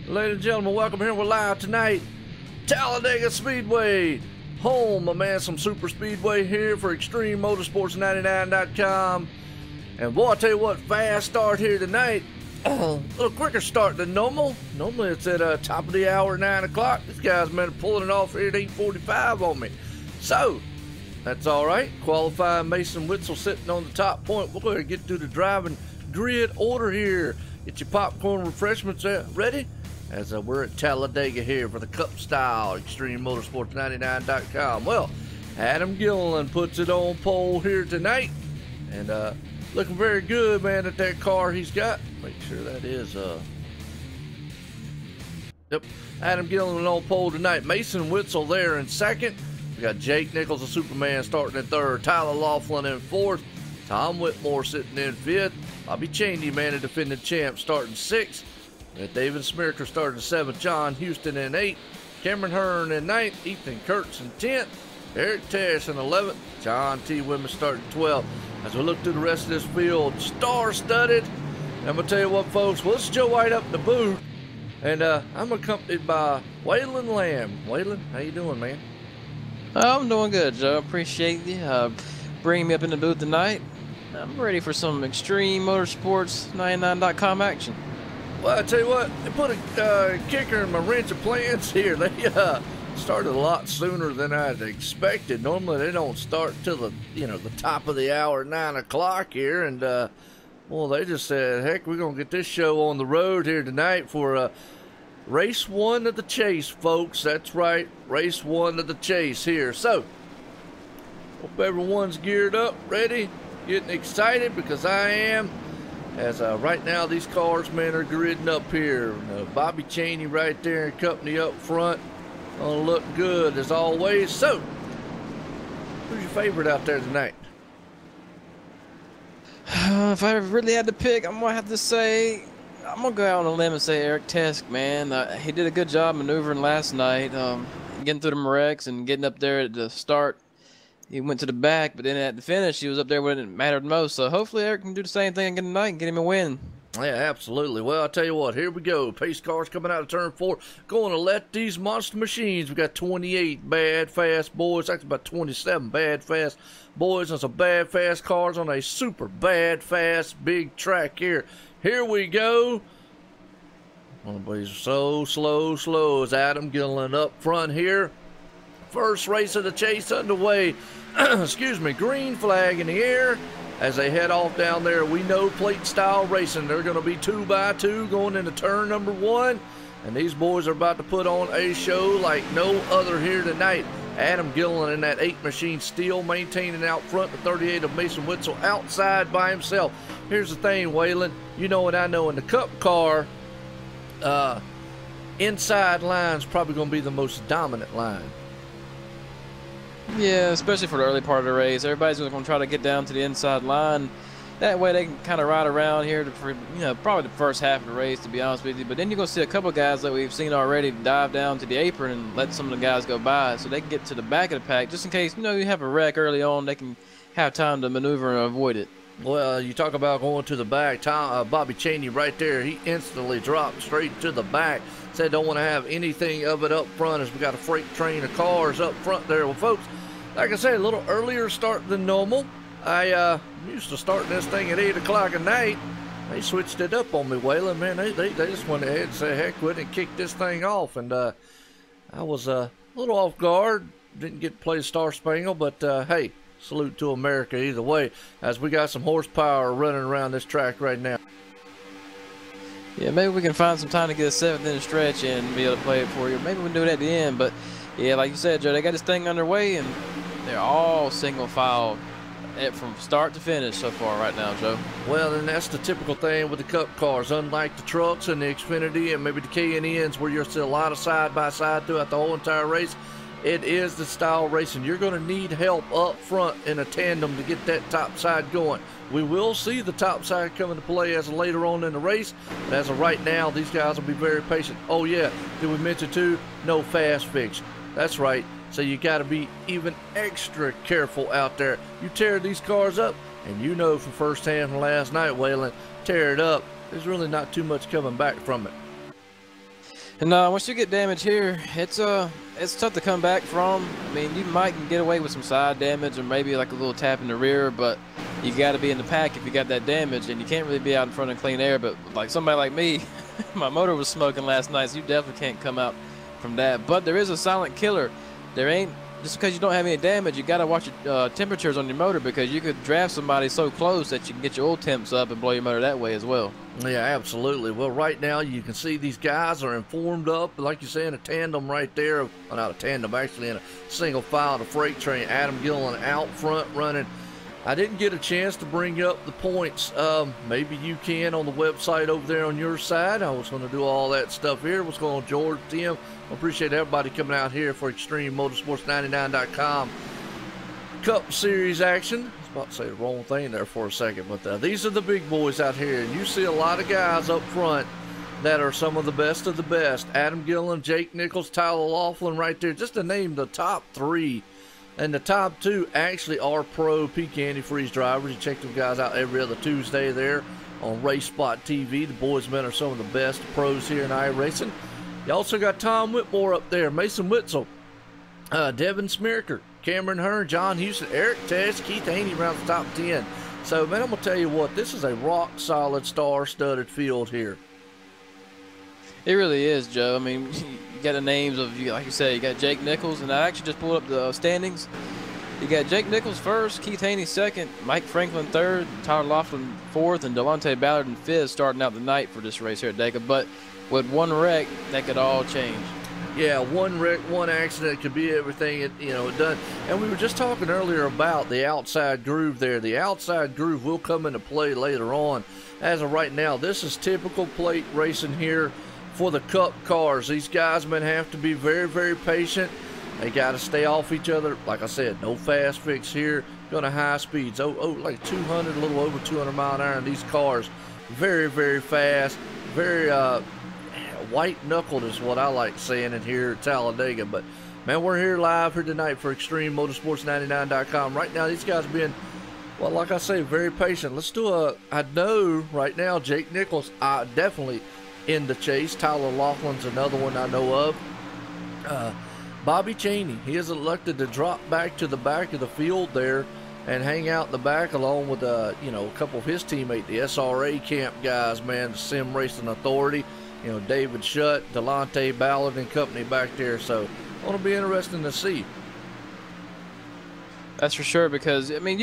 Ladies and gentlemen, welcome here. We're live tonight. Talladega Speedway. Home, my man, some super speedway here for Extreme Motorsports99.com. And boy, I tell you what, fast start here tonight. A little quicker start than normal. Normally it's at top of the hour, 9 o'clock. This guy's been pulling it off here at 8:45 on me. So, that's all right. Qualifying Mason Witzel sitting on the top point. We're going to get through the driving grid order here. Get your popcorn refreshments ready. As we're at Talladega here for the Cup Style Extreme Motorsports99.com. Well, Adam Gilliland puts it on pole here tonight. And looking very good, man, at that car he's got. Make sure that is, yep, Adam Gilliland on pole tonight. Mason Witzel there in second. We got Jake Nichols, the Superman, starting in third. Tyler Laughlin in fourth. Tom Whitmore sitting in fifth. Bobby Chaney, man, a defending champ, starting sixth. David Smirker started 7th, John Houston in 8th, Cameron Hearn in 9th, Ethan Kurtz in 10th, Eric Tash in 11th, John T. Wimmer starting 12th. As we look through the rest of this field, star-studded. I'm going to tell you what, folks, well, it's Joe White up in the booth, and I'm accompanied by Waylon Lamb. Waylon, how you doing, man? I'm doing good, Joe. Appreciate you bringing me up in the booth tonight. I'm ready for some Extreme Motorsports 99.com action. Well, I tell you what, they put a kicker in my wrench of plans here. They started a lot sooner than I'd expected. Normally, they don't start till the top of the hour, 9 o'clock here. And well, they just said, heck, we're gonna get this show on the road here tonight for race 1 of the chase, folks. That's right, race 1 of the chase here. So, hope everyone's geared up, ready, getting excited, because I am. As right now, these cars, man, are gridding up here. Bobby Chaney right there and company up front. Gonna look good as always. So, who's your favorite out there tonight? If I really had to pick, I'm gonna have to say, I'm gonna go out on a limb and say Eric Tesk, man. He did a good job maneuvering last night, getting through the wrecks and getting up there at the start. He went to the back, but then at the finish, he was up there when it mattered most. So hopefully Eric can do the same thing again tonight and get him a win. Yeah, absolutely. Well, I'll tell you what, here we go. Pace cars coming out of turn 4. Going to let these monster machines. We got 28 bad, fast boys. Actually, about 27 bad, fast boys and some bad, fast cars on a super bad, fast, big track here. Here we go. Everybody's so slow as Adam Gilliland up front here. First race of the chase underway. Excuse me, green flag in the air as they head off down there. We know plate style racing. They're going to be 2x2 going into turn number 1. And these boys are about to put on a show like no other here tonight. Adam Gilliland in that 8 machine still maintaining out front. The 38 of Mason Witzel outside by himself. Here's the thing, Waylon. You know what I know, in the Cup car, inside line's probably going to be the most dominant line. Yeah, especially for the early part of the race. Everybody's going to try to get down to the inside line. That way they can kind of ride around here for, probably the first half of the race, to be honest with you. But then you're going to see a couple guys that we've seen already dive down to the apron and let some of the guys go by so they can get to the back of the pack just in case, you have a wreck early on. They can have time to maneuver and avoid it. Well, you talk about going to the back. Bobby Chaney right there, he instantly dropped straight to the back. Said don't want to have anything of it up front as we got a freight train of cars up front there. Well, folks, like I said, a little earlier start than normal. I used to starting this thing at 8 o'clock at night. They switched it up on me, Waylon. Man, they just went ahead and said, heck with it, and kicked this thing off. And I was a little off guard. Didn't get to play Star Spangle, but hey, salute to America either way, as we got some horsepower running around this track right now. Yeah, maybe we can find some time to get a 7th inning stretch in and be able to play it for you. Maybe we can do it at the end. But yeah, like you said, Joe, they got this thing underway and they're all single file from start to finish so far right now, Joe. Well, and that's the typical thing with the Cup cars. Unlike the trucks and the Xfinity and maybe the K&Ns where you're still a lot of side-by-side throughout the whole entire race, it is the style racing. You're going to need help up front in a tandem to get that top side going. We will see the top side come into play as later on in the race, but as of right now, these guys will be very patient. Oh yeah, did we mention too? No fast fix. That's right. So you got to be even extra careful out there. You tear these cars up, and you know from firsthand from last night, Waylon, tear it up. There's really not too much coming back from it. And once you get damage here, it's tough to come back from. I mean, you might can get away with some side damage or maybe like a little tap in the rear, but you got to be in the pack if you got that damage, and you can't really be out in front of clean air. But like somebody like me, my motor was smoking last night, so you definitely can't come out from that. But there is a silent killer. There ain't, just because you don't have any damage, you got to watch your temperatures on your motor, because you could draft somebody so close that you can get your oil temps up and blow your motor that way as well. Yeah, absolutely. Well, right now you can see these guys are informed up, like you say, in a tandem right there. Well, not a tandem, actually in a single file of a freight train. Adam Gillen out front running. I didn't get a chance to bring up the points. Maybe you can on the website over there on your side. I was going to do all that stuff here. What's going on, George, Tim? I appreciate everybody coming out here for ExtremeMotorsports99.com Cup Series action. I was about to say the wrong thing there for a second, but these are the big boys out here. And you see a lot of guys up front that are some of the best of the best. Adam Gillen, Jake Nichols, Tyler Laughlin right there, just to name the top three. And the top two actually are pro peak antifreeze drivers. You check them guys out every other Tuesday there on Race Spot TV. The boys men are some of the best pros here in iRacing. You also got Tom Whitmore up there, Mason Witzel, Devin Smirker, Cameron Hearn, John Houston, Eric Tess, Keith Haney around the top 10. So, man, I'm going to tell you what, this is a rock-solid, star-studded field here. It really is, Joe. I mean, you got the names of, like you said, you got Jake Nichols, and I actually just pulled up the standings. You got Jake Nichols first, Keith Haney second, Mike Franklin third, Tyler Laughlin fourth, and Delonte Ballard and fifth starting out the night for this race here at Talladega. But with one wreck, that could all change. Yeah, one wreck, one accident could be everything it done. And we were just talking earlier about the outside groove there. The outside groove will come into play later on. As of right now, this is typical plate racing here for the Cup cars. These guys men have to be very, very patient. They got to stay off each other. Like I said, no fast fix here. Going to high speeds. Like 200, a little over 200 mile an hour in these cars. Very, very fast. Very white-knuckled is what I like saying in here at Talladega. But, man, we're here live here tonight for ExtremeMotorsports99.com. Right now, these guys are being, well, like I say, very patient. Let's do I know right now Jake Nichols definitely in the chase. Tyler Laughlin's another one I know of. Bobby Chaney, he is elected to drop back to the back of the field there and hang out in the back along with a couple of his teammates, the SRA camp guys, man, the Sim Racing Authority, David Shutt, Delonte Ballard and company back there. So it'll be interesting to see. That's for sure, because I mean,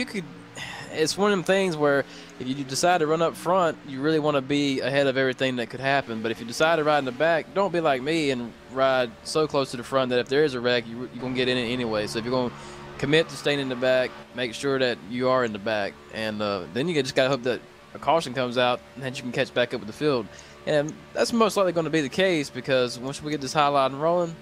it's one of them things where if you decide to run up front, you really want to be ahead of everything that could happen. But if you decide to ride in the back, don't be like me and ride so close to the front that if there is a wreck, you're going to get in it anyway. So if you're going to commit to staying in the back, make sure that you are in the back. And then you just got to hope that a caution comes out and that you can catch back up with the field. And that's most likely going to be the case, because once we get this high line rolling,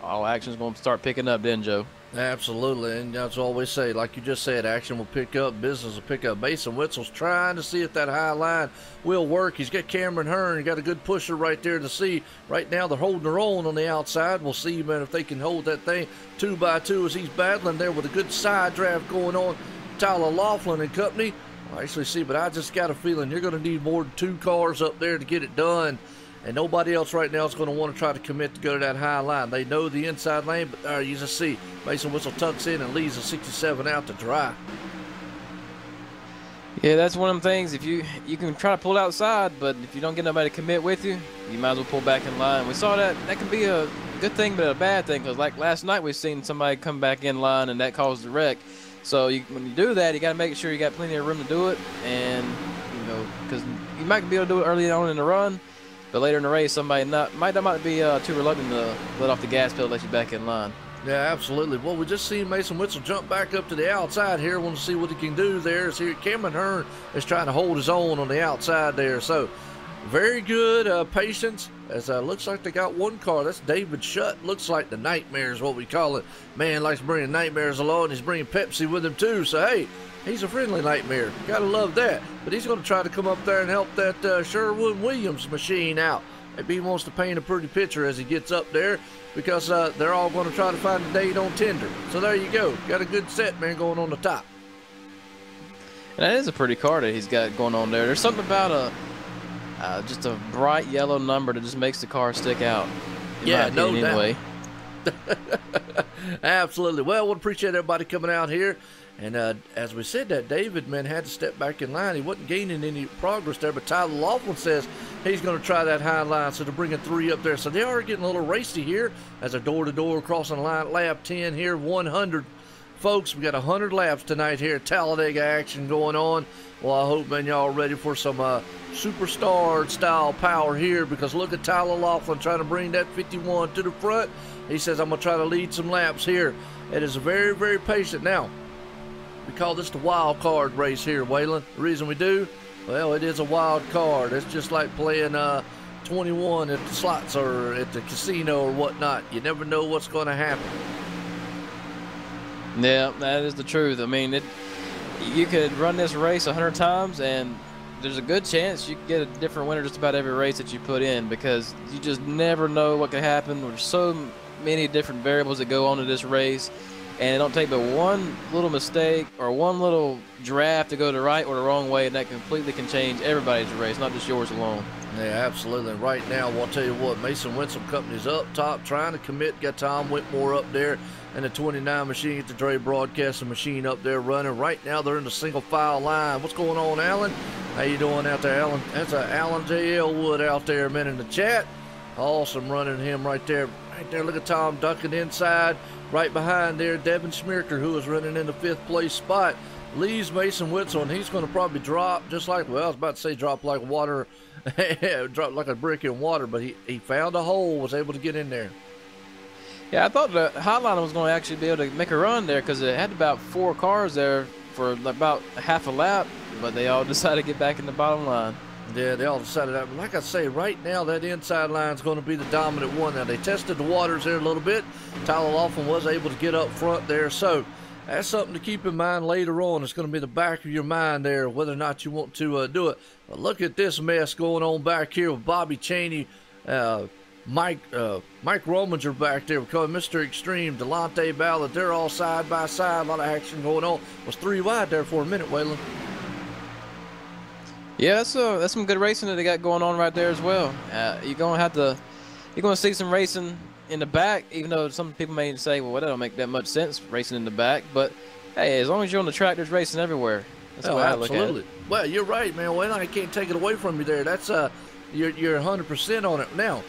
all action is going to start picking up then, Joe. Absolutely, and that's what we say. Like you just said, action will pick up, business will pick up. Mason Witzel's trying to see if that high line will work. He's got Cameron Hearn. He got a good pusher right there to see. Right now they're holding their own on the outside. We'll see, man, if they can hold that thing 2 by 2 as he's battling there with a good side draft going on. Tyler Laughlin and company. I actually see, but I just got a feeling you're going to need more than 2 cars up there to get it done. And nobody else right now is going to want to try to commit to go to that high line. They know the inside lane, but there you just see Mason Witzel tucks in and leaves a 67 out to dry. Yeah, that's one of them things. If you can try to pull outside, but if you don't get nobody to commit with you, you might as well pull back in line. We saw that can be a good thing, but a bad thing, because like last night we seen somebody come back in line and that caused a wreck. So when you do that, you got to make sure you got plenty of room to do it, and because you might be able to do it early on in the run. But later in the race, somebody might be too reluctant to let off the gas pedal, let you back in line. Yeah, absolutely. Well, we just seen Mason Witzel jump back up to the outside here. Want to see what he can do there. See, Cameron Hearn is trying to hold his own on the outside there. So, very good patience. As looks like they got one car. That's David Shutt. Looks like the Nightmare is what we call it. Man likes bringing nightmares along. He's bringing Pepsi with him too. So, hey, he's a friendly nightmare. Gotta love that. But he's going to try to come up there and help that Sherwood Williams machine out. Maybe he wants to paint a pretty picture as he gets up there, because they're all going to try to find a date on Tinder. So there you go. Got a good set, man, going on the top. And that is a pretty car that he's got going on there. There's something about just a bright yellow number that just makes the car stick out. Yeah, no doubt. Anyway. Absolutely. Well, we appreciate everybody coming out here. And as we said that, David, man, had to step back in line. He wasn't gaining any progress there, but Tyler Laughlin says he's going to try that high line, so they're bringing 3 up there. So they are getting a little racy here as a door-to-door crossing the line. Lap 10 here, 100. Folks, we got 100 laps tonight here at Talladega action going on. Well, I hope, man, y'all ready for some superstar-style power here, because look at Tyler Laughlin trying to bring that 51 to the front. He says, I'm going to try to lead some laps here. It is very, very patient. Now, we call this the wild card race here, Waylon. The reason we do, well, it is a wild card. It's just like playing 21 at the slots or at the casino or whatnot. You never know what's going to happen. Yeah, that is the truth. I mean, you could run this race 100 times, and there's a good chance you could get a different winner just about every race that you put in, because you just never know what could happen. There's so many different variables that go on to this race. And it don't take but one little mistake or one little draft to go the right or the wrong way, and that completely can change everybody's race, not just yours alone. Yeah, absolutely. And right now, well, I'll tell you what, Mason Winsome Company's up top trying to commit. Got Tom Whitmore up there and the 29 machine, get the Dre Broadcasting machine up there running. Right now, they're in the single file line. What's going on, Alan? How you doing out there, Alan? That's Alan J. Elwood out there, man, in the chat. Awesome running him right there. Right there, look at Tom ducking inside. Right behind there, Devin Schmirker, who is running in the 5th place spot. Leaves Mason Witzel, and he's going to probably drop just like, well, I was about to say drop like water, drop like a brick in water, but he found a hole, was able to get in there. Yeah, I thought the Hotline was going to actually be able to make a run there, because it had about 4 cars there for about half a lap, but they all decided to get back in the bottom line. Yeah, they all decided that. But like I say, right now, that inside line is going to be the dominant one. Now, they tested the waters there a little bit. Tyler Laughlin was able to get up front there. So that's something to keep in mind later on. It's going to be the back of your mind there, whether or not you want to do it. But look at this mess going on back here with Bobby Chaney, Mike Rominger back there. We're calling Mr. Extreme, Delonte Ballard. They're all side by side. A lot of action going on. Was 3 wide there for a minute, Waylon. Yeah, that's some good racing that they got going on right there as well. You're gonna see some racing in the back, even though some people may say, well, that don't make that much sense racing in the back. But hey, as long as you're on the track, there's racing everywhere. That's the way I look at it. Well, you're right, man. Well, I can't take it away from you there. That's you're 100% on it. Now,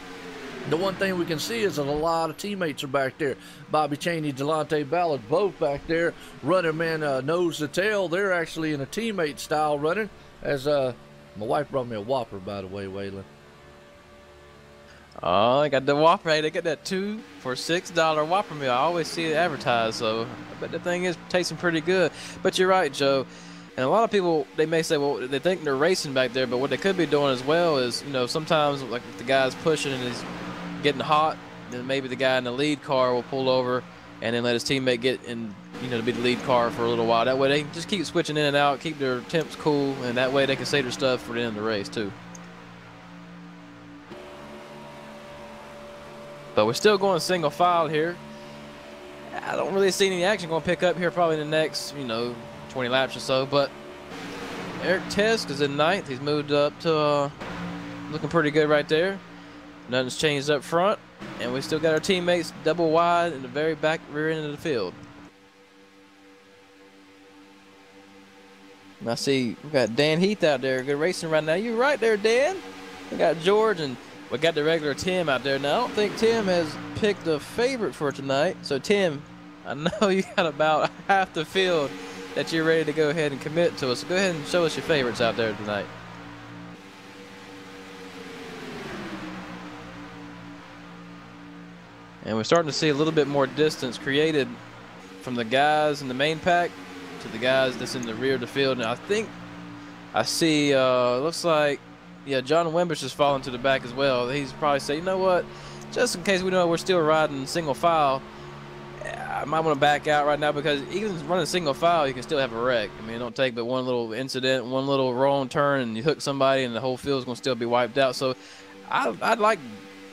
the one thing we can see is that a lot of teammates are back there. Bobby Chaney, Delonte Ballard, both back there running, man, nose to tail. They're actually in a teammate style running. As my wife brought me a Whopper, by the way, Waylon. Oh, I got the Whopper. Hey, they got that 2 for $6 Whopper meal. I always see it advertised, so I bet the thing is tasting pretty good. But you're right, Joe. And a lot of people, they may say, well, they think they're racing back there, but what they could be doing as well is, sometimes like if the guy's pushing and he's getting hot, then maybe the guy in the lead car will pull over and then let his teammate get in, to be the lead car for a little while. That way they can just keep switching in and out, keep their temps cool, and that way they can save their stuff for the end of the race too. But we're still going single file here. I don't really see any action going to pick up here probably in the next, 20 laps or so. But Eric Tesk is in 9th. He's moved up to looking pretty good right there. Nothing's changed up front. And we still got our teammates double wide in the very back rear end of the field. And I see we got Dan Heath out there. Good racing right now. You're right there, Dan. We got George and we got the regular Tim out there. Now, I don't think Tim has picked a favorite for tonight. So, Tim, I know you got about half the field that you're ready to go ahead and commit to us. So go ahead and show us your favorites out there tonight. And we're starting to see a little bit more distance created from the guys in the main pack to the guys that's in the rear of the field. And I think I see, looks like, yeah, John Wimbish is falling to the back as well. He's probably saying, you know what, just in case we know we're still riding single file, I might want to back out right now, because even running single file, you can still have a wreck. I mean, it don't take but one little incident, one little wrong turn, and you hook somebody, and the whole field's going to still be wiped out. So I'd like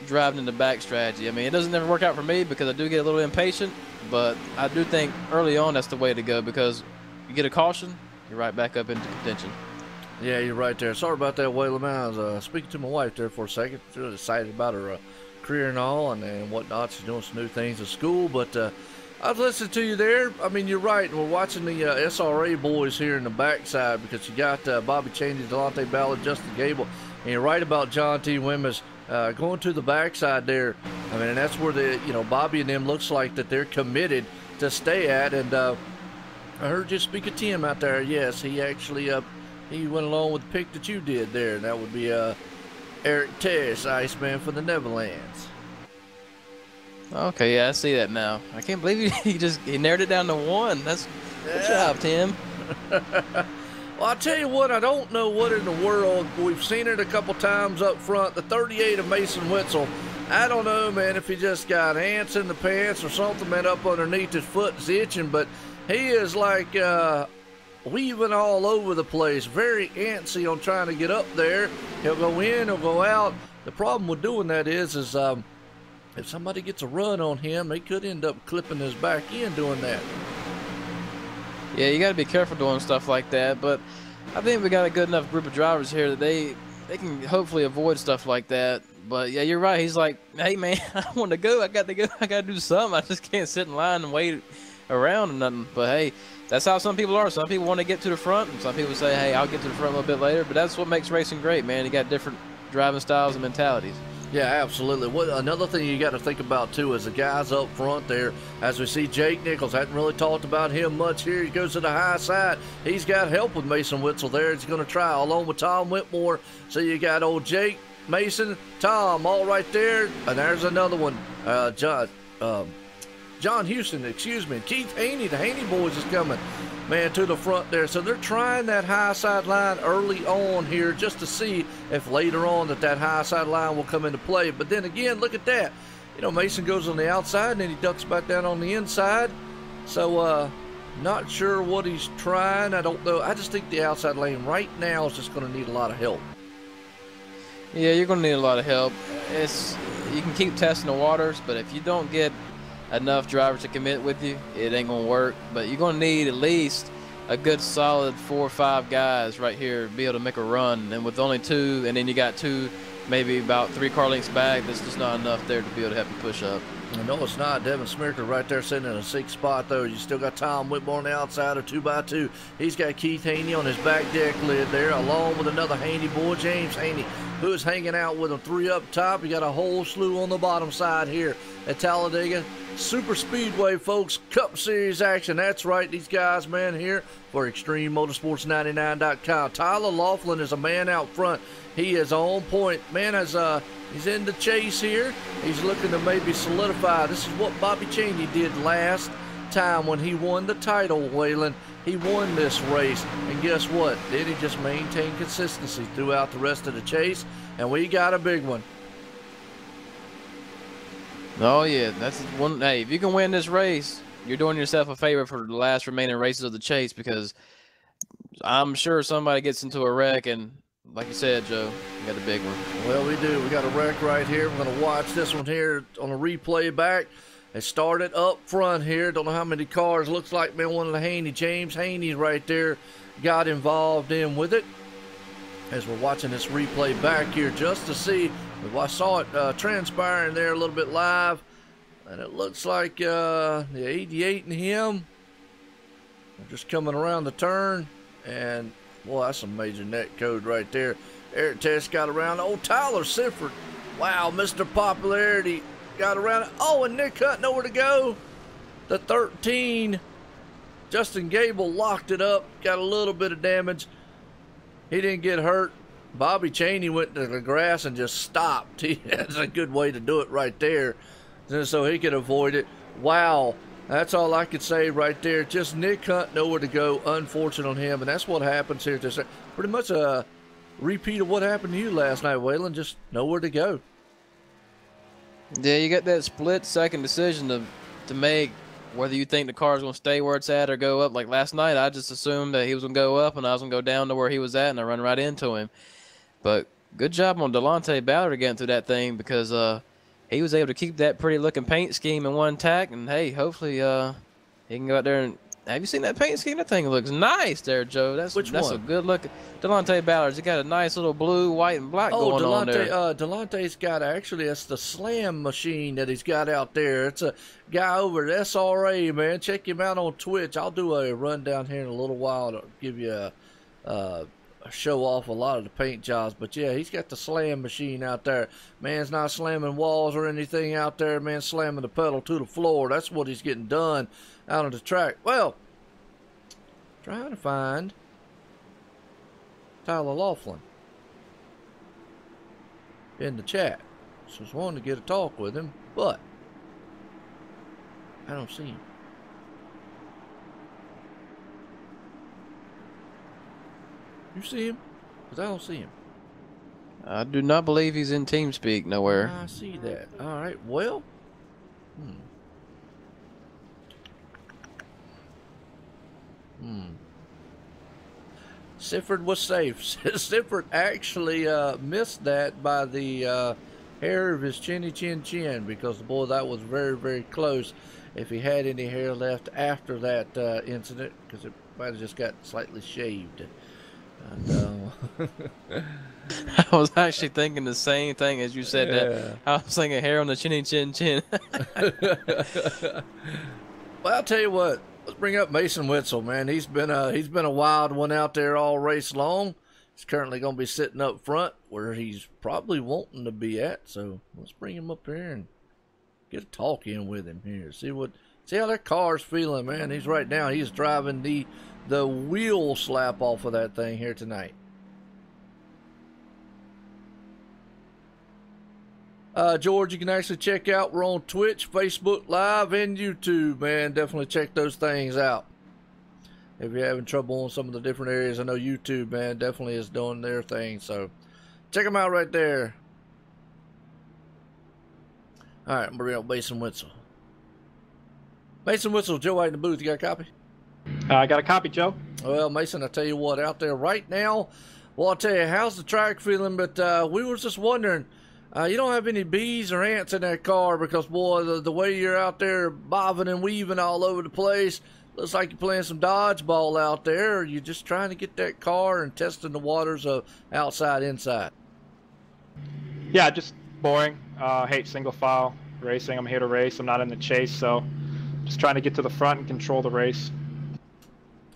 driving in the back strategy. I mean, it doesn't never work out for me because I do get a little impatient, but I do think early on that's the way to go, because you get a caution, you're right back up into contention. Yeah, you're right there. Sorry about that, Waylon. I was speaking to my wife there for a second. Really excited about her career and all, and whatnot. She's doing some new things at school, but I've listened to you there. I mean, you're right. We're watching the SRA boys here in the backside because you got Bobby Chaney, Delonte Ballard, Justin Gable, and you're right about John T. Wimmis going to the backside there. I mean, and that's where Bobby and them looks like that they're committed to stay at. And I heard you speak of Tim out there. Yes, he actually he went along with the pick that you did there, and that would be Eric Tess, Iceman for the Netherlands. Okay, yeah, I see that now. I can't believe he narrowed it down to 1. That's good job, Tim. Well, I'll tell you what, I don't know what in the world. We've seen it a couple times up front. The 38 of Mason Witzel. I don't know, man, if he just got ants in the pants or something, man, up underneath his foot is itching, but he is like weaving all over the place. Very antsy on trying to get up there. He'll go in, he'll go out. The problem with doing that is if somebody gets a run on him, they could end up clipping his back end doing that. Yeah, you got to be careful doing stuff like that, but I think we got a good enough group of drivers here that they can hopefully avoid stuff like that. But yeah, you're right. He's like, hey man, I want to go. I got to go. I got to do something. I just can't sit in line and wait around or nothing. But hey, that's how some people are. Some people want to get to the front, and some people say, hey, I'll get to the front a little bit later. But that's what makes racing great, man. You got different driving styles and mentalities. Yeah, absolutely. Another thing you got to think about, too, is the guys up front there. As we see Jake Nichols, hadn't really talked about him much here. He goes to the high side. He's got help with Mason Witzel there. He's going to try along with Tom Whitmore. So you got old Jake, Mason, Tom all right there. And there's another one, John Houston, excuse me. Keith Haney, the Haney boys is coming, man, to the front there. So they're trying that high side line early on here just to see if later on that high side line will come into play. But then again, look at that. Mason goes on the outside and then he ducks back down on the inside. So not sure what he's trying. I don't know. I just think the outside lane right now is just going to need a lot of help. Yeah, you're going to need a lot of help. You can keep testing the waters, but if you don't get enough drivers to commit with you, it ain't gonna work. But you're gonna need at least a good solid 4 or 5 guys right here to be able to make a run. And with only 2, and then you got 2 maybe about 3 car lengths back, that's just not enough there to be able to help you push up. No, it's not. Devin Smirker right there sitting in a 6th spot, though. You still got Tom Whitmore on the outside of 2x2. He's got Keith Haney on his back deck lid there, along with another Haney boy, James Haney, who's hanging out with him 3 up top. You got a whole slew on the bottom side here at Talladega Super Speedway, folks. Cup Series action. That's right. These guys, man, here for ExtremeMotorsports99.com. Tyler Laughlin is a man out front. He is on point. Man, as he's in the chase here. He's looking to maybe solidify. This is what Bobby Chaney did last time when he won the title, Waylon. He won this race, and guess what? Then he just maintained consistency throughout the rest of the chase, and we got a big one. Oh yeah, that's one. Hey, if you can win this race, you're doing yourself a favor for the last remaining races of the chase, because I'm sure somebody gets into a wreck, and like you said, Joe, we got a big one. Well, we do. We got a wreck right here. We're going to watch this one here on a replay back. It started up front here. Don't know how many cars. Looks like, man, one of the Haney, James Haney right there, got involved in with it. As we're watching this replay back here just to see. I saw it transpiring there a little bit live. And it looks like the 88 and him are just coming around the turn. And, boy, that's some major net code right there. Eric Tess got around. Oh, Tyler Sifford. Wow, Mr. Popularity got around it. Oh, and Nick Hunt nowhere to go. The 13. Justin Gable locked it up. Got a little bit of damage. He didn't get hurt. Bobby Chaney went to the grass and just stopped. That's a good way to do it right there, so he could avoid it. Wow, that's all I could say right there. Just Nick Hunt nowhere to go. Unfortunate on him, and that's what happens here. Pretty much a repeat of what happened to you last night, Waylon. Just nowhere to go. Yeah, you got that split-second decision to make, whether you think the car's going to stay where it's at or go up. Like last night, I just assumed that he was going to go up and I was going to go down to where he was at, and I run right into him. But good job on Delonte Ballard getting through that thing, because he was able to keep that pretty-looking paint scheme in one tack. And, hey, hopefully he can go out there and Have you seen that paint scheme? That thing looks nice there, Joe. That's Which that's one? a good look. Delonte Ballard's. He got a nice little blue, white, and black going on there. Delonte's got actually it's the slam machine that he's got out there. It's a guy over at SRA, man. Check him out on Twitch. I'll do a rundown here in a little while to give you a show off a lot of the paint jobs. But yeah, he's got the slam machine out there. Man's not slamming walls or anything out there. Man, slamming the pedal to the floor. That's what he's getting done out on the track. Well, trying to find Tyler Laughlin in the chat. So I was wanting to get a talk with him, but I don't see him. You see him? Because I don't see him. I do not believe he's in TeamSpeak nowhere. I see that. All right. Well. Sifford was safe. Sifford actually missed that by the hair of his chinny chin chin, because boy, that was very, very close. If he had any hair left after that incident, because it might have just got slightly shaved. And, I was actually thinking the same thing as you said that. I was thinking hair on the chinny chin chin. Well, I'll tell you what. Let's bring up Mason Witzel, man. He's been a wild one out there all race long. He's currently going to be sitting up front where he's probably wanting to be at. So let's bring him up here and get a talk in with him here. See how that car's feeling, man. He's right now. He's driving the wheel slap off of that thing here tonight. George, you can actually check out. We're on Twitch, Facebook Live, and YouTube, man. Definitely check those things out. If you're having trouble on some of the different areas, I know YouTube, man, definitely is doing their thing. So check them out right there. All right, I'm bringing up Mason Witzel. Mason Witzel, Joe White in the booth. You got a copy? I got a copy, Joe. Well, Mason, I tell you what, out there right now, well, I'll tell you, how's the track feeling? But we were just wondering, you don't have any bees or ants in that car, because, boy, the way you're out there bobbing and weaving all over the place, looks like you're playing some dodgeball out there, or you're just trying to get that car and testing the waters of outside, inside. Yeah, just boring. Hate single file racing. I'm here to race. I'm not in the chase, so just trying to get to the front and control the race.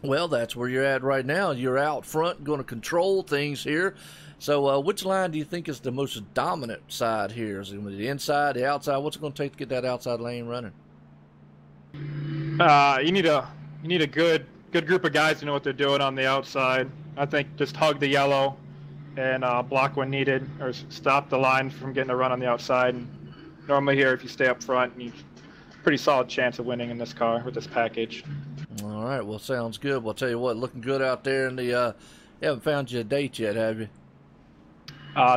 Well, that's where you're at right now. You're out front, going to control things here. So which line do you think is the most dominant side here? Is it the inside, the outside? What's it going to take to get that outside lane running? You need a good group of guys to know what they're doing on the outside. I think just hug the yellow and block when needed, or stop the line from getting a run on the outside. And normally here, if you stay up front, you pretty solid chance of winning in this car with this package. All right, well, sounds good. Well, I'll tell you what, looking good out there. And you haven't found you a date yet, have you?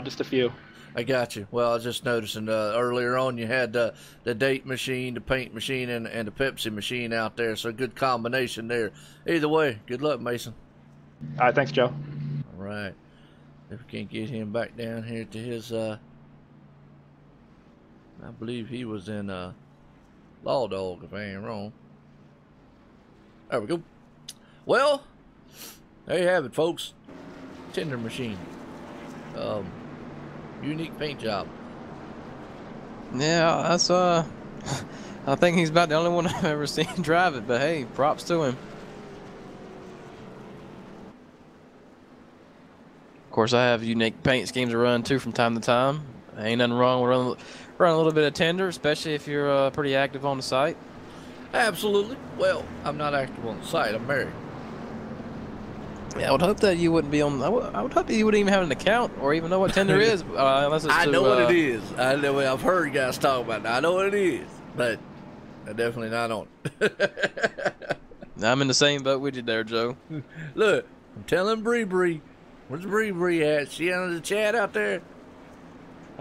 Just a few. I got you. Well, I was just noticing earlier on you had the date machine, the paint machine, and the Pepsi machine out there. So good combination there. Either way, good luck, Mason. All right, thanks, Joe. All right. If we can't get him back down here to his, I believe he was in Law Dog, if I ain't wrong. There we go. Well, there you have it, folks. Tender machine. Unique paint job. Yeah, that's I think he's about the only one I've ever seen drive it, but hey, props to him. Of course, I have unique paint schemes to run too from time to time. Ain't nothing wrong with running a little bit of tender, especially if you're pretty active on the site. Absolutely. Well, I'm not active on the site. I'm married. Yeah, I would hope that you wouldn't be on. I would hope that you wouldn't even have an account or even know what tender is, unless it's I know what it is. I know. I've heard guys talk about it. I know what it is, but I'm definitely not on it. I'm in the same boat with you there, Joe. Look, I'm telling Bree. Where's Bree at? She under the chat out there?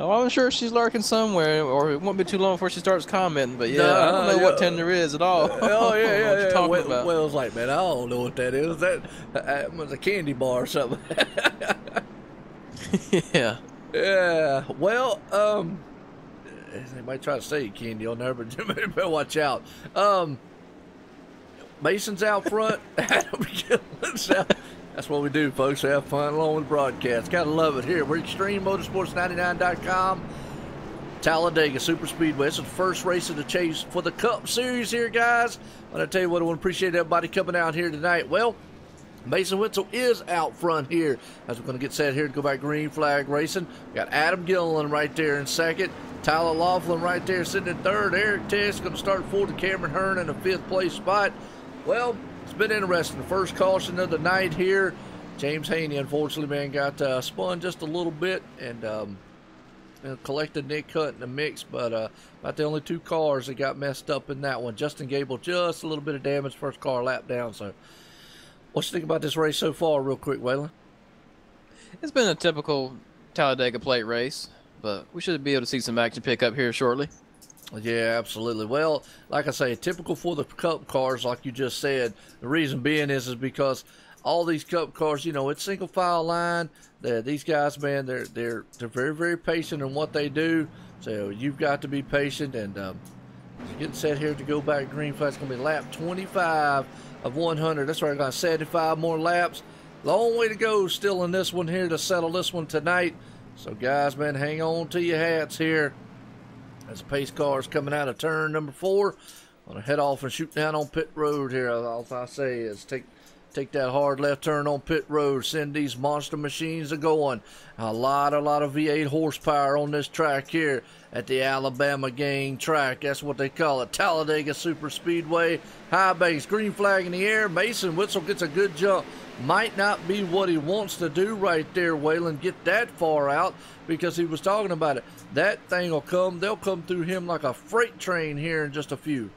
Oh, I'm sure she's lurking somewhere, or it won't be too long before she starts commenting. But yeah, I don't know what tender is at all. Oh yeah, I don't know what you're talking about. Well, it's like, man, I don't know what that is. That was a candy bar or something. Yeah. Yeah. Well, they might try to say candy on there, but you better watch out. Mason's out front. Adam Gillen's out. That's what we do, folks. We have fun along with the broadcast. Gotta love it here. We're ExtremeMotorsports99.com. Talladega Super Speedway. This is the first race of the chase for the Cup Series here, guys. And I tell you what, I want to appreciate everybody coming out here tonight. Well, Mason Witzel is out front here as we're going to get set here to go by green flag racing. We got Adam Gillen right there in second. Tyler Laughlin right there sitting in third. Eric Tess going to start fourth. Cameron Hearn in the fifth place spot. Well, it's been interesting. The first caution of the night here. James Haney, unfortunately, man, got spun just a little bit and collected Nick Hunt in the mix, but about the only two cars that got messed up in that one. Justin Gable, just a little bit of damage, first car lap down. So what you think about this race so far, real quick, Waylon? It's been a typical Talladega plate race, but we should be able to see some action pick up here shortly. Yeah, absolutely. Well, like I say, typical for the Cup cars, like you just said. The reason being is because all these Cup cars, you know, it's single file line. These guys, man, they're very, very patient in what they do. So you've got to be patient. And getting set here to go back green flag. It's going to be lap 25 of 100. That's right, I got 75 more laps. Long way to go still in this one here to settle this one tonight. So guys, man, hang on to your hats here as the pace car is coming out of turn number 4. I'm going to head off and shoot down on pit road here. All I say is take that hard left turn on pit road. Send these monster machines a going. A lot of V8 horsepower on this track here at the Alabama Gang track. That's what they call it. Talladega Super Speedway. High base, green flag in the air. Mason Witzel gets a good jump. Might not be what he wants to do right there, Waylon. Get that far out because he was talking about it. That thing will come. They'll come through him like a freight train here in just a few.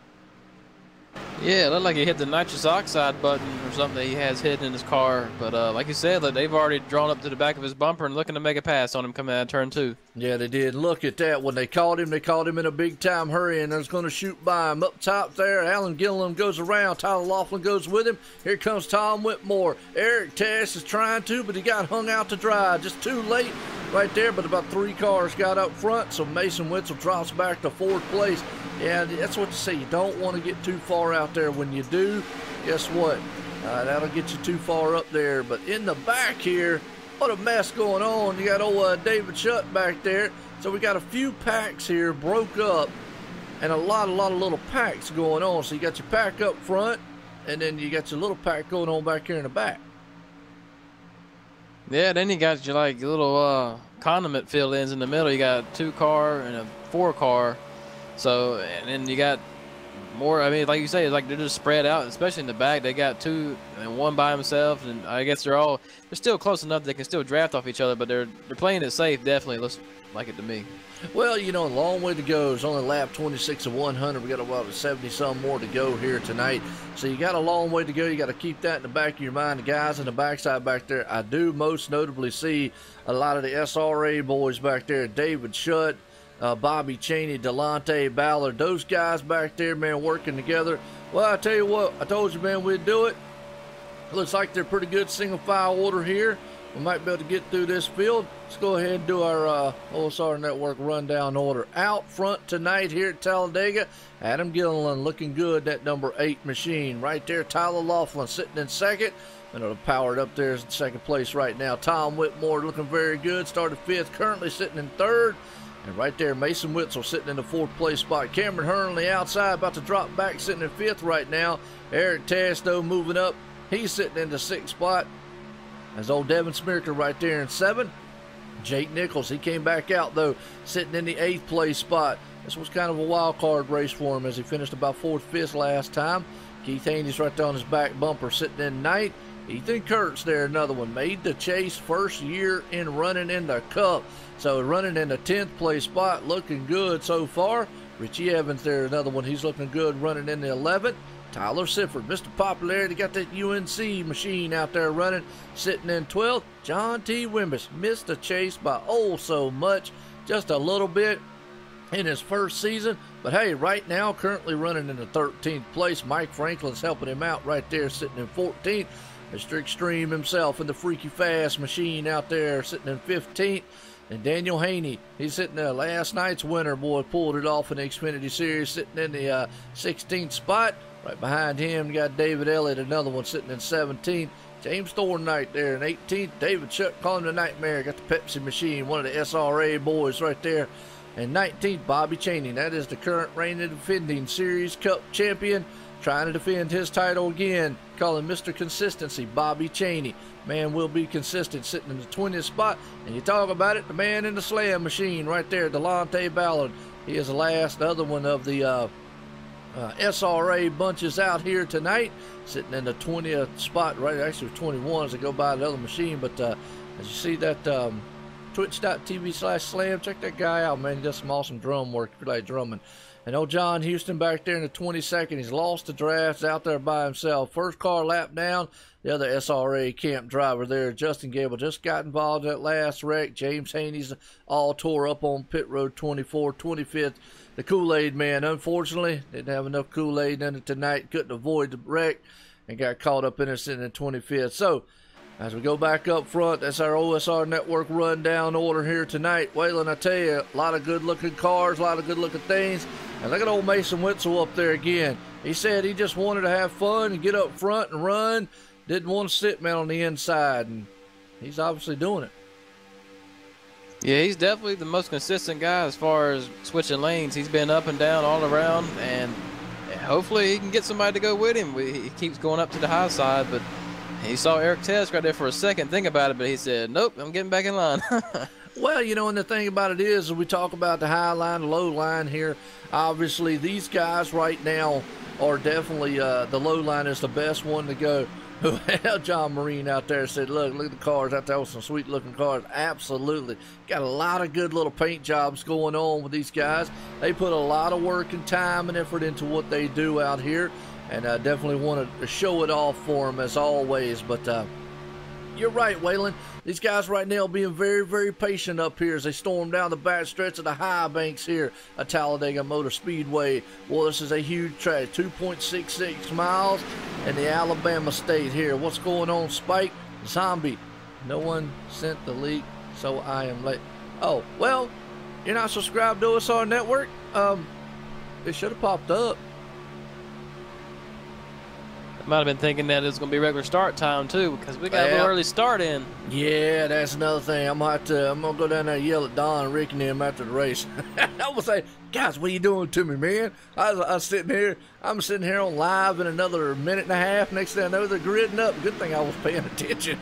Yeah, it looked like he hit the nitrous oxide button or something that he has hidden in his car. But like you said, they've already drawn up to the back of his bumper and looking to make a pass on him coming out of turn 2. Yeah, they did. Look at that. When they caught him in a big-time hurry, and they're going to shoot by him. Up top there, Alan Gilliam goes around. Tyler Laughlin goes with him. Here comes Tom Whitmore. Eric Tess is trying to, but he got hung out to dry. Just too late right there, but about 3 cars got up front, so Mason Witzel drops back to 4th place. Yeah, that's what you say. You don't want to get too far out there. When you do, guess what? That'll get you too far up there. But in the back here, what a mess going on. You got old David Shutt back there. So we got a few packs here broke up and a lot of little packs going on. So you got your pack up front, and then you got your little pack going on back here in the back. Yeah, then you got your like little condiment fill-ins in the middle. You got a 2-car and a 4-car. So, and then you got more, I mean, like you say, like they're just spread out, especially in the back. They got 2 and 1 by himself, and I guess they're still close enough they can still draft off each other, but they're playing it safe. Definitely looks like it to me. Well, you know, a long way to go. It's only lap 26 of 100. We got about 70-some more to go here tonight. So you got a long way to go. You got to keep that in the back of your mind. The guys in the backside back there, I do most notably see a lot of the SRA boys back there. David Shutt, Bobby Chaney, Delonte Ballard, those guys back there, man, working together. Well, I tell you what, I told you, man, we'd do it. Looks like they're pretty good single file order here. We might be able to get through this field. Let's go ahead and do our OSR Network rundown order. Out front tonight here at Talladega, Adam Gilliland looking good, that number 8 machine. Right there, Tyler Laughlin sitting in second. And it'll power it up there in second place right now. Tom Whitmore looking very good, started 5th, currently sitting in 3rd. And right there, Mason Witzel sitting in the 4th place spot. Cameron Hearn on the outside, about to drop back, sitting in 5th right now. Eric Tasto moving up. He's sitting in the 6th spot. There's old Devin Smirker right there in 7th. Jake Nichols, he came back out, though, sitting in the 8th place spot. This was kind of a wild card race for him as he finished about 4th, 5th last time. Keith Haney's right there on his back bumper, sitting in 9th. Ethan Kurtz there, another one. Made the chase first year in running in the Cup. So running in the 10th place spot, looking good so far. Richie Evans there, another one. He's looking good running in the 11th. Tyler Sifford, Mr. Popularity, got that UNC machine out there running, sitting in 12th. John T. Wimbish missed the chase by oh so much, just a little bit in his first season. But hey, right now, currently running in the 13th place. Mike Franklin's helping him out right there, sitting in 14th. Mr. Extreme himself in the Freaky Fast machine out there, sitting in 15th. And Daniel Haney, he's sitting there. Last night's winner, boy, pulled it off in the Xfinity Series, sitting in the 16th spot. Right behind him, you got David Elliott, another one sitting in 17th. James Thornnight there in 18th. David Chuck calling the Nightmare. Got the Pepsi machine, one of the SRA boys right there. And 19th, Bobby Chaney. That is the current reigning defending Series Cup champion. Trying to defend his title again. Calling Mr. Consistency, Bobby Chaney. Man will be consistent, sitting in the 20th spot. And you talk about it, the man in the slam machine right there, Delonte Ballard. He is the last other one of the SRA bunches out here tonight, sitting in the 20th spot, right? Actually, 21 as they go by the other machine. But as you see that twitch.tv/slam, check that guy out, man. He does some awesome drum work if you like drumming. And old John Houston back there in the 22nd. He's lost the drafts, out there by himself. First car lap down. The other SRA camp driver there, Justin Gable, just got involved in that last wreck. James Haney's all tore up on pit road 24, 25th. The Kool-Aid man, unfortunately, didn't have enough Kool-Aid in it tonight. Couldn't avoid the wreck and got caught up in it sitting in 25th. So, as we go back up front, that's our OSR Network rundown order here tonight. Waylon, I tell you, a lot of good-looking cars, a lot of good-looking things. And look at old Mason Witzel up there again. He said he just wanted to have fun and get up front and run. Didn't want to sit, man, on the inside. And he's obviously doing it. Yeah, he's definitely the most consistent guy as far as switching lanes. He's been up and down all around, and hopefully he can get somebody to go with him. He keeps going up to the high side, but he saw Eric Tess right there for a second think about it, but he said, nope, I'm getting back in line. Well, you know, and the thing about it is, we talk about the high line, the low line here. Obviously, these guys right now are definitely, the low line is the best one to go. Well, John Marine out there said, look at the cars out there with some sweet looking cars. Absolutely. Got a lot of good little paint jobs going on with these guys. They put a lot of work and time and effort into what they do out here. And I definitely wanted to show it off for them as always. But you're right, Waylon. These guys right now being very, very patient up here as they storm down the back stretch of the high banks here at Talladega Motor Speedway. Well, this is a huge track, 2.66 miles in the Alabama state here. What's going on, Spike? Zombie. No one sent the leak, so I am late. Oh, well, you're not subscribed to OSR Network? It should have popped up. I might have been thinking that it was going to be regular start time too, because we got a little early start in. Yeah, that's another thing. I'm gonna go down there and yell at Don and Rick and them after the race. I'm gonna say, guys, what are you doing to me, man? I was sitting here. I'm sitting here on live in another minute and a half. Next thing I know, they're gridding up. Good thing I was paying attention.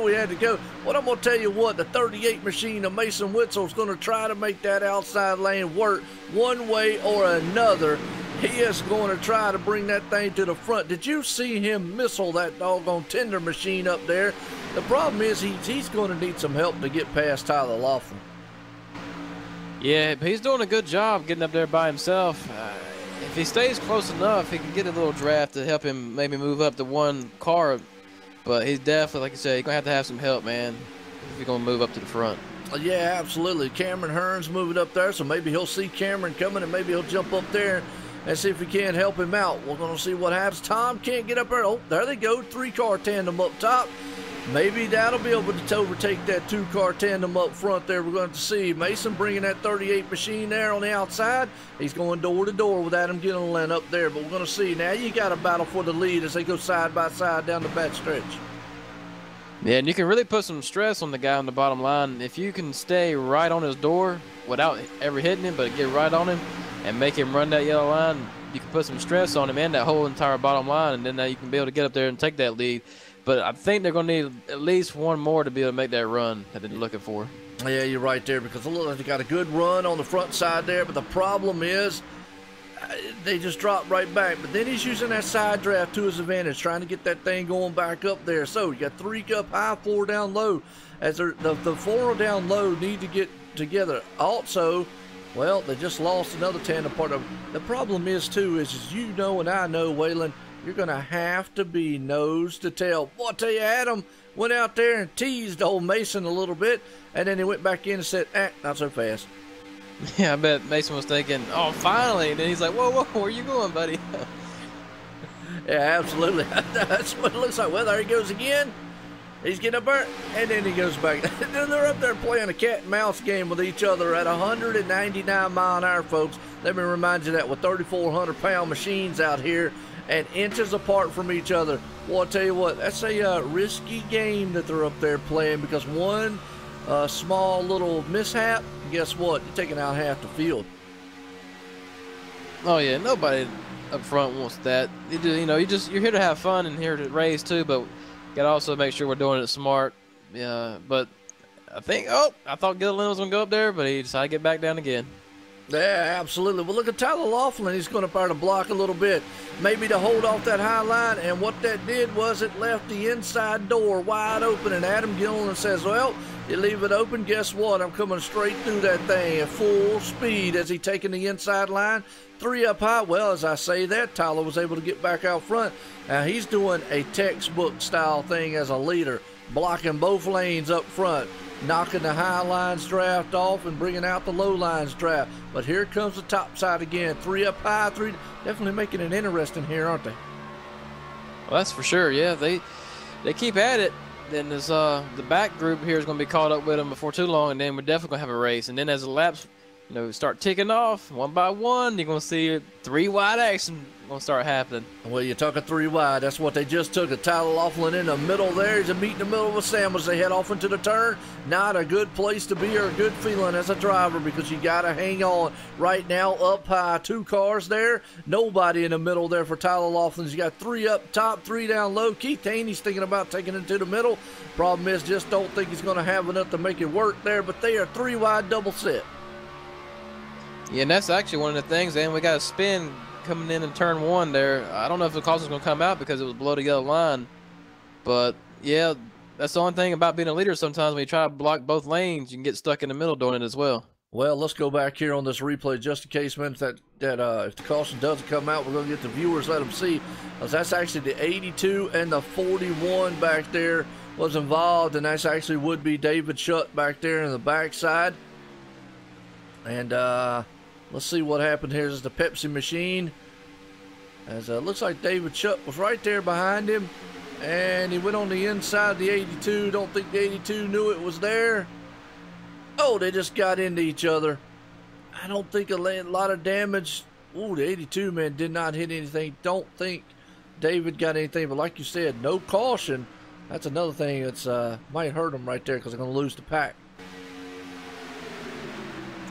We had to go. Well, I'm gonna tell you what, the 38 machine of Mason Witzel is gonna try to make that outside lane work one way or another. He is going to try to bring that thing to the front. Did you see him missile that doggone tender machine up there? The problem is he's going to need some help to get past Tyler Laughlin. Yeah, but he's doing a good job getting up there by himself. If he stays close enough, he can get a little draft to help him maybe move up to one car. But he's definitely, like you said, he's going to have some help, man, if he's going to move up to the front. Yeah, absolutely. Cameron Hearns moving up there, so maybe he'll see Cameron coming and maybe he'll jump up there and see if we can't help him out. We're going to see what happens. Tom can't get up there. Oh, there they go. 3-car tandem up top. Maybe that'll be able to overtake that 2-car tandem up front there. We're going to see Mason bringing that 38 machine there on the outside. He's going door to door with Adam Gilliland up there. But we're going to see. Now you got a battle for the lead as they go side by side down the back stretch. Yeah, and you can really put some stress on the guy on the bottom line. If you can stay right on his door without ever hitting him, but get right on him and make him run that yellow line, you can put some stress on him and that whole entire bottom line, and then you can be able to get up there and take that lead. But I think they're going to need at least one more to be able to make that run that they're looking for. Yeah, you're right there, because it looks like they got a good run on the front side there, but the problem is they just drop right back. But then he's using that side draft to his advantage, trying to get that thing going back up there. So you got 3 up high, 4 down low. As the 4 down low need to get together. Also, well, they just lost another tandem partner. The problem is, too, is you know and I know, Waylon, you're going to have to be nose to tail. Boy, I tell you, Adam went out there and teased old Mason a little bit, and then he went back in and said, not so fast. Yeah, I bet Mason was thinking, oh, finally. And then he's like, whoa, where are you going, buddy? Yeah, absolutely. That's what it looks like. Well, there he goes again. He's getting up there, and then he goes back. Then they're up there playing a cat and mouse game with each other at 199 mile an hour, folks. Let me remind you that with 3,400 pound machines out here and inches apart from each other. Well, I'll tell you what, that's a risky game that they're up there playing, because one small little mishap, guess what? You're taking out half the field. Oh yeah, nobody up front wants that. You know, you're here to have fun and here to race too, but got to also make sure we're doing it smart. Yeah, but I thought Gilliland was gonna go up there, but he decided to get back down again. Yeah, absolutely. Well, look at Tyler Laughlin. He's going to try to block a little bit, maybe to hold off that high line. And what that did was it left the inside door wide open. And Adam Gilliland says, well, you leave it open, guess what? I'm coming straight through that thing at full speed. As he taking the inside line, 3 up high. Well, as I say that, Tyler was able to get back out front. Now he's doing a textbook style thing as a leader, blocking both lanes up front, knocking the high lines draft off and bringing out the low lines draft. But here comes the top side again. 3 up high, 3, definitely making it interesting here, aren't they? Well, that's for sure. Yeah, they keep at it. Then there's the back group here is going to be caught up with them before too long, and then we're definitely going to have a race. And then as the laps, you know, start ticking off one by one, you're going to see 3 wide action going to start happening. Well, you're talking 3 wide. That's what they just took. A Tyler Laughlin in the middle there. He's a meet in the middle of a sandwich. They head off into the turn. Not a good place to be or a good feeling as a driver, because you got to hang on right now up high. 2 cars there. Nobody in the middle there for Tyler Laughlin. He's got 3 up top, 3 down low. Keith Haney's thinking about taking it to the middle. Problem is, just don't think he's going to have enough to make it work there, but they are 3 wide double set. Yeah, and that's actually one of the things, and we got a spin coming in turn 1 there. I don't know if the caution is going to come out because it was below the yellow line. But, yeah, that's the only thing about being a leader sometimes. When you try to block both lanes, you can get stuck in the middle doing it as well. Well, let's go back here on this replay just in case, man, that if the caution doesn't come out, we're going to get the viewers, let them see. That's actually the 82 and the 41 back there was involved, and that's actually would be David Shutt back there in the backside. And let's see what happened here. This is the Pepsi machine. As looks like David Shutt was right there behind him, and he went on the inside of the 82. Don't think the 82 knew it was there. Oh, they just got into each other. I don't think a lot of damage. Ooh, the 82 man did not hit anything. Don't think David got anything, but like you said, no caution. That's another thing that's might hurt them right there, because they're going to lose the pack.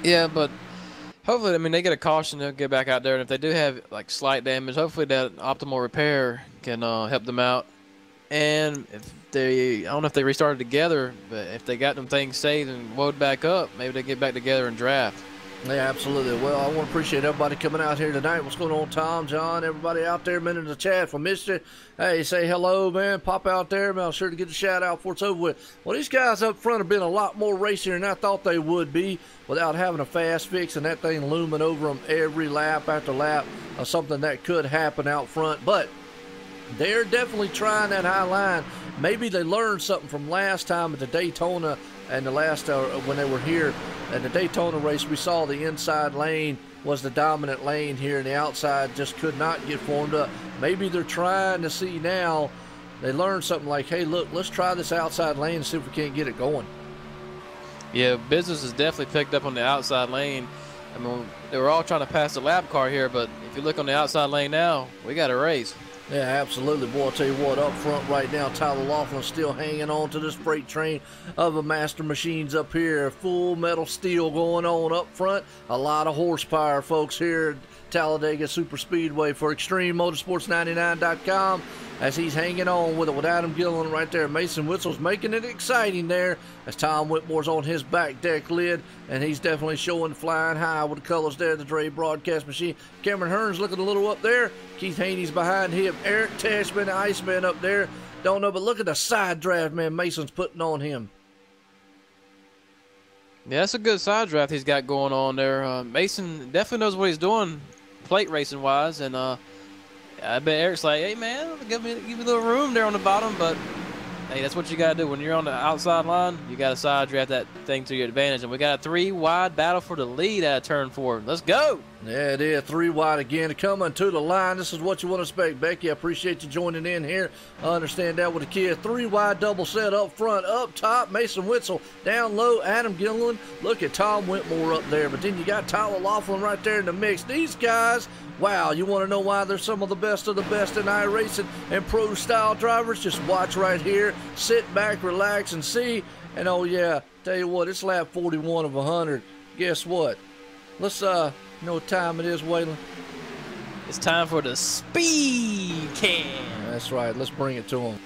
Yeah, but hopefully, I mean, they get a caution, they'll get back out there, and if they do have like slight damage, hopefully that optimal repair can help them out. And if they, I don't know if they restarted together, but if they got them things saved and woed back up, maybe they get back together and draft. Yeah, absolutely. Well, I want to appreciate everybody coming out here tonight. What's going on, Tom, John, everybody out there, man, in the chat. If I missed you, hey, say hello, man. Pop out there, man. I'm sure to get a shout out before it's over with. Well, these guys up front have been a lot more racier than I thought they would be without having a fast fix and that thing looming over them every lap after lap of something that could happen out front. But they're definitely trying that high line. Maybe they learned something from last time at the Daytona and the last when they were here. At the Daytona race, we saw the inside lane was the dominant lane here, and the outside just could not get formed up. Maybe they're trying to see now. They learned something like, hey, look, let's try this outside lane and see if we can't get it going. Yeah, business is definitely picked up on the outside lane. I mean, they were all trying to pass the lap car here, but if you look on the outside lane now, we got a race. Yeah, absolutely. Boy, I'll tell you what, up front right now, Tyler Laughlin still hanging on to this freight train of a master machines up here. Full metal steel going on up front. A lot of horsepower, folks, here at Talladega Super Speedway for ExtremeMotorsports99.com. As he's hanging on with it with Adam Gilliland right there. Mason Whistle's making it exciting there as Tom Whitmore's on his back deck lid, and he's definitely showing flying high with the colors there, the Dre broadcast machine. Cameron Hearn's looking a little up there. Keith Haney's behind him. Eric Tashman, the Iceman up there. Don't know, but look at the side draft, man, Mason's putting on him. Yeah, that's a good side draft he's got going on there. Mason definitely knows what he's doing plate racing wise, and I bet Eric's like, hey, man, give me a little room there on the bottom, but, hey, that's what you got to do. When you're on the outside line, you got to side draft that thing to your advantage, and we got a 3 wide battle for the lead out of turn 4. Let's go. Yeah, it is 3 wide again. Coming to the line. This is what you want to expect, Becky. I appreciate you joining in here. I understand that with the kid. 3 wide double set up front, up top. Mason Witzel down low. Adam Gilliland. Look at Tom Whitmore up there. But then you got Tyler Laughlin right there in the mix. These guys, wow, you want to know why they're some of the best in iRacing and pro style drivers? Just watch right here. Sit back, relax, and see. And oh yeah, tell you what, it's lap 41 of 100. Guess what? Let's you know what time it is, Waylon? It's time for the speed cam. That's right. Let's bring it to them.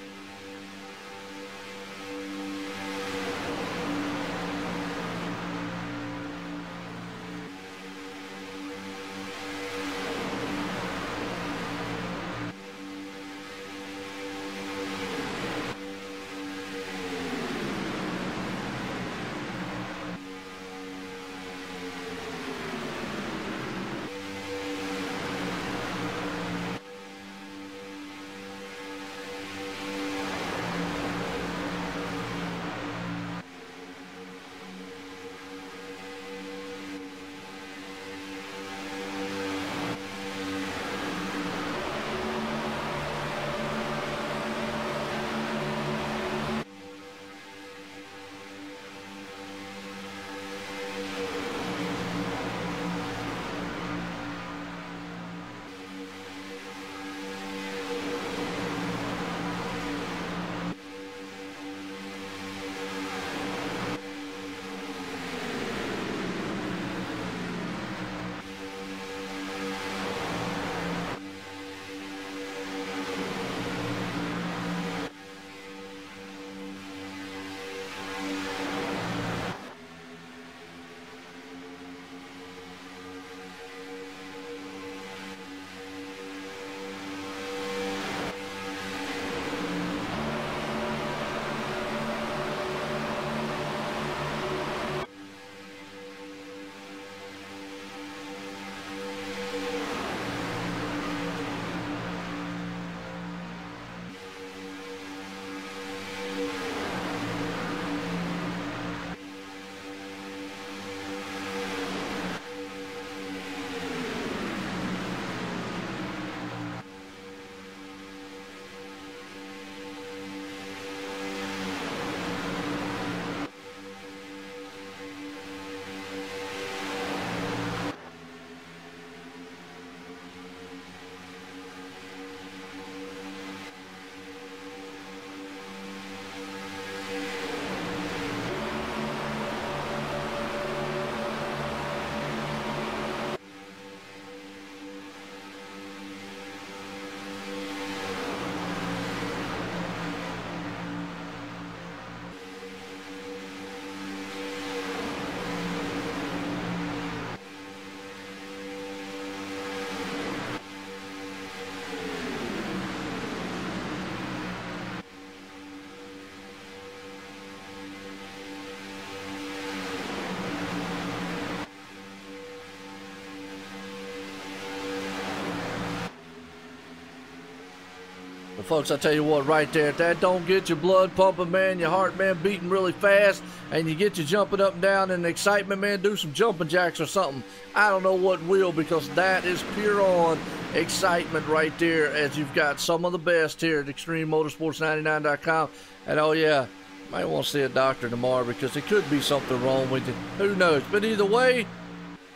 Well, folks, I tell you what, right there, if that don't get your blood pumping, man, your heart, man, beating really fast, and you get you jumping up and down in excitement, man, do some jumping jacks or something. I don't know what will, because that is pure on excitement right there, as you've got some of the best here at ExtremeMotorsports99.com. And oh yeah, might want to see a doctor tomorrow, because there could be something wrong with you. Who knows? But either way,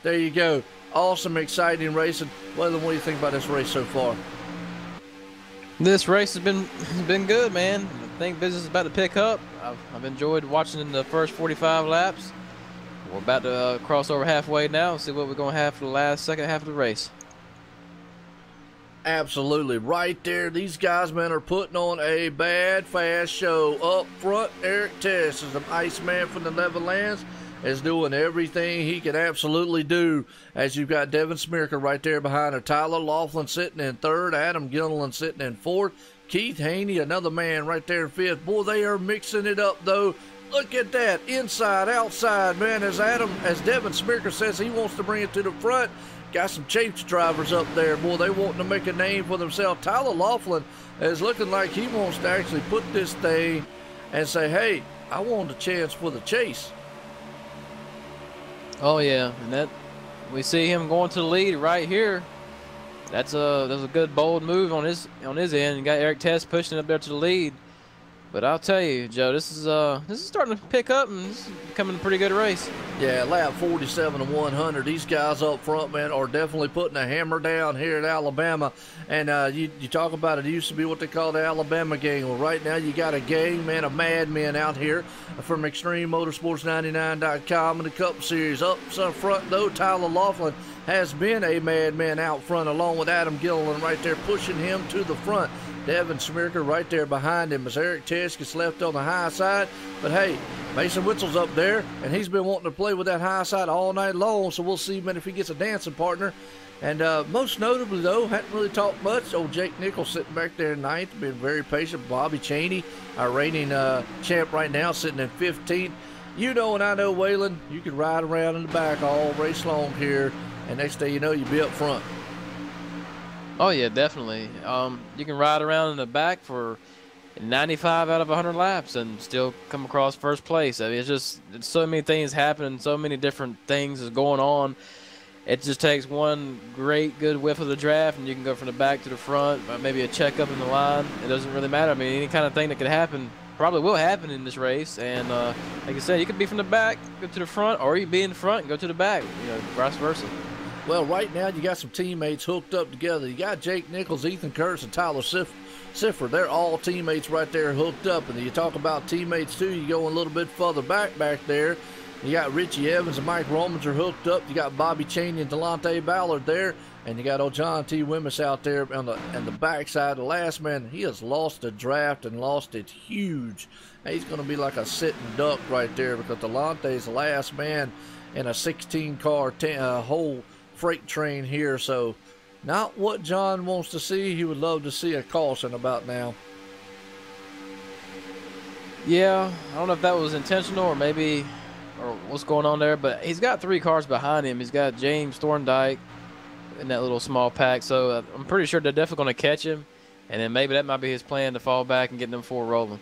there you go. Awesome, exciting racing. Well, what do you think about this race so far? This race has been good, man. I think business is about to pick up. I've enjoyed watching the first 45 laps. We're about to cross over halfway now and see what we're going to have for the second half of the race. Absolutely. Right there, these guys, man, are putting on a bad, fast show. Up front, Eric Tess is the Iceman from the Netherlands, is doing everything he can absolutely do. As you've got Devin Smirka right there behind her. Tyler Laughlin sitting in third. Adam Gilliland sitting in fourth. Keith Haney, another man right there in fifth. Boy, they are mixing it up, though. Look at that. Inside, outside, man. As Devin Smirka says, he wants to bring it to the front. Got some Chase drivers up there. Boy, they wanting to make a name for themselves. Tyler Laughlin is looking like he wants to actually put this thing and say, hey, I want a chance for the chase. Oh, yeah. And we see him going to the lead right here. That's a good bold move on his end. You got Eric Tess pushing up there to the lead. But I'll tell you, Joe, this is starting to pick up, and this is becoming a pretty good race. Yeah, lap 47 to 100. These guys up front, man, are definitely putting a hammer down here at Alabama. And you talk about it used to be what they call the Alabama gang. Well, right now you got a gang, man, of madmen out here from ExtremeMotorsports99.com in the Cup Series. Up front, though, Tyler Laughlin has been a madman out front, along with Adam Gilliland right there, pushing him to the front. Devin Smirker right there behind him as Eric Tess gets left on the high side. But hey, Mason Witzel's up there, and he's been wanting to play with that high side all night long, so we'll see, man, if he gets a dancing partner. And most notably, though, hadn't really talked much. Old Jake Nichols sitting back there in ninth, being very patient. Bobby Chaney, our reigning champ right now, sitting in 15th. You know, and I know, Waylon, you could ride around in the back all race long here, and next day you know you'll be up front. Oh yeah, definitely. You can ride around in the back for 95 out of 100 laps and still come across first place. I mean, it's so many things happening, so many different things is going on. It just takes one good whiff of the draft, and you can go from the back to the front, maybe a checkup in the line. It doesn't really matter. I mean, any kind of thing that could happen probably will happen in this race. And like I said, you could be from the back, go to the front, or you could be in the front and go to the back, you know, vice versa. Well, right now you got some teammates hooked up together. You got Jake Nichols, Ethan Curtis, and Tyler Siffer. They're all teammates right there hooked up. And you talk about teammates, too. You go a little bit further back there. You got Richie Evans and Mike Rominger hooked up. You got Bobby Chaney and Delonte Ballard there. And you got old John T. Wimmis out there on the backside. The last man, he has lost the draft and lost it huge. He's going to be like a sitting duck right there because Delonte's the last man in a 16-car whole freight train here, so not what John wants to see. He would love to see a caution about now. Yeah, I don't know if that was intentional or what's going on there, but he's got 3 cars behind him. He's got James Thorndike in that little small pack, so I'm pretty sure they're definitely going to catch him, and then maybe that might be his plan to fall back and get them 4 rolling.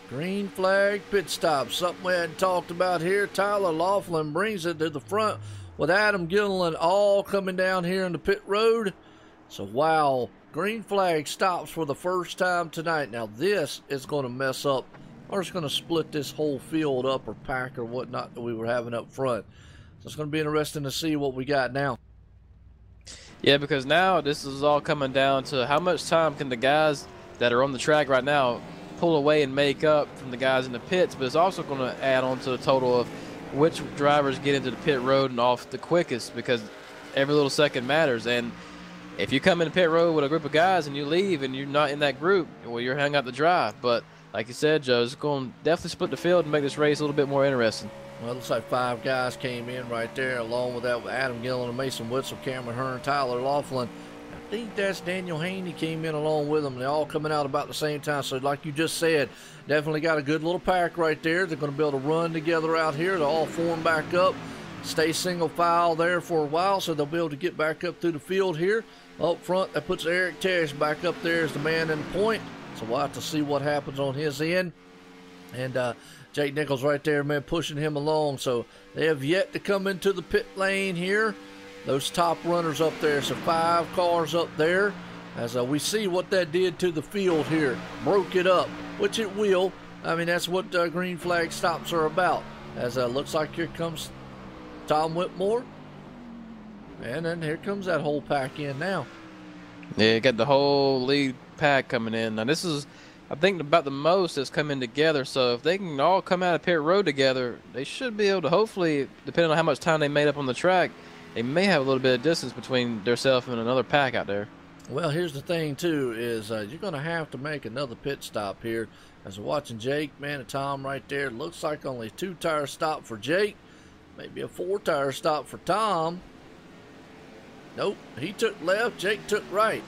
Green flag pit stop, something we hadn't talked about here. Tyler Laughlin brings it to the front with Adam Gilliland all coming down here in the pit road. So, wow, green flag stops for the first time tonight. Now, this is going to mess up, or it's going to split this whole field up or pack or whatnot that we were having up front. So, it's going to be interesting to see what we got now. Yeah, because now this is all coming down to how much time can the guys that are on the track right now pull away and make up from the guys in the pits, but it's also going to add on to the total of which drivers get into the pit road and off the quickest, because every little second matters. And if you come in the pit road with a group of guys and you leave and you're not in that group, well, you're hanging out the drive. But like you said, Joe, it's going to definitely split the field and make this race a little bit more interesting. Well, it looks like 5 guys came in right there, along with that with Adam Gilliland, Mason Witzel, Cameron Hearn, Tyler Laughlin. I think that's Daniel Haney came in along with them. They're all coming out about the same time. So like you just said, definitely got a good little pack right there. They're going to be able to run together out here. They'll all form back up, stay single file there for a while, so they'll be able to get back up through the field here. Up front, that puts Eric Tesh back up there as the man in the point. So we'll have to see what happens on his end. And Jake Nichols right there, man, pushing him along. So they have yet to come into the pit lane here. Those top runners up there, so 5 cars up there. As we see what that did to the field here. Broke it up, which it will. I mean, that's what green flag stops are about. As looks like here comes Tom Whitmore. And then here comes that whole pack in now. Yeah, you got the whole lead pack coming in. Now, this is, I think, about the most that's coming together. So if they can all come out of pit road together, they should be able to, hopefully, depending on how much time they made up on the track, they may have a little bit of distance between themselves and another pack out there. Well, here's the thing, too, is you're going to have to make another pit stop here. As we're watching Jake, man, and Tom right there. Looks like only a 2-tire stop for Jake. Maybe a 4-tire stop for Tom. Nope, he took left, Jake took right.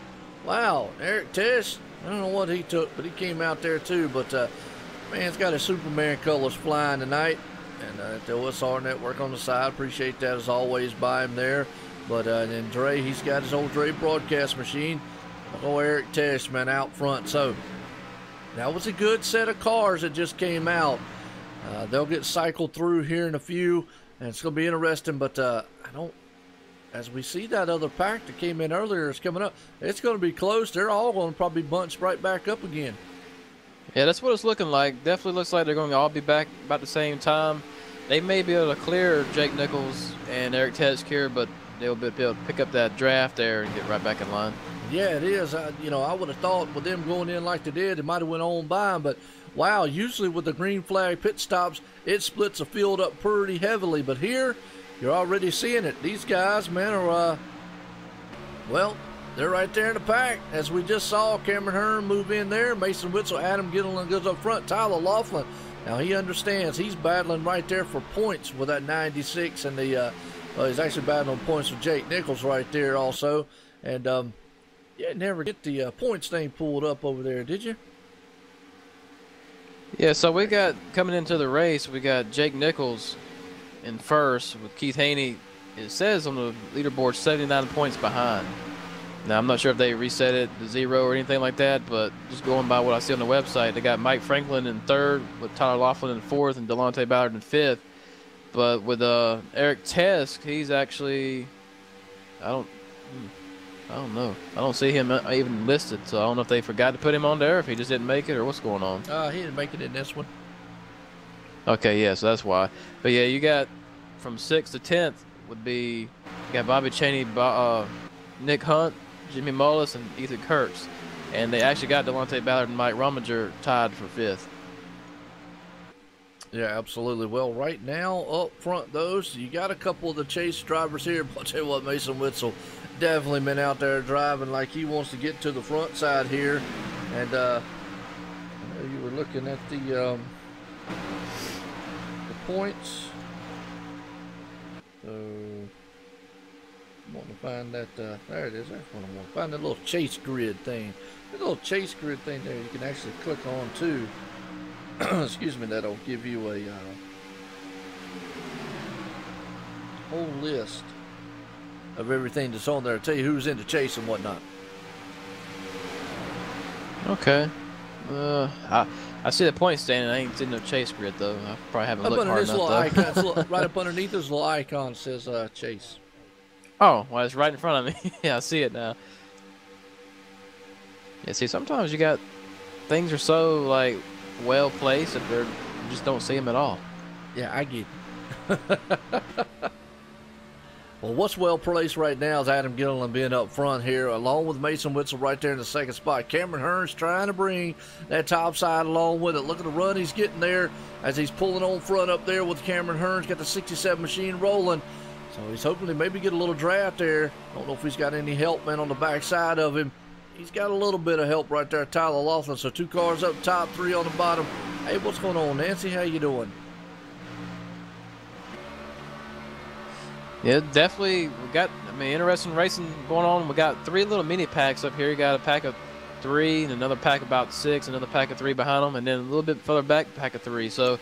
Wow, Eric Tesh, I don't know what he took, but he came out there, too. But, man, it's got his Superman colors flying tonight. And the OSR Network on the side, appreciate that as always by him there. But then Dre, he's got his old Dre broadcast machine. Oh, Eric Tesh, man, out front. So that was a good set of cars that just came out. They'll get cycled through here in a few, and it's going to be interesting. But I don't as we see that other pack that came in earlier is coming up. It's going to be close. They're all going to probably bunch right back up again. Yeah, that's what it's looking like. Definitely looks like they're going to all be back about the same time. They may be able to clear Jake Nichols and Eric Tesk here, but they'll be able to pick up that draft there and get right back in line. Yeah, it is. You know, I would have thought with them going in like they did, it might have went on by them, but wow, usually with the green flag pit stops, it splits the field up pretty heavily, but here, you're already seeing it. These guys, man, are, well, they're right there in the pack. As we just saw, Cameron Hearn move in there. Mason Witzel, Adam Gilliland goes up front. Tyler Laughlin, now he understands. He's battling right there for points with that 96, and he's actually battling points with Jake Nichols right there also. And you never get the points thing pulled up over there, did you? Yeah, so we got, coming into the race, we got Jake Nichols in first with Keith Haney. It says on the leaderboard 79 points behind. Now, I'm not sure if they reset it to 0 or anything like that, but just going by what I see on the website, they got Mike Franklin in third with Tyler Laughlin in fourth and Delonte Ballard in fifth. But with Eric Tesk, he's actually, I don't know. I don't see him even listed, so I don't know if they forgot to put him on there, if he just didn't make it, or what's going on. He didn't make it in this one. Okay, yeah, so that's why. But yeah, you got from 6th to 10th would be, you got Bobby Chaney, Nick Hunt, Jimmy Mullis, and Ethan Kurtz. And they actually got Delonte Ballard and Mike Rummager tied for 5th. Yeah, absolutely. Well, right now, up front, those, you got a couple of the chase drivers here. But I'll tell you what, Mason Witzel definitely been out there driving like he wants to get to the front side here. And I know you were looking at the points. So I want to find that, there it is, that's what I want to find, that little chase grid thing. The little chase grid thing there you can actually click on too. Excuse me, that'll give you a whole list of everything that's on there. Tell you who's in the chase and whatnot. Okay. I see the point standing. I ain't seen no chase grid though. I probably haven't looked hard enough though. Icon, right up underneath this little icon says chase. Oh, well, it's right in front of me. Yeah, I see it now. Yeah, see, sometimes you got things are so like well placed that you just don't see them at all. Yeah, I get it. Well, what's well placed right now is Adam Gilliland being up front here, along with Mason Witzel right there in the second spot. Cameron Hearn's trying to bring that top side along with it. Look at the run he's getting there as he's pulling on front up there with Cameron Hearn's got the 67 machine rolling. So he's hoping to maybe get a little draft there. Don't know if he's got any help, man, on the back side of him. He's got a little bit of help right there, Tyler Laughlin. So 2 cars up top, 3 on the bottom. Hey, what's going on, Nancy? How you doing? Yeah, definitely. We got, I mean, interesting racing going on. We got 3 little mini packs up here. You got a pack of 3 and another pack about 6, another pack of 3 behind them, and then a little bit further back, pack of 3. So,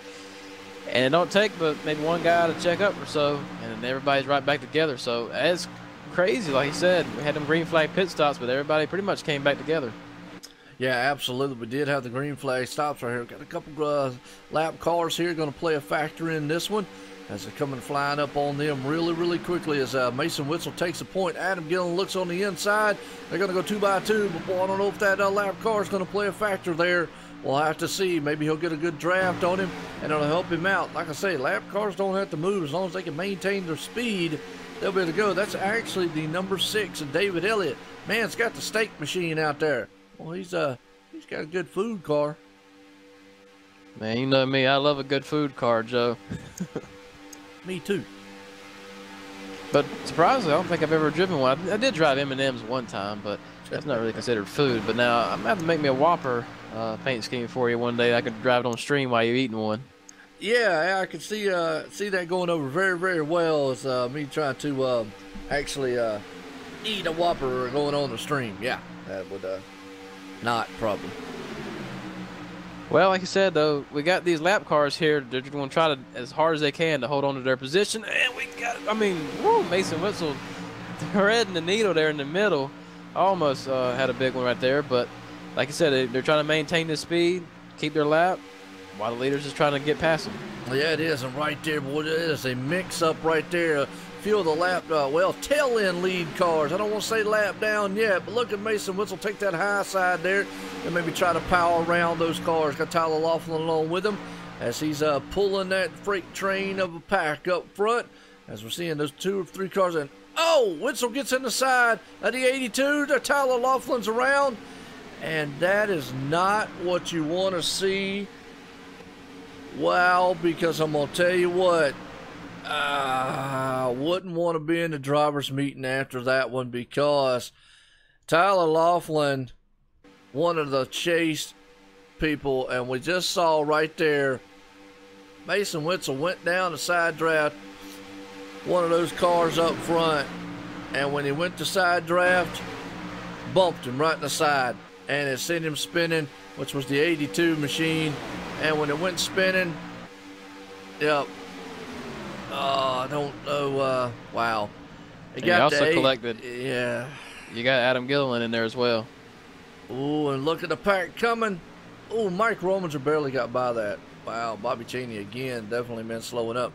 and it don't take but maybe one guy to check up or so, and then everybody's right back together. So it's crazy. Like he said, we had them green flag pit stops, but everybody pretty much came back together. Yeah, absolutely. We did have the green flag stops right here. Got a couple lap cars here going to play a factor in this one as they're coming flying up on them really, really quickly as Mason Witzel takes a point. Adam Gillen looks on the inside. They're going to go 2 by 2, but boy, I don't know if that lap car is going to play a factor there. We'll have to see. Maybe he'll get a good draft on him, and it'll help him out. Like I say, lap cars don't have to move. As long as they can maintain their speed, they'll be able to go. That's actually the number 6 of David Elliott. Man, it's got the steak machine out there. Well, he's got a good food car. Man, you know me. I love a good food car, Joe. Me too. But surprisingly, I don't think I've ever driven one. I did drive M&M's one time, but that's not really considered food. But now I'm going to have to make me a Whopper paint scheme for you one day. I could drive it on stream while you're eating one. Yeah, I could see that going over very, very well as me trying to actually eat a Whopper going on the stream. Yeah, that would not a problem. Well, like I said, though, we got these lap cars here. They're going to try to, as hard as they can, to hold on to their position. And we got, I mean, woo, Mason Witzel threading the needle there in the middle. Almost had a big one right there. But like I said, they're trying to maintain the speed, keep their lap, while the leader's just trying to get past them. Yeah, it is. And right there, boy, it is a mix-up right there few of the lap, tail end lead cars. I don't want to say lap down yet, but look at Mason Witzel take that high side there and maybe try to power around those cars. Got Tyler Laughlin along with him as he's pulling that freight train of a pack up front. As we're seeing those 2 or 3 cars, and oh, Witzel gets in the side of the 82. The Tyler Laughlin's around, and that is not what you want to see. Wow, because I'm gonna tell you what, I wouldn't want to be in the driver's meeting after that one, because Tyler Laughlin, one of the chase people, and we just saw right there, Mason Witzel went down the side draft one of those cars up front, and when he went to side draft, bumped him right in the side, and it sent him spinning, which was the 82 machine. And when it went spinning, yep, I don't know, wow. It got also collected. Yeah. You got Adam Gilliland in there as well. Ooh, and look at the pack coming. Ooh, Mike Romanser barely got by that. Wow, Bobby Chaney again, definitely been slowing up.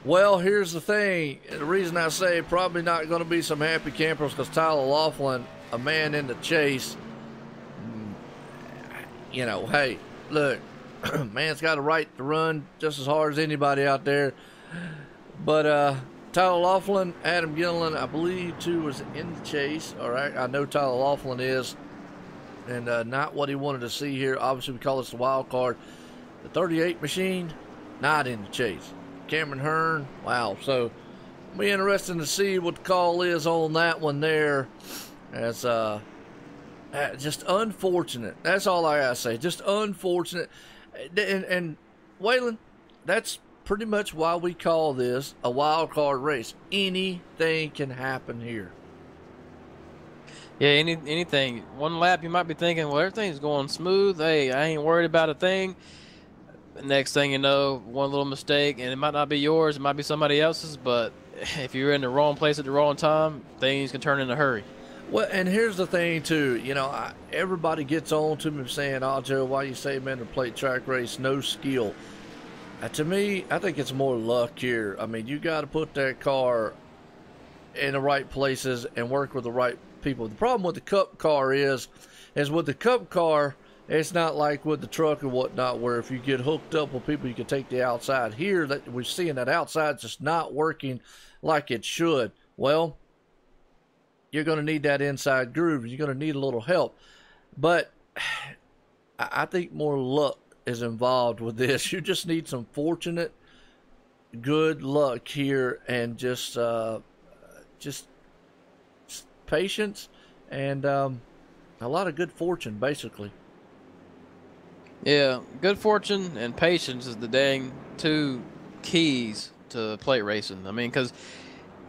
Well, here's the thing. The reason I say probably not going to be some happy campers, because Tyler Laughlin, a man in the chase, you know, hey, look, man's got a right to run just as hard as anybody out there. But Tyler Laughlin, Adam Gilliland, I believe, too, was in the chase. All right, I know Tyler Laughlin is, and not what he wanted to see here. Obviously, we call this the wild card. The 38 machine, not in the chase. Cameron Hearn, wow. So it'll be interesting to see what the call is on that one there. As just unfortunate. That's all I gotta say. Just unfortunate. And Waylon, that's pretty much why we call this a wild card race. Anything can happen here. Yeah, anything. One lap you might be thinking, well, everything's going smooth. Hey, I ain't worried about a thing. Next thing you know, one little mistake, and it might not be yours, it might be somebody else's, but if you're in the wrong place at the wrong time, things can turn in a hurry. Well, and here's the thing, too. You know, everybody gets on to me saying, oh, Joe, why you say men to play track race, no skill. To me, I think it's more luck here. I mean, you got to put that car in the right places and work with the right people. The problem with the Cup car is with the Cup car, it's not like with the truck and whatnot, where if you get hooked up with people, you can take the outside. Here, that we're seeing that outside's just not working like it should. Well, you're going to need that inside groove. You're going to need a little help. But I think more luck is involved with this. You just need some fortunate, good luck here, and just patience and a lot of good fortune, basically. Yeah, good fortune and patience is the dang 2 keys to plate racing. I mean, because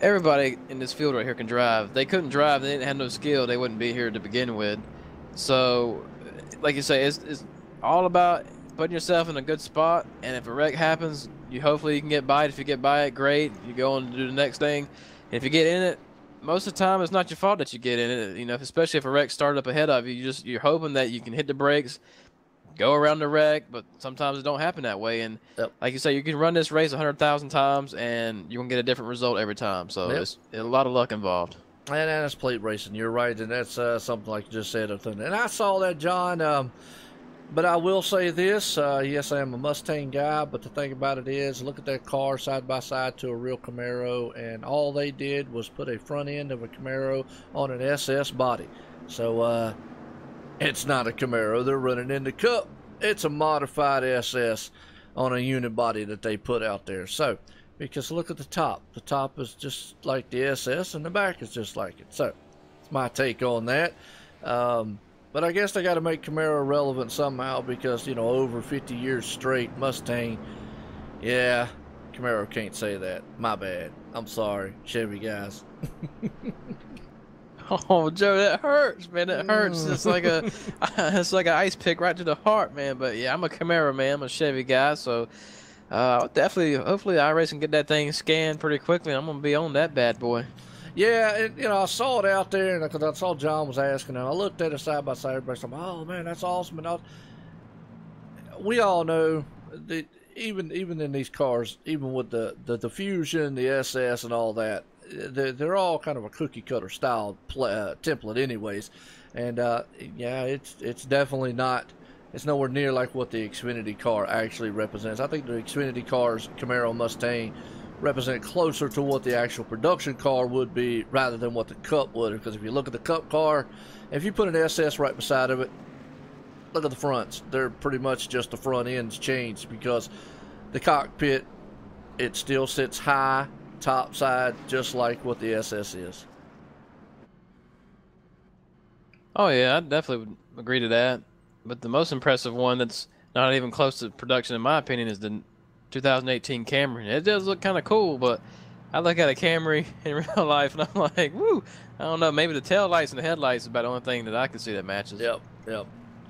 everybody in this field right here can drive. If they couldn't drive, they didn't have no skill, they wouldn't be here to begin with. So, like you say, it's all about putting yourself in a good spot, and if a wreck happens, hopefully you can get by it. If you get by it, great. You go on to do the next thing. And if you get in it, most of the time it's not your fault that you get in it. You know, especially if a wreck started up ahead of you, you're hoping that you can hit the brakes, go around the wreck, but sometimes it don't happen that way. And like you say, you can run this race 100,000 times, and you're going to get a different result every time. So it's a lot of luck involved. And that's plate racing. You're right, and that's something like you just said. And I saw that, John, but I will say this. Yes, I am a Mustang guy, but the thing about it is, look at that car side by side to a real Camaro, and all they did was put a front end of a Camaro on an SS body. So, it's not a Camaro. They're running in the Cup. It's a modified SS on a unibody that they put out there. So, because look at the top. The top is just like the SS, and the back is just like it. So, it's my take on that. But I guess they got to make Camaro relevant somehow, because, you know, over 50 years straight, Mustang, yeah, Camaro can't say that. My bad. I'm sorry, Chevy guys. Oh, Joe, that hurts, man. It hurts. It's like an ice pick right to the heart, man. But yeah, I'm a Camaro man. I'm a Chevy guy, so definitely, hopefully, iRacing can get that thing scanned pretty quickly. I'm gonna be on that bad boy. Yeah, and, you know, I saw it out there, and because I saw John was asking, and I looked at it side by side. Everybody's like, "Oh man, that's awesome!" And we all know that even in these cars, even with the Fusion, the SS, and all that, they're all kind of a cookie cutter style template, anyways. And yeah, it's definitely not. It's nowhere near like what the Xfinity car actually represents. I think the Xfinity cars, Camaro, Mustang, represent closer to what the actual production car would be rather than what the Cup would. Because if you look at the Cup car, if you put an SS right beside of it, look at the fronts. They're pretty much just the front ends changed, because the cockpit, it still sits high, top side, just like what the SS is. Oh yeah, I definitely would agree to that. But the most impressive one that's not even close to production, in my opinion, is the 2018 Camry. It does look kind of cool, but I look at a Camry in real life and I'm like, woo, I don't know, maybe the tail lights and the headlights is about the only thing that I can see that matches. Yep.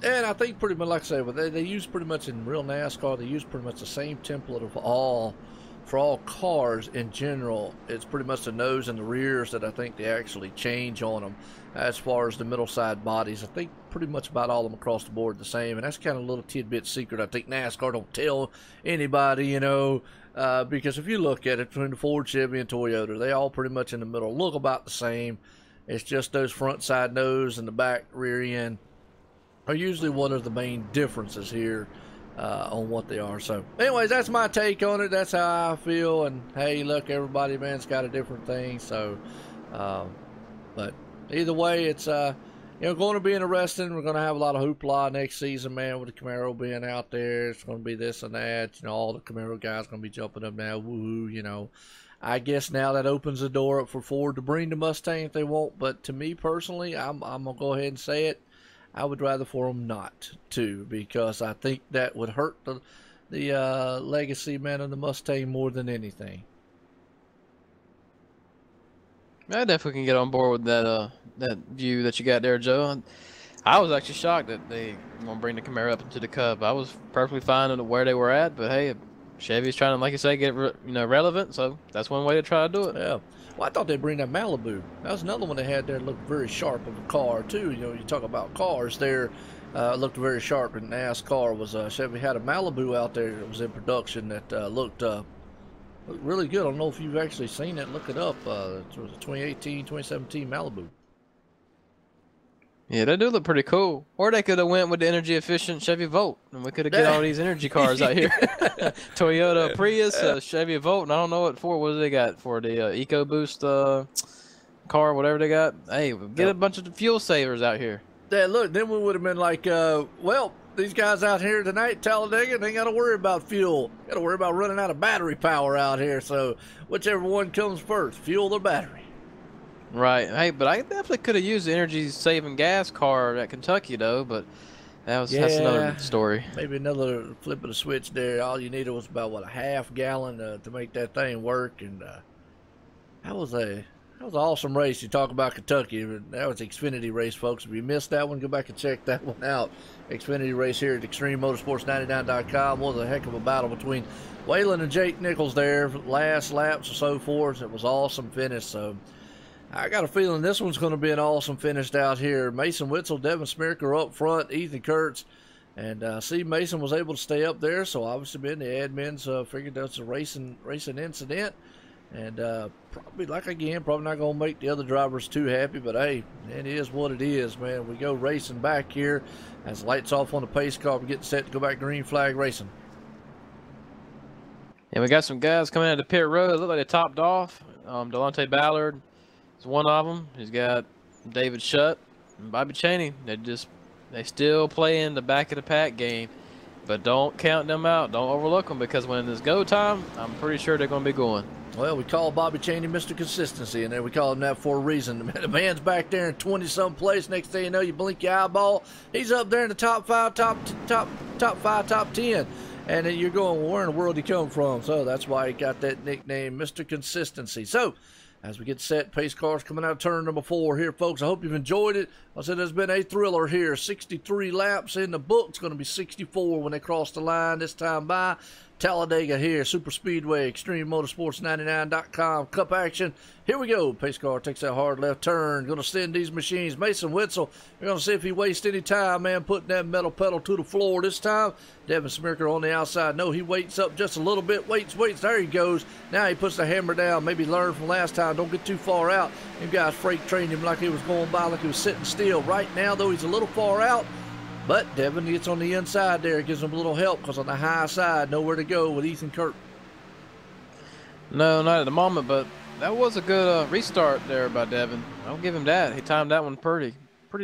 And I think pretty much, like I say, but they use pretty much in real NASCAR, they use pretty much the same template of for all cars in general. It's pretty much the nose and the rears that I think they actually change on them. As far as the middle side bodies, I think pretty much about all of them across the board the same. And that's kind of a little tidbit secret I think NASCAR don't tell anybody, because if you look at it between the Ford, Chevy, and Toyota, they all pretty much in the middle look about the same. It's just those front side nose and the back rear end are usually one of the main differences here on what they are. So anyways, that's my take on it. That's how I feel. And hey, look, everybody, man's got a different thing. So but either way, it's going to be interesting. We're going to have a lot of hoopla next season, man, with the Camaro being out there. It's going to be this and that. All the Camaro guys going to be jumping up now. Woohoo, I guess now that opens the door up for Ford to bring the Mustang if they want. But to me personally, I'm going to go ahead and say it. I would rather for them not to, because I think that would hurt the legacy, man, of the Mustang more than anything. I definitely can get on board with that view that you got there, Joe. I was actually shocked that they want to bring the Camaro up into the Cup. I was perfectly fine with where they were at, but hey, Chevy's trying to, like you say, get relevant, so that's one way to try to do it. Yeah. Well, I thought they'd bring that Malibu. That was another one they had there that looked very sharp of a car, too. You talk about cars there, looked very sharp, and NASCAR was, Chevy had a Malibu out there that was in production that looked really good. I don't know if you've actually seen it. Look it up. It was a 2018, 2017 Malibu. Yeah, they do look pretty cool. Or they could have went with the energy efficient Chevy Volt, and we could have get all these energy cars out here. Toyota Prius, Chevy Volt, and I don't know what for. What do they got for the EcoBoost car, whatever they got? Hey, get a bunch of the fuel savers out here. Yeah, look, then we would have been like, well, these guys out here tonight, Talladega, they ain't got to worry about fuel. Got to worry about running out of battery power out here. So whichever one comes first, fuel or battery. Right. Hey, but I definitely could have used the energy-saving gas car at Kentucky, though, but that's another story. Maybe another flip of the switch there. All you needed was about, a half gallon to make that thing work, and that was an awesome race. You talk about Kentucky. That was the Xfinity race, folks. If you missed that one, go back and check that one out. Xfinity race here at ExtremeMotorsports99.com. Was a heck of a battle between Waylon and Jake Nichols there. Last laps and so forth. It was an awesome finish, so I got a feeling this one's going to be an awesome finish out here. Mason Witzel, Devin Smirker up front, Ethan Kurtz. And Mason was able to stay up there, so obviously the admins figured that's a racing incident. And probably not going to make the other drivers too happy, but hey, it is what it is, man. We go racing back here as lights off on the pace car. We're getting set to go back green flag racing. And we got some guys coming out of the pit road. It looked like they topped off. Delonte Ballard is one of them. He's got David Shutt and Bobby Chaney. They still play in the back of the pack game, but don't count them out. Don't overlook them, because when it's go time, I'm pretty sure they're going to be going. Well, we call Bobby Chaney Mr. Consistency, and then we call him that for a reason. The man's back there in 20-some place. Next thing you know, you blink your eyeball, he's up there in the top 5, top 10. And then you're going, well, where in the world did he come from? So that's why he got that nickname, Mr. Consistency. So as we get set, pace cars coming out of turn number 4 here, folks. I hope you've enjoyed it. I said there's been a thriller here. 63 laps in the book. It's going to be 64 when they cross the line this time by Talladega here. Super Speedway, Extreme Motorsports 99.com. Cup action. Here we go. Pace car takes that hard left turn. Going to send these machines. Mason Witzel, we're going to see if he wastes any time, man, putting that metal pedal to the floor this time. Devin Smirker on the outside. No, he waits up just a little bit. Waits. There he goes. Now he puts the hammer down. Maybe learn from last time. Don't get too far out. Them guys freight trained him like he was going by, like he was sitting still. Right now, though, he's a little far out. But Devin gets on the inside there. Gives him a little help because on the high side, nowhere to go with Ethan Kirk. No, not at the moment, but that was a good restart there by Devin. I'll give him that. He timed that one pretty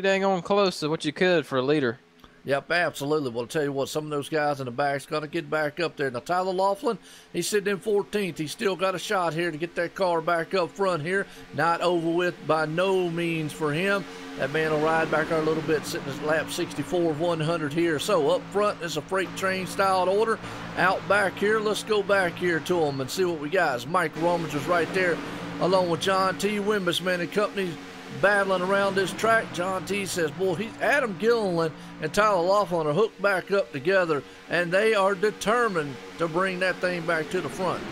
dang on close to what you could for a leader. Yep, absolutely. Well, I'll tell you what, some of those guys in the back's going to get back up there. Now, Tyler Laughlin, he's sitting in 14th. He's still got a shot here to get that car back up front here. Not over with by no means for him. That man will ride back there a little bit, sitting at lap 64 of 100 here. So up front is a freight train style order. Out back here, let's go back here to them and see what we got. It's Mike Romager's right there, along with John T. Wimbush, man, and company battling around this track. John T says, boy, Adam Gilliland and Tyler Laughlin are hooked back up together, and they are determined to bring that thing back to the front.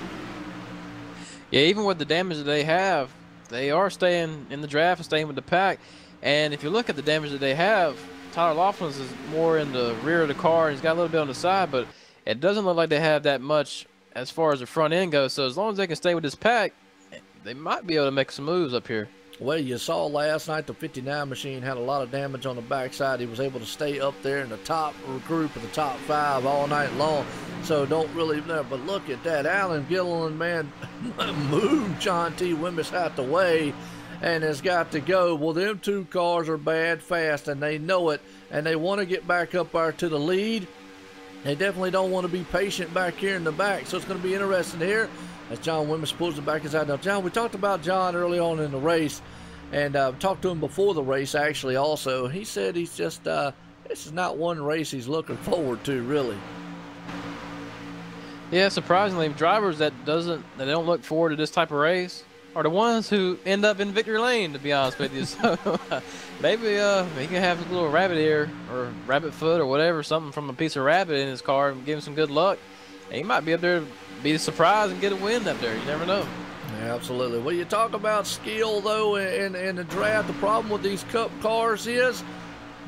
Yeah, even with the damage that they have, they are staying in the draft and staying with the pack. And if you look at the damage that they have, Tyler Laughlin's is more in the rear of the car, and he's got a little bit on the side, but it doesn't look like they have that much as far as the front end goes. So as long as they can stay with this pack, they might be able to make some moves up here. Well, you saw last night the 59 machine had a lot of damage on the backside. He was able to stay up there in the top group of the top 5 all night long. So don't really know. But look at that. Alan Gilliland, man, moved John T. Wimbush out the way and has got to go. Well, them two cars are bad fast, and they know it, and they want to get back up there to the lead. They definitely don't want to be patient back here in the back. So it's going to be interesting here as John Wimbush pulls it back inside. Now, John, we talked about John early on in the race, and talked to him before the race, actually, also. He said he's just, this is not one race he's looking forward to, really. Yeah, surprisingly, drivers that don't look forward to this type of race are the ones who end up in victory lane, to be honest with you. So maybe he can have a little rabbit ear or rabbit foot or whatever, something from a piece of rabbit in his car and give him some good luck. And he might be up there, be surprised and get a win up there. You never know. Yeah, absolutely. Well, you talk about skill, though, in the draft. The problem with these Cup cars is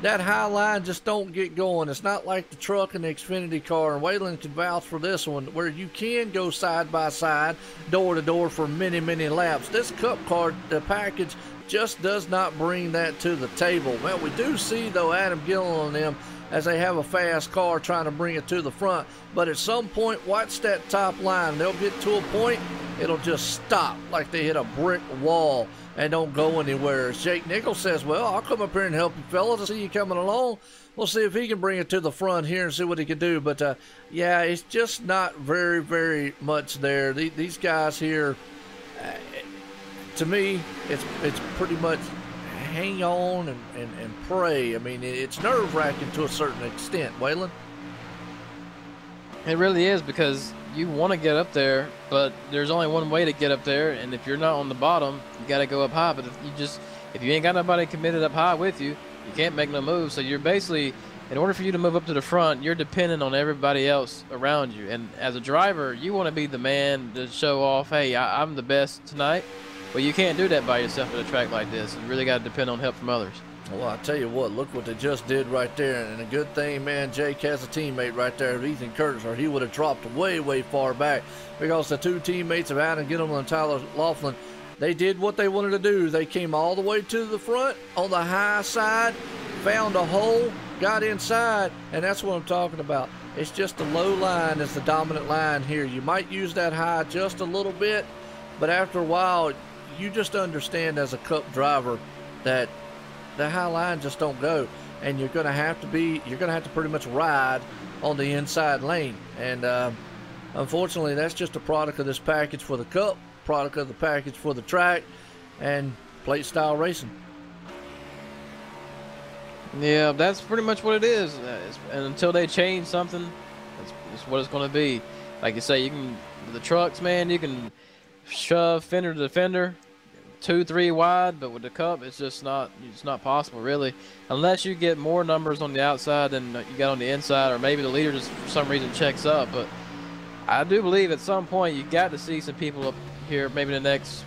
that high line just don't get going. It's not like the truck and the Xfinity car, and Waylon can vouch for this one, where you can go side by side, door to door for many, many laps. This Cup car, the package, just does not bring that to the table. Well, we do see, though, Adam Gilliland and them, as they have a fast car trying to bring it to the front. But at some point, watch that top line. They'll get to a point, it'll just stop like they hit a brick wall and don't go anywhere. As Jake Nichols says, well, I'll come up here and help you fellas. I see you coming along. We'll see if he can bring it to the front here and see what he can do. But, yeah, it's just not very, very much there. These guys here, to me, it's pretty much hang on and pray. I mean, it's nerve-wracking to a certain extent, Waylon. It really is, because you want to get up there, but there's only one way to get up there, and if you're not on the bottom, you got to go up high. But if you ain't got nobody committed up high with you, you can't make no move. So you're basically, in order for you to move up to the front, you're dependent on everybody else around you. And as a driver, you want to be the man to show off, hey, I'm the best tonight. Well, you can't do that by yourself at a track like this. You really got to depend on help from others. Well, I tell you what, look what they just did right there. And a good thing, man, Jake has a teammate right there, Ethan Curtis, or he would have dropped way, way far back, because the two teammates of Adam Gilliland and Tyler Laughlin, they did what they wanted to do. They came all the way to the front on the high side, found a hole, got inside, and that's what I'm talking about. It's just the low line is the dominant line here. You might use that high just a little bit, but after a while, you just understand as a Cup driver that the high line just don't go, and you're going to have to pretty much ride on the inside lane. And unfortunately, that's just a product of this package for the Cup, product of the package for the track, and plate style racing. Yeah, that's pretty much what it is. And until they change something, that's what it's going to be. Like you say, the trucks, man, you can shove fender to fender, 2-3 wide, but with the Cup, it's just not possible really, unless you get more numbers on the outside than you got on the inside, or maybe the leader just for some reason checks up. But I do believe at some point you got to see some people up here, maybe the next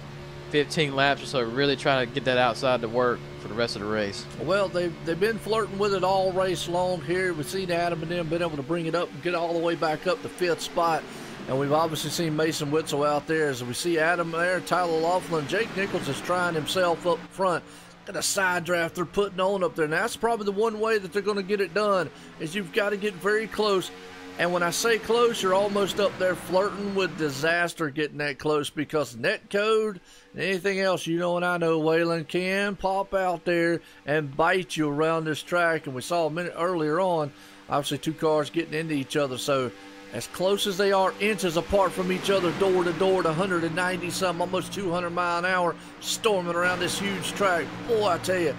15 laps or so, really trying to get that outside to work for the rest of the race. Well, they've been flirting with it all race long here. We've seen Adam and them been able to bring it up and get all the way back up to 5th spot. And we've obviously seen Mason Witzel out there. As we see Adam there, Tyler Laughlin, Jake Nichols is trying himself up front. Got a side draft they're putting on up there. Now, that's probably the one way that they're going to get it done, is you've got to get very close. And when I say close, you're almost up there flirting with disaster getting that close, because net code and anything else, you know, and I know, Waylon, can pop out there and bite you around this track. And we saw a minute earlier on, obviously 2 cars getting into each other. So as close as they are, inches apart from each other, door to door, to 190 something, almost 200 mile an hour, storming around this huge track. Boy, I tell you,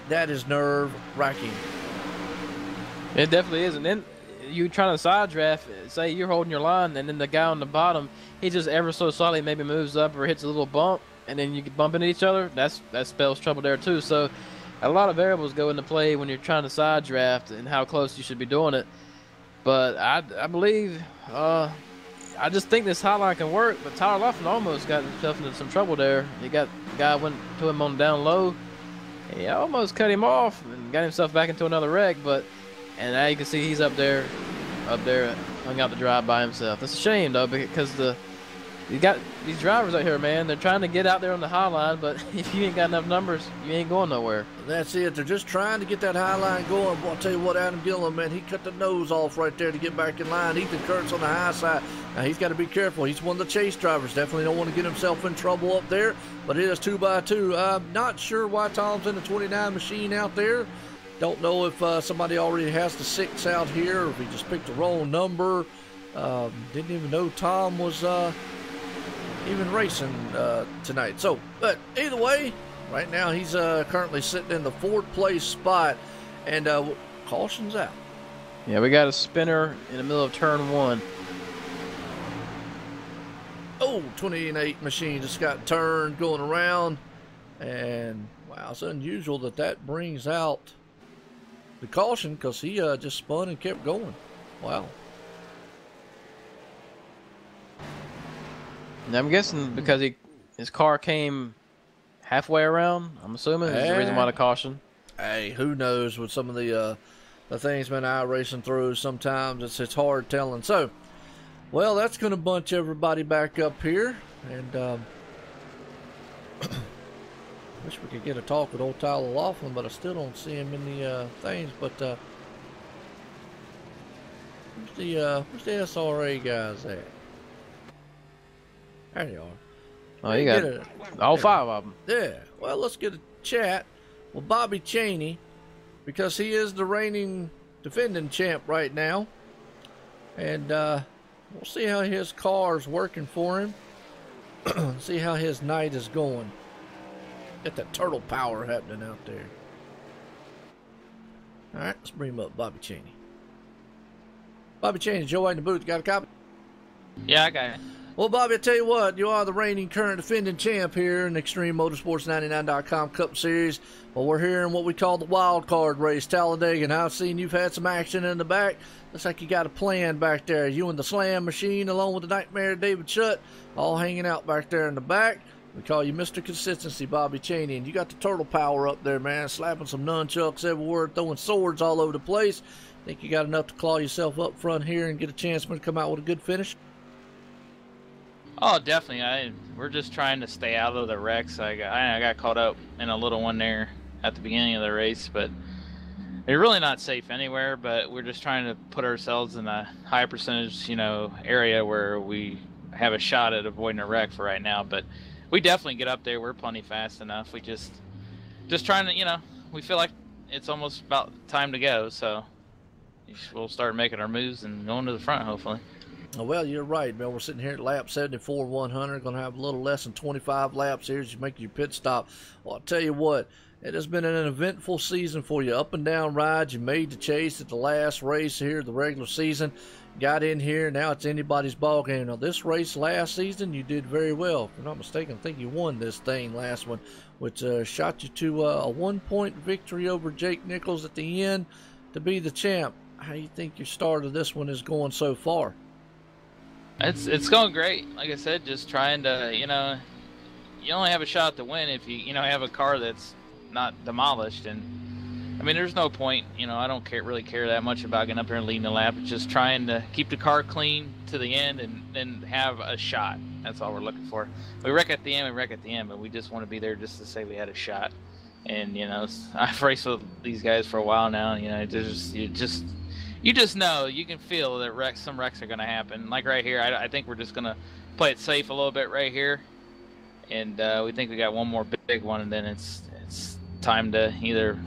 that is nerve wracking. It definitely is. And then you trying to side draft, say you're holding your line, and then the guy on the bottom, he just ever so slightly maybe moves up or hits a little bump, and then you bump into each other. That spells trouble there too. So a lot of variables go into play when you're trying to side draft and how close you should be doing it. But I believe, I just think this hotline can work. But Tyler Laughlin almost got himself into some trouble there. The guy went to him on down low, and he almost cut him off and got himself back into another wreck. And now you can see he's up there, hung out to dry by himself. That's a shame though, because you got these drivers out here, man. They're trying to get out there on the high line, but if you ain't got enough numbers, you ain't going nowhere. That's it. They're just trying to get that high line going. Well, I'll tell you what, Adam Gilliam, man, he cut the nose off right there to get back in line. Ethan Kurtz on the high side. Now, he's got to be careful. He's one of the chase drivers. Definitely don't want to get himself in trouble up there, but it is 2x2. I'm not sure why Tom's in the 29 machine out there. Don't know if somebody already has the 6 out here, or if he just picked the wrong number. Didn't even know Tom was even racing tonight. So, but either way, right now he's currently sitting in the 4th place spot, and caution's out. Yeah, we got a spinner in the middle of turn 1. Oh, 28 machine just got turned going around, and wow, it's unusual that brings out the caution, because he just spun and kept going. Wow. And I'm guessing because his car came halfway around, I'm assuming is the reason why the caution. Hey, who knows with some of the things man iracing through. Sometimes it's hard telling. So, well, that's going to bunch everybody back up here, and wish we could get a talk with old Tyler Laughlin, but I still don't see him in the things. But where's the SRA guys at? There you are. Oh, you got all 5 of them. Yeah. Well, let's get a chat with Bobby Chaney, because he is the reigning defending champ right now, and we'll see how his car's working for him. See how his night is going. Got that turtle power happening out there. All right, let's bring him up, Bobby Chaney. Bobby Chaney, Joe White in the booth. Got a copy? Yeah, I got it. Well, Bobby, I tell you what, you are the reigning current defending champ here in the Extreme Motorsports 99.com Cup Series. Well, we're here in what we call the wild card race, Talladega. And I've seen you've had some action in the back. Looks like you got a plan back there. You and the Slam Machine, along with the Nightmare David Shutt, all hanging out back there in the back. We call you Mr. Consistency, Bobby Chaney. And you got the turtle power up there, man, slapping some nunchucks everywhere, throwing swords all over the place. Think you got enough to claw yourself up front here and get a chance to come out with a good finish? Oh, definitely. We're just trying to stay out of the wrecks. I got caught up in a little one there at the beginning of the race, but they're really not safe anywhere. But we're just trying to put ourselves in a high percentage, area where we have a shot at avoiding a wreck for right now. But we definitely get up there. We're plenty fast enough. We just trying to, we feel like it's almost about time to go. So we'll start making our moves and going to the front, hopefully. Well, you're right, man. We're sitting here at lap 74, 100. Going to have a little less than 25 laps here as you make your pit stop. Well, I'll tell you what, it has been an eventful season for you. Up and down rides. You made the chase at the last race here, the regular season. Got in here. Now it's anybody's ball game. Now, this race last season, you did very well. If I'm not mistaken, I think you won this thing last one, which shot you to a 1-point victory over Jake Nichols at the end to be the champ. How do you think your start of this one is going so far? It's going great. Like I said, just trying to, you know, you only have a shot to win if you have a car that's not demolished. And I mean, there's no point, you know, I don't really care that much about getting up here and leading the lap. It's just trying to keep the car clean to the end and then have a shot. That's all we're looking for. We wreck at the end, but we just want to be there just to say we had a shot. And, you know, I've raced with these guys for a while now. You know, you just know, you can feel that some wrecks are going to happen. Like right here, I think we're just going to play it safe a little bit right here. And we think we got one more big one, and then it's time to either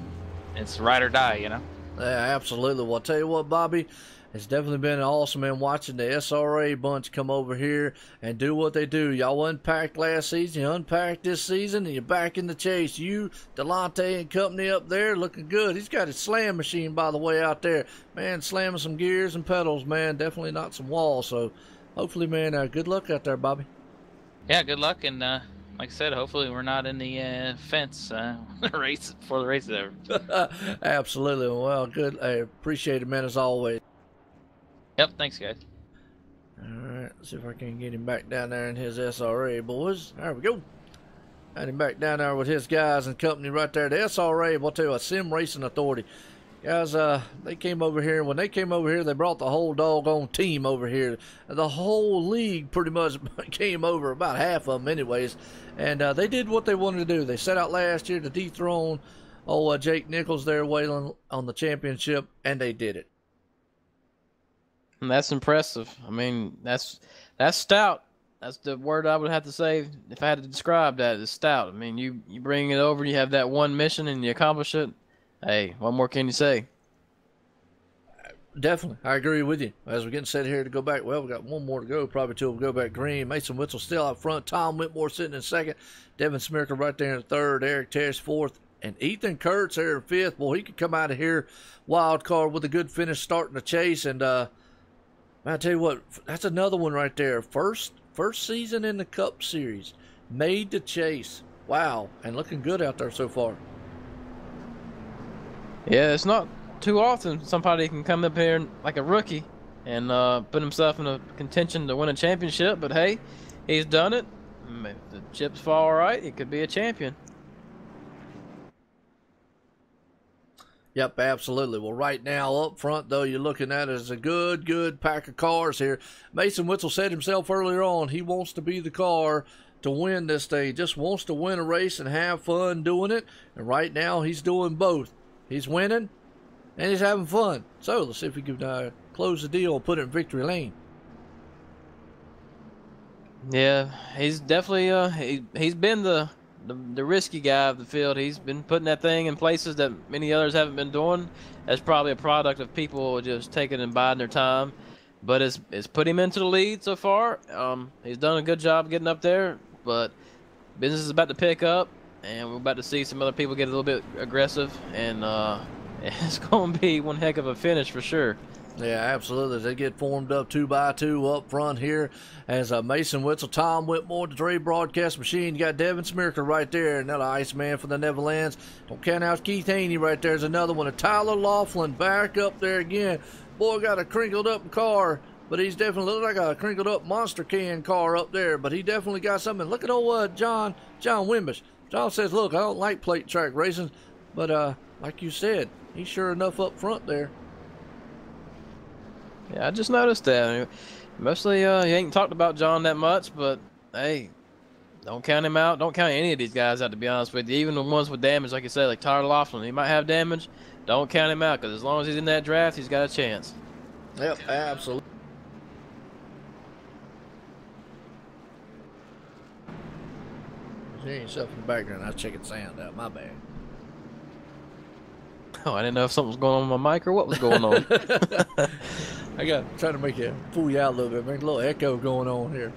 it's ride or die, you know? Yeah, absolutely. Well, I'll tell you what, Bobby, it's definitely been awesome, man, watching the SRA bunch come over here and do what they do. Y'all unpacked last season, you unpacked this season, and you're back in the chase. You, Delonte and company up there looking good. He's got his slam machine, by the way, out there. Man, slamming some gears and pedals, man. Definitely not some walls. So hopefully, man, good luck out there, Bobby. Yeah, good luck, and like I said, hopefully we're not in the fence race before the race is over. Absolutely. Well, good. I appreciate it, man, as always. Yep, thanks, guys. All right, let's see if I can get him back down there in his SRA, boys. There we go. Got him back down there with his guys and company right there. The SRA, we'll tell you, a Sim Racing Authority. Guys, they came over here. When they came over here, they brought the whole doggone team over here. The whole league pretty much came over, about half of them anyways. And they did what they wanted to do. They set out last year to dethrone Jake Nichols there wailing on the championship, and they did it. And that's impressive. I mean, that's stout. That's the word I would have to say if I had to describe that, is stout. I mean, you bring it over, you have that one mission, and you accomplish it. Hey, what more can you say? Definitely. I agree with you. As we're getting set here to go back, well, we got one more to go, probably till we go back green. Mason Witzel still out front. Tom Whitmore sitting in second. Devin Smirker right there in third. Eric Tesh fourth. And Ethan Kurtz there in fifth. Boy, he could come out of here wild card with a good finish starting the chase. And I tell you what, that's another one right there. First season in the Cup Series. Made the chase. Wow. And looking good out there so far. Yeah, it's not too often somebody can come up here like a rookie and put himself in a contention to win a championship. But hey, he's done it. If the chips fall right, he could be a champion. Yep, absolutely. Well, right now up front, though, you're looking at it as a good pack of cars here. Mason Witzel said himself earlier on, he wants to be the car to win this thing. He just wants to win a race and have fun doing it. And right now, he's doing both. He's winning, and he's having fun. So let's see if we can close the deal and put it in victory lane. Yeah, he's definitely he's been the risky guy of the field. He's been putting that thing in places that many others haven't been doing. That's probably a product of people just taking and biding their time. But it's put him into the lead so far. He's done a good job getting up there, but business is about to pick up. And we're about to see some other people get a little bit aggressive, and it's going to be one heck of a finish for sure. Yeah, absolutely. They get formed up 2 by 2 up front here as Mason Witzel, Tom Whitmore, the Dre broadcast machine. You got Devin Smirker right there, another Iceman for the Neverlands. Don't count out Keith Haney right there. There's another one. Tyler Laughlin back up there again. Boy, got a crinkled up car, but he's definitely looked like a crinkled up monster can car up there, but he definitely got something. Look at old John Wimbish. John says, look, I don't like plate track racing, but like you said, he's sure enough up front there. Yeah, I just noticed that. I mean, mostly you ain't talked about John that much, but hey, don't count him out. Don't count any of these guys out, to be honest with you. Even the ones with damage, like you said, like Tyler Laughlin. He might have damage. Don't count him out, because as long as he's in that draft, he's got a chance. Yep, absolutely. Hearing yourself in the background, I was checking sound out. My bad. Oh, I didn't know if something was going on with my mic or what was going on. I got trying to make you fool you out a little bit, make a little echo going on here.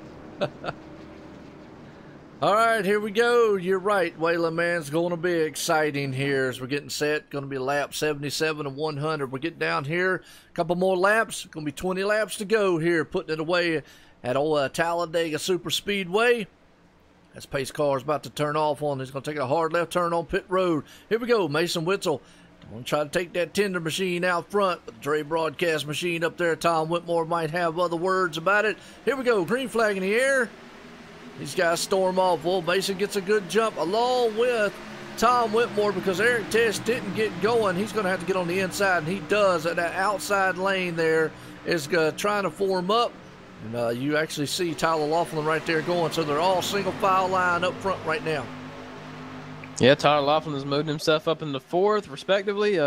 All right, here we go. You're right, Waylon, man. It's going to be exciting here as we're getting set. Going to be lap 77 and 100. We're getting down here. A couple more laps. Going to be 20 laps to go here, putting it away at old Talladega Super Speedway. As pace car is about to turn off on. He's going to take a hard left turn on pit road. Here we go, Mason Witzel. I'm going to try to take that tender machine out front. The Dre broadcast machine up there. Tom Whitmore might have other words about it. Here we go. Green flag in the air. These guys storm off. Well, Mason gets a good jump along with Tom Whitmore because Eric Test didn't get going. He's going to have to get on the inside, and he does. At that outside lane there is trying to form up. And you actually see Tyler Laughlin right there going. So they're all single file line up front right now. Yeah, Tyler Laughlin has moved himself up in the 4th, respectively.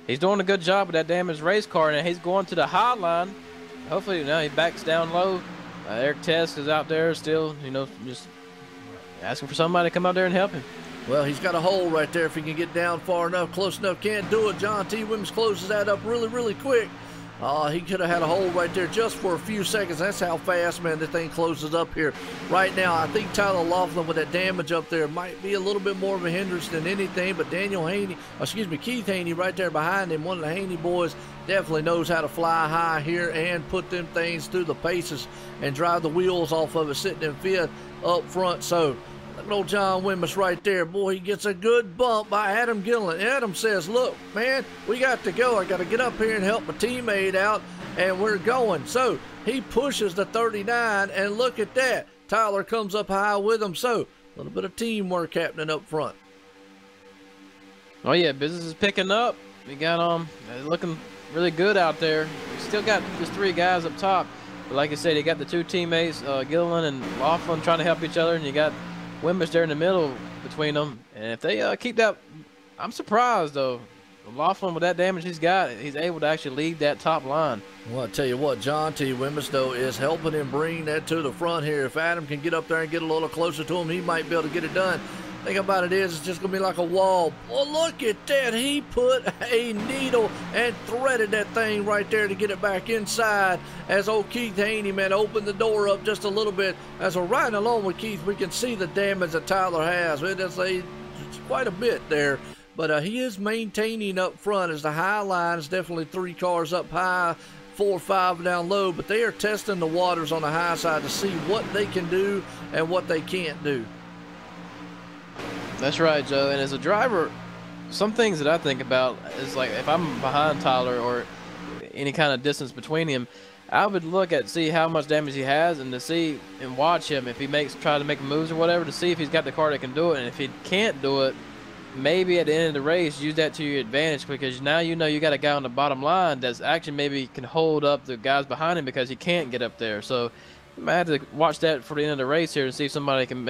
He's doing a good job with that damaged race car, and he's going to the high line. Hopefully, he backs down low. Eric Test is out there still, just asking for somebody to come out there and help him. Well, he's got a hole right there if he can get down far enough, close enough. Can't do it. John T. Williams closes that up really, really quick. He could have had a hole right there just for a few seconds. That's how fast, man, the thing closes up here. Right now, I think Tyler Laughlin with that damage up there might be a little bit more of a hindrance than anything, but Keith Haney right there behind him, one of the Haney boys, definitely knows how to fly high here and put them things through the paces and drive the wheels off of it, sitting in 5th up front. So, look at old John Wimmis right there. Boy, he gets a good bump by Adam Gillen. Adam says, look, man, we got to go. I got to get up here and help my teammate out, and we're going. So he pushes the 39, and look at that. Tyler comes up high with him. So a little bit of teamwork happening up front. Oh, yeah, business is picking up. We got looking really good out there. We still got just 3 guys up top. But like I said, you got the 2 teammates, Gillen and Laughlin, trying to help each other, and you got Wimbish there in the middle between them. And if they keep that, I'm surprised, though. Laughlin, with that damage he's got, he's able to actually lead that top line. Well, I tell you what, John T. Wimbish, though, is helping him bring that to the front here. If Adam can get up there and get a little closer to him, he might be able to get it done. Thing about it is, it's just going to be like a wall. Well, look at that. He put a needle and threaded that thing right there to get it back inside as old Keith Haney, man, opened the door up just a little bit. As we're riding along with Keith, we can see the damage that Tyler has. It's quite a bit there. But he is maintaining up front as the high line is definitely 3 cars up high, 4 or 5 down low. But they are testing the waters on the high side to see what they can do and what they can't do. That's right, Joe. And as a driver, some things that I think about is like if I'm behind Tyler or any kind of distance between him, I would look at see how much damage he has and to see and watch him if he try to make moves or whatever to see if he's got the car that can do it. And if he can't do it, maybe at the end of the race use that to your advantage because now you got a guy on the bottom line that's actually maybe can hold up the guys behind him because he can't get up there. So you might have to watch that for the end of the race here and see if somebody can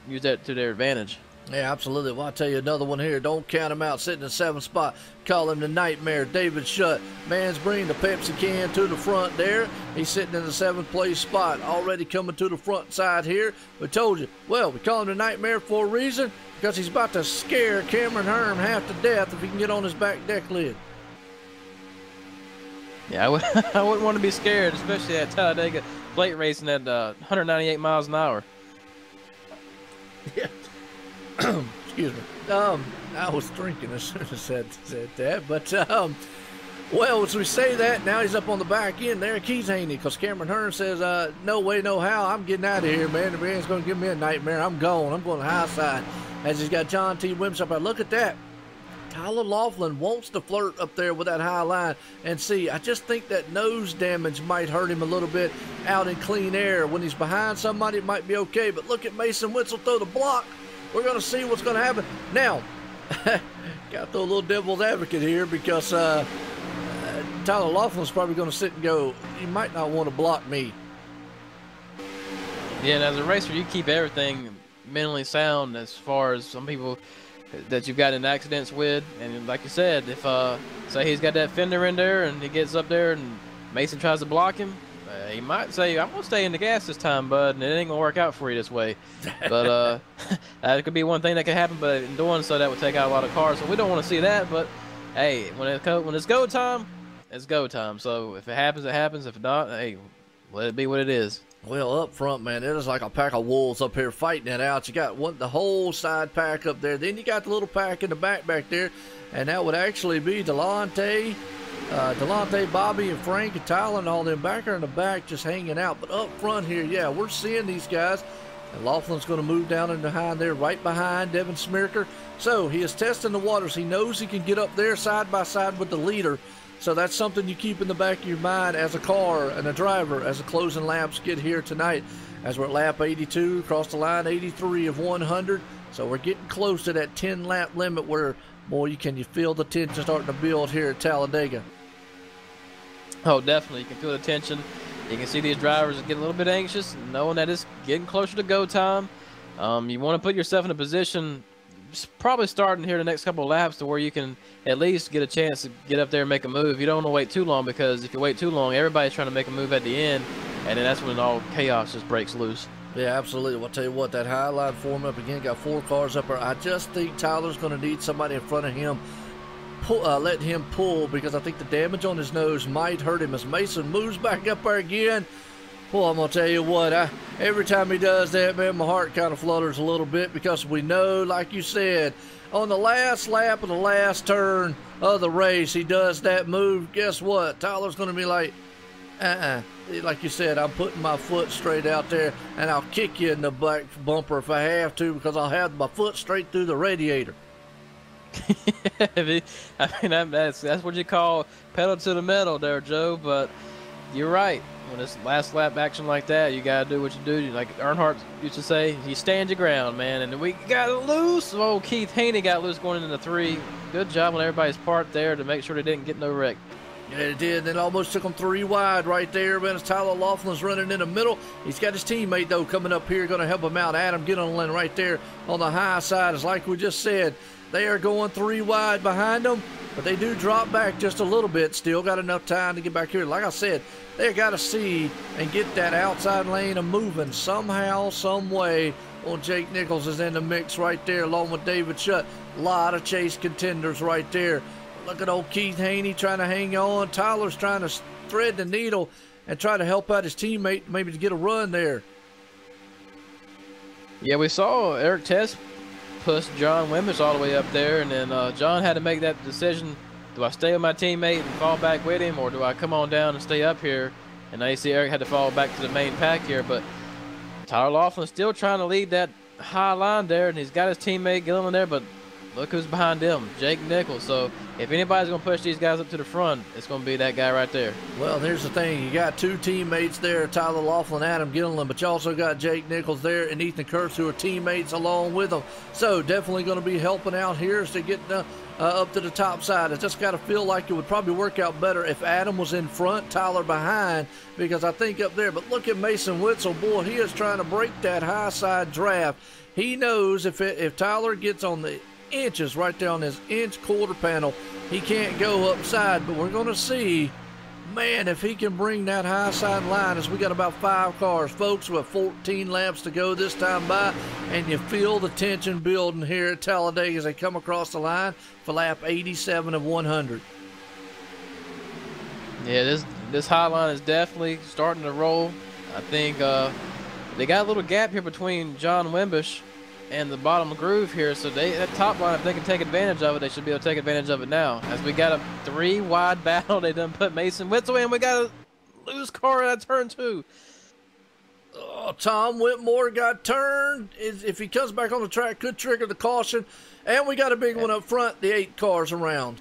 use that to their advantage. Yeah, absolutely. Well, I'll tell you another one here. Don't count him out. Sitting in 7th spot. Call him the Nightmare. David Shutt. Man's bringing the Pepsi can to the front there. He's sitting in the 7th place spot. Already coming to the front side here. We told you. Well, we call him the Nightmare for a reason. Because he's about to scare Cameron Herm half to death if he can get on his back deck lid. Yeah, I wouldn't want to be scared, especially at Talladega plate racing at 198 miles an hour. Yeah. Excuse me. I was drinking as soon as I said that. But, well, as we say that, now he's up on the back end there, Keith Haney, because Cameron Hearn says, no way, no how, I'm getting out of here, man. The man's going to give me a nightmare. I'm going to the high side. As he's got John T. Wimps up there. Look at that. Tyler Laughlin wants to flirt up there with that high line. And see, I just think that nose damage might hurt him a little bit out in clean air. When he's behind somebody, it might be okay. But look at Mason Witzel throw the block. We're going to see what's going to happen. Now, got to throw a little devil's advocate here because Tyler Laughlin's probably going to sit and go, you might not want to block me. Yeah, and as a racer, you keep everything mentally sound as far as some people that you've got in accidents with. And like you said, if say he's got that fender in there and he gets up there and Mason tries to block him, he might say, I'm going to stay in the gas this time, bud, and it ain't going to work out for you this way. But that could be one thing that could happen, but in doing so, that would take out a lot of cars. So we don't want to see that, but, hey, when it's go time, it's go time. So if it happens, it happens. If not, hey, let it be what it is. Well, up front, man, it is like a pack of wolves up here fighting it out. You got the whole side pack up there. Then you got the little pack in the back there. And that would actually be Delonte, Bobby, and Frank, and Tyler, and all them back there in the back just hanging out. But up front here, yeah, we're seeing these guys. And Laughlin's going to move down in behind there, right behind Devin Smirker. So he is testing the waters. He knows he can get up there side by side with the leader. So that's something you keep in the back of your mind as a car and a driver as the closing laps get here tonight. As we're at lap 82, across the line, 83 of 100. So we're getting close to that 10-lap limit where, boy, can you feel the tension starting to build here at Talladega? Oh, definitely. You can feel the tension. You can see these drivers get a little bit anxious, knowing that it's getting closer to go time. You want to put yourself in a position, probably starting here the next couple of laps, to where you can at least get a chance to get up there and make a move. You don't want to wait too long, because if you wait too long, everybody's trying to make a move at the end, and then that's when all chaos just breaks loose. Yeah, absolutely. Well, I'll tell you what, that high line form up again, got 4 cars up there. I just think Tyler's going to need somebody in front of him, let him pull, because I think the damage on his nose might hurt him as Mason moves back up there again. Well, I'm going to tell you what, every time he does that, man, my heart kind of flutters a little bit, because we know, like you said, on the last lap of the last turn of the race, he does that move. Guess what? Tyler's going to be like, like you said, I'm putting my foot straight out there, and I'll kick you in the back bumper if I have to, because I'll have my foot straight through the radiator. I mean, that's what you call pedal to the metal there, Joe. But you're right. When it's last lap action like that, you gotta do what you do. Like Earnhardt used to say, you stand your ground, man. And we got loose. Oh, Keith Haney got loose going into 3. Good job on everybody's part there to make sure they didn't get no wreck. Yeah, it did. It almost took him 3 wide right there. Man, as Tyler Laughlin's running in the middle. He's got his teammate, though, coming up here, going to help him out. Adam Gilliland right there on the high side. It's like we just said, they are going 3 wide behind them, but they do drop back just a little bit. Still got enough time to get back here. Like I said, they got to see and get that outside lane of moving somehow, some way. Well, Jake Nichols is in the mix right there, along with David Shutt. A lot of chase contenders right there. Look at old Keith Haney trying to hang on. Tyler's trying to thread the needle and try to help out his teammate maybe to get a run there. Yeah, we saw Eric Tess push John Wimbish all the way up there, and then John had to make that decision. Do I stay with my teammate and fall back with him, or do I come on down and stay up here? And now you see Eric had to fall back to the main pack here, but Tyler Laughlin's still trying to lead that high line there, and he's got his teammate Gilliland there, but look who's behind him, Jake Nichols. So if anybody's going to push these guys up to the front, it's going to be that guy right there. Well, here's the thing. You got 2 teammates there, Tyler Laughlin, Adam Gilliland, but you also got Jake Nichols there and Ethan Kurtz, who are teammates along with them. So definitely going to be helping out here as they get up to the top side. I just got to feel like it would probably work out better if Adam was in front, Tyler behind, because I think up there. But look at Mason Witzel. Boy, he is trying to break that high side draft. He knows if Tyler gets on the inches right there on his inch quarter panel, he can't go upside, but we're going to see, man, if he can bring that high side line, as we got about 5 cars, folks, with 14 laps to go this time by, and you feel the tension building here at Talladega as they come across the line for lap 87 of 100. Yeah, this high line is definitely starting to roll. I think they got a little gap here between John Wimbish and the bottom groove here, so that top line, if they can take advantage of it, they should be able to take advantage of it now. As we got a 3 wide battle, they done put Mason Witzel in. We got a loose car at turn 2. Oh, Tom Whitmore got turned. If he comes back on the track, could trigger the caution. And we got a big one up front, the 8 cars around.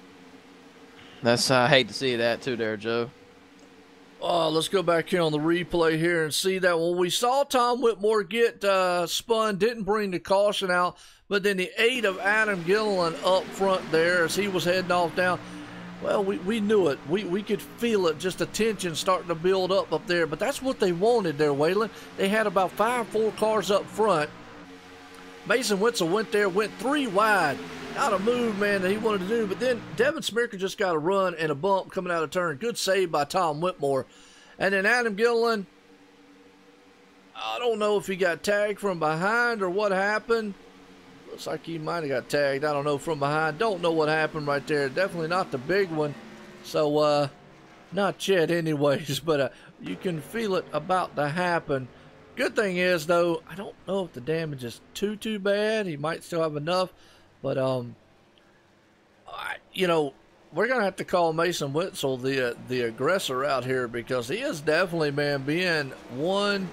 I hate to see that too there, Joe. Oh, let's go back here on the replay here and see that when we saw Tom Whitmore get spun, didn't bring the caution out, but then the 8 of Adam Gilliland up front there as he was heading off down. Well, we knew it. We could feel it, just the tension starting to build up there. But that's what they wanted there, Waylon. They had about 4 cars up front. Mason Witzel went 3 wide. Not a move, man, that he wanted to do. But then Devin Smirker just got a run and a bump coming out of turn. Good save by Tom Whitmore. And then Adam Gilliland, I don't know if he got tagged from behind or what happened. Looks like he might have got tagged. I don't know, from behind. Don't know what happened right there. Definitely not the big one. So, Not yet anyways, but you can feel it about to happen. Good thing is, though, I don't know if the damage is too bad. He might still have enough, but, you know, we're going to have to call Mason Witzel the aggressor out here, because he is definitely, man, being one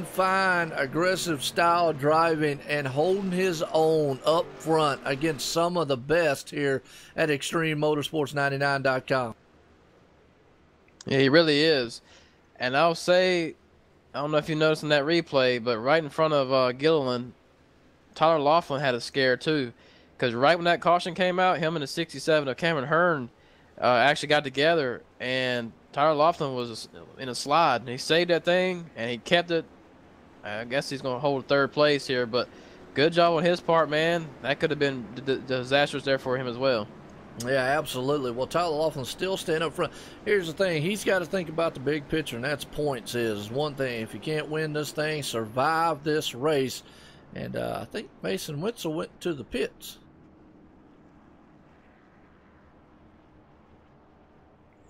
fine aggressive style driving and holding his own up front against some of the best here at ExtremeMotorsports99.com. Yeah, he really is. And I'll say, I don't know if you noticed in that replay, but right in front of Gilliland, Tyler Laughlin had a scare too. Because right when that caution came out, him and the 67 of Cameron Hearn actually got together, and Tyler Laughlin was in a slide, and he saved that thing, and he kept it. I guess he's going to hold third place here, but good job on his part, man. That could have been disastrous there for him as well. Yeah, absolutely. Well, Tyler Laughlin's still staying up front. Here's the thing. He's got to think about the big picture, and that's points is one thing. If you can't win this thing, survive this race. And I think Mason Witzel went to the pits.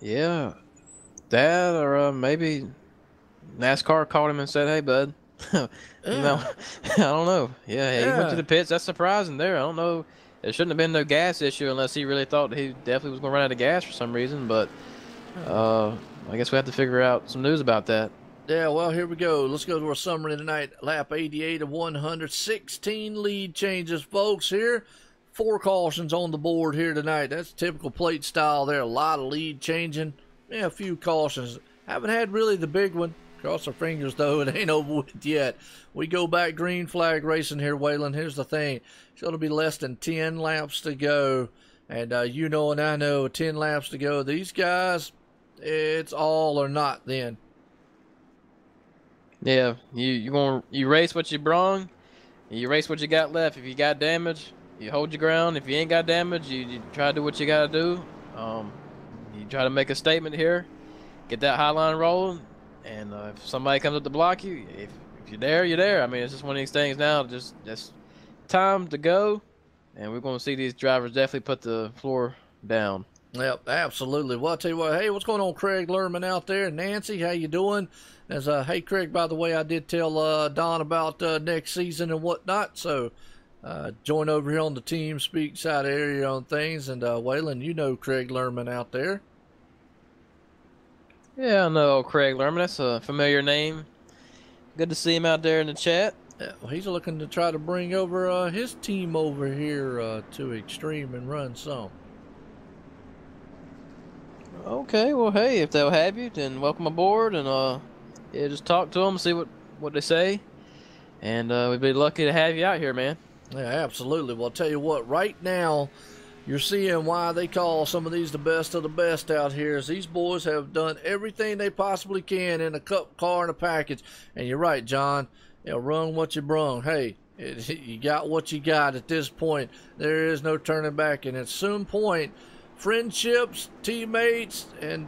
Yeah, that or maybe NASCAR called him and said, "Hey, bud." You know, I don't know. Yeah, he went to the pits. That's surprising there. I don't know. There shouldn't have been no gas issue unless he really thought he definitely was going to run out of gas for some reason. But I guess we have to figure out some news about that. Yeah, well, here we go. Let's go to our summary tonight. Lap 88 of 100. 16 lead changes, folks, here. 4 cautions on the board here tonight. That's typical plate style there. A lot of lead changing. Yeah, a few cautions. Haven't had really the big one. Cross our fingers, though. It ain't over with yet. We go back green flag racing here, Waylon. Here's the thing. It's going to be less than 10 laps to go. And you know and I know, 10 laps to go. These guys, it's all or not then. Yeah, you race what you brung. You race what you got left. If you got damage, you hold your ground. If you ain't got damage, you try to do what you got to do. You try to make a statement here. Get that high line rolling. And if somebody comes up to block you, if you're there, you're there. I mean, it's just one of these things now. Just time to go, and we're going to see these drivers definitely put the floor down. Yep, absolutely. Well, I'll tell you what. Hey, what's going on, Craig Lerman out there? Nancy, how you doing? As hey, Craig, by the way, I did tell Don about next season and whatnot. So join over here on the Team Speak side area on things. And Waylon, you know Craig Lerman out there. Yeah, I know Craig Lerman. That's a familiar name. Good to see him out there in the chat. Yeah, well, he's looking to try to bring over his team over here to Extreme and run some. Okay, well, hey, if they'll have you, then welcome aboard, and yeah, just talk to them, see what they say, and we'd be lucky to have you out here, man. Yeah, absolutely. Well, I'll tell you what, right now, you're seeing why they call some of these the best of the best out here, is these boys have done everything they possibly can in a cup car and a package. And you're right, John. You know, run what you brung. Hey, you got what you got at this point. There is no turning back. And at some point, friendships, teammates, and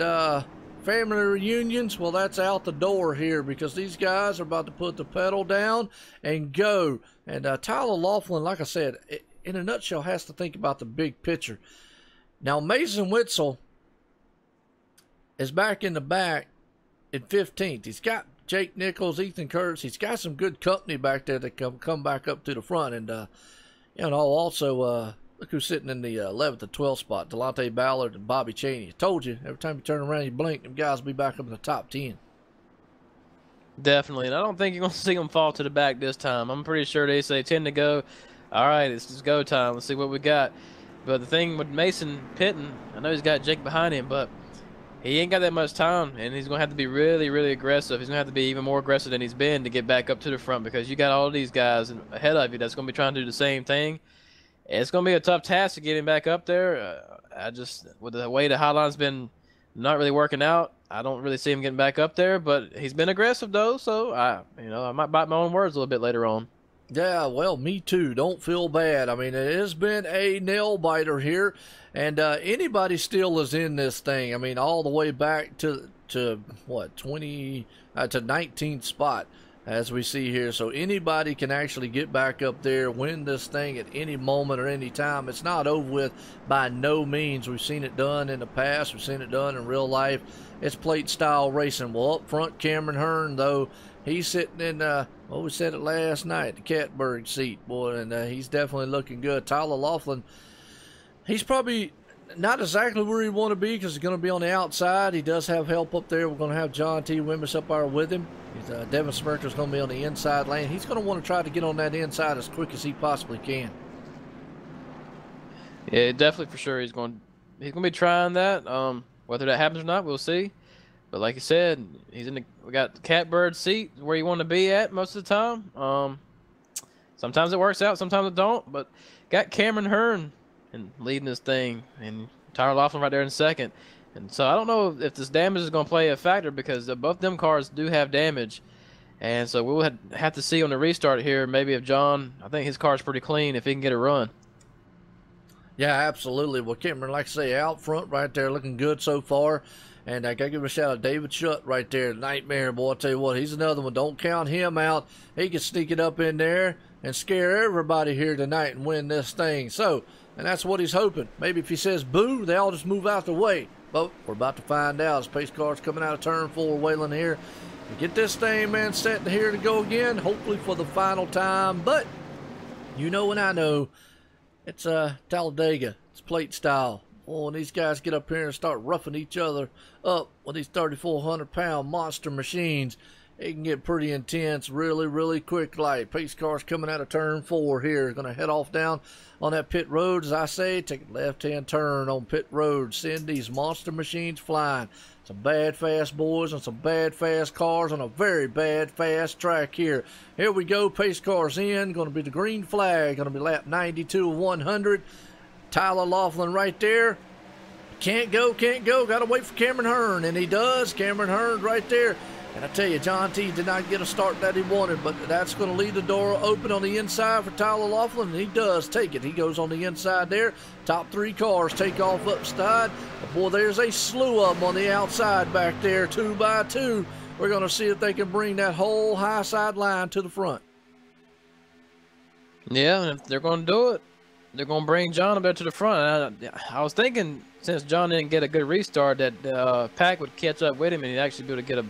family reunions, well, that's out the door here, because these guys are about to put the pedal down and go. And Tyler Laughlin, like I said, in a nutshell, has to think about the big picture. Now, Mason Witzel is back in the back in 15th. He's got Jake Nichols, Ethan Kurtz. He's got some good company back there that come back up to the front. And, you know, also, look who's sitting in the 11th and 12th spot, Delonte Ballard and Bobby Chaney. I told you, every time you turn around, you blink, them guys will be back up in the top 10. Definitely. And I don't think you're going to see them fall to the back this time. I'm pretty sure they say 10 to go. All right, it's just go time. Let's see what we got. But the thing with Mason pitting, I know he's got Jake behind him, but he ain't got that much time, and he's going to have to be really, really aggressive. He's going to have to be even more aggressive than he's been to get back up to the front, because you got all these guys ahead of you that's going to be trying to do the same thing. It's going to be a tough task to get him back up there. With the way the hotline's been not really working out, I don't really see him getting back up there, but he's been aggressive, though, so I might bite my own words a little bit later on. Yeah, well, me too. Don't feel bad. I mean, it has been a nail biter here, and anybody still is in this thing. I mean, all the way back to what, 19th spot. as we see here. So anybody can actually get back up there, win this thing at any moment or any time. It's not over with by no means. We've seen it done in the past. We've seen it done in real life. It's plate style racing. Well, up front, Cameron Hearn, though, he's sitting in, well, we said it last night, the catbird seat, boy, and he's definitely looking good. Tyler Laughlin, he's probably not exactly where he want to be because he's going to be on the outside. He does have help up there. We're going to have John T. Wimmis up there with him. Devin Smirker's going to be on the inside lane. He's going to want to try to get on that inside as quick as he possibly can. Yeah, definitely for sure. He's going to be trying that. Whether that happens or not, we'll see. But like you said, we got the catbird seat where you want to be at most of the time. Sometimes it works out, sometimes it don't. But got Cameron Hearn and leading this thing, and Tyler Laughlin right there in second. And so I don't know if this damage is going to play a factor because both them cars do have damage. And so we'll have to see on the restart here, maybe if John, I think his car's pretty clean, if he can get a run. Yeah, absolutely. Well, Cameron, like I say, out front right there, looking good so far. And I got to give a shout out to David Shutt right there, Nightmare, boy. I'll tell you what, he's another one. Don't count him out. He can sneak it up in there and scare everybody here tonight and win this thing. So, and that's what he's hoping. Maybe if he says boo, they all just move out the way. But we're about to find out as pace cars coming out of turn 4, Waylon here. We get this thing, man, set here to go again, hopefully for the final time. But you know and I know, it's Talladega. It's plate style. Oh, when these guys get up here and start roughing each other up with these 3,400-pound monster machines, it can get pretty intense really, really quick. Like pace cars coming out of turn 4 here. Going to head off down on that pit road, as I say. Take a left-hand turn on pit road. Send these monster machines flying. Some bad fast boys and some bad fast cars on a very bad fast track here. Here we go. Pace cars in. Going to be the green flag. Going to be lap 92 of 100. Tyler Laughlin right there. Can't go, can't go. Got to wait for Cameron Hearn, and he does. Cameron Hearn right there. And I tell you, John T. did not get a start that he wanted, but that's going to leave the door open on the inside for Tyler Laughlin, and he does take it. He goes on the inside there. Top 3 cars take off upside. But boy, there's a slew of them on the outside back there, 2 by 2. We're going to see if they can bring that whole high side line to the front. Yeah, and if they're going to do it, they're going to bring John up there to the front. I was thinking, since John didn't get a good restart, that Pack would catch up with him and he'd actually be able to get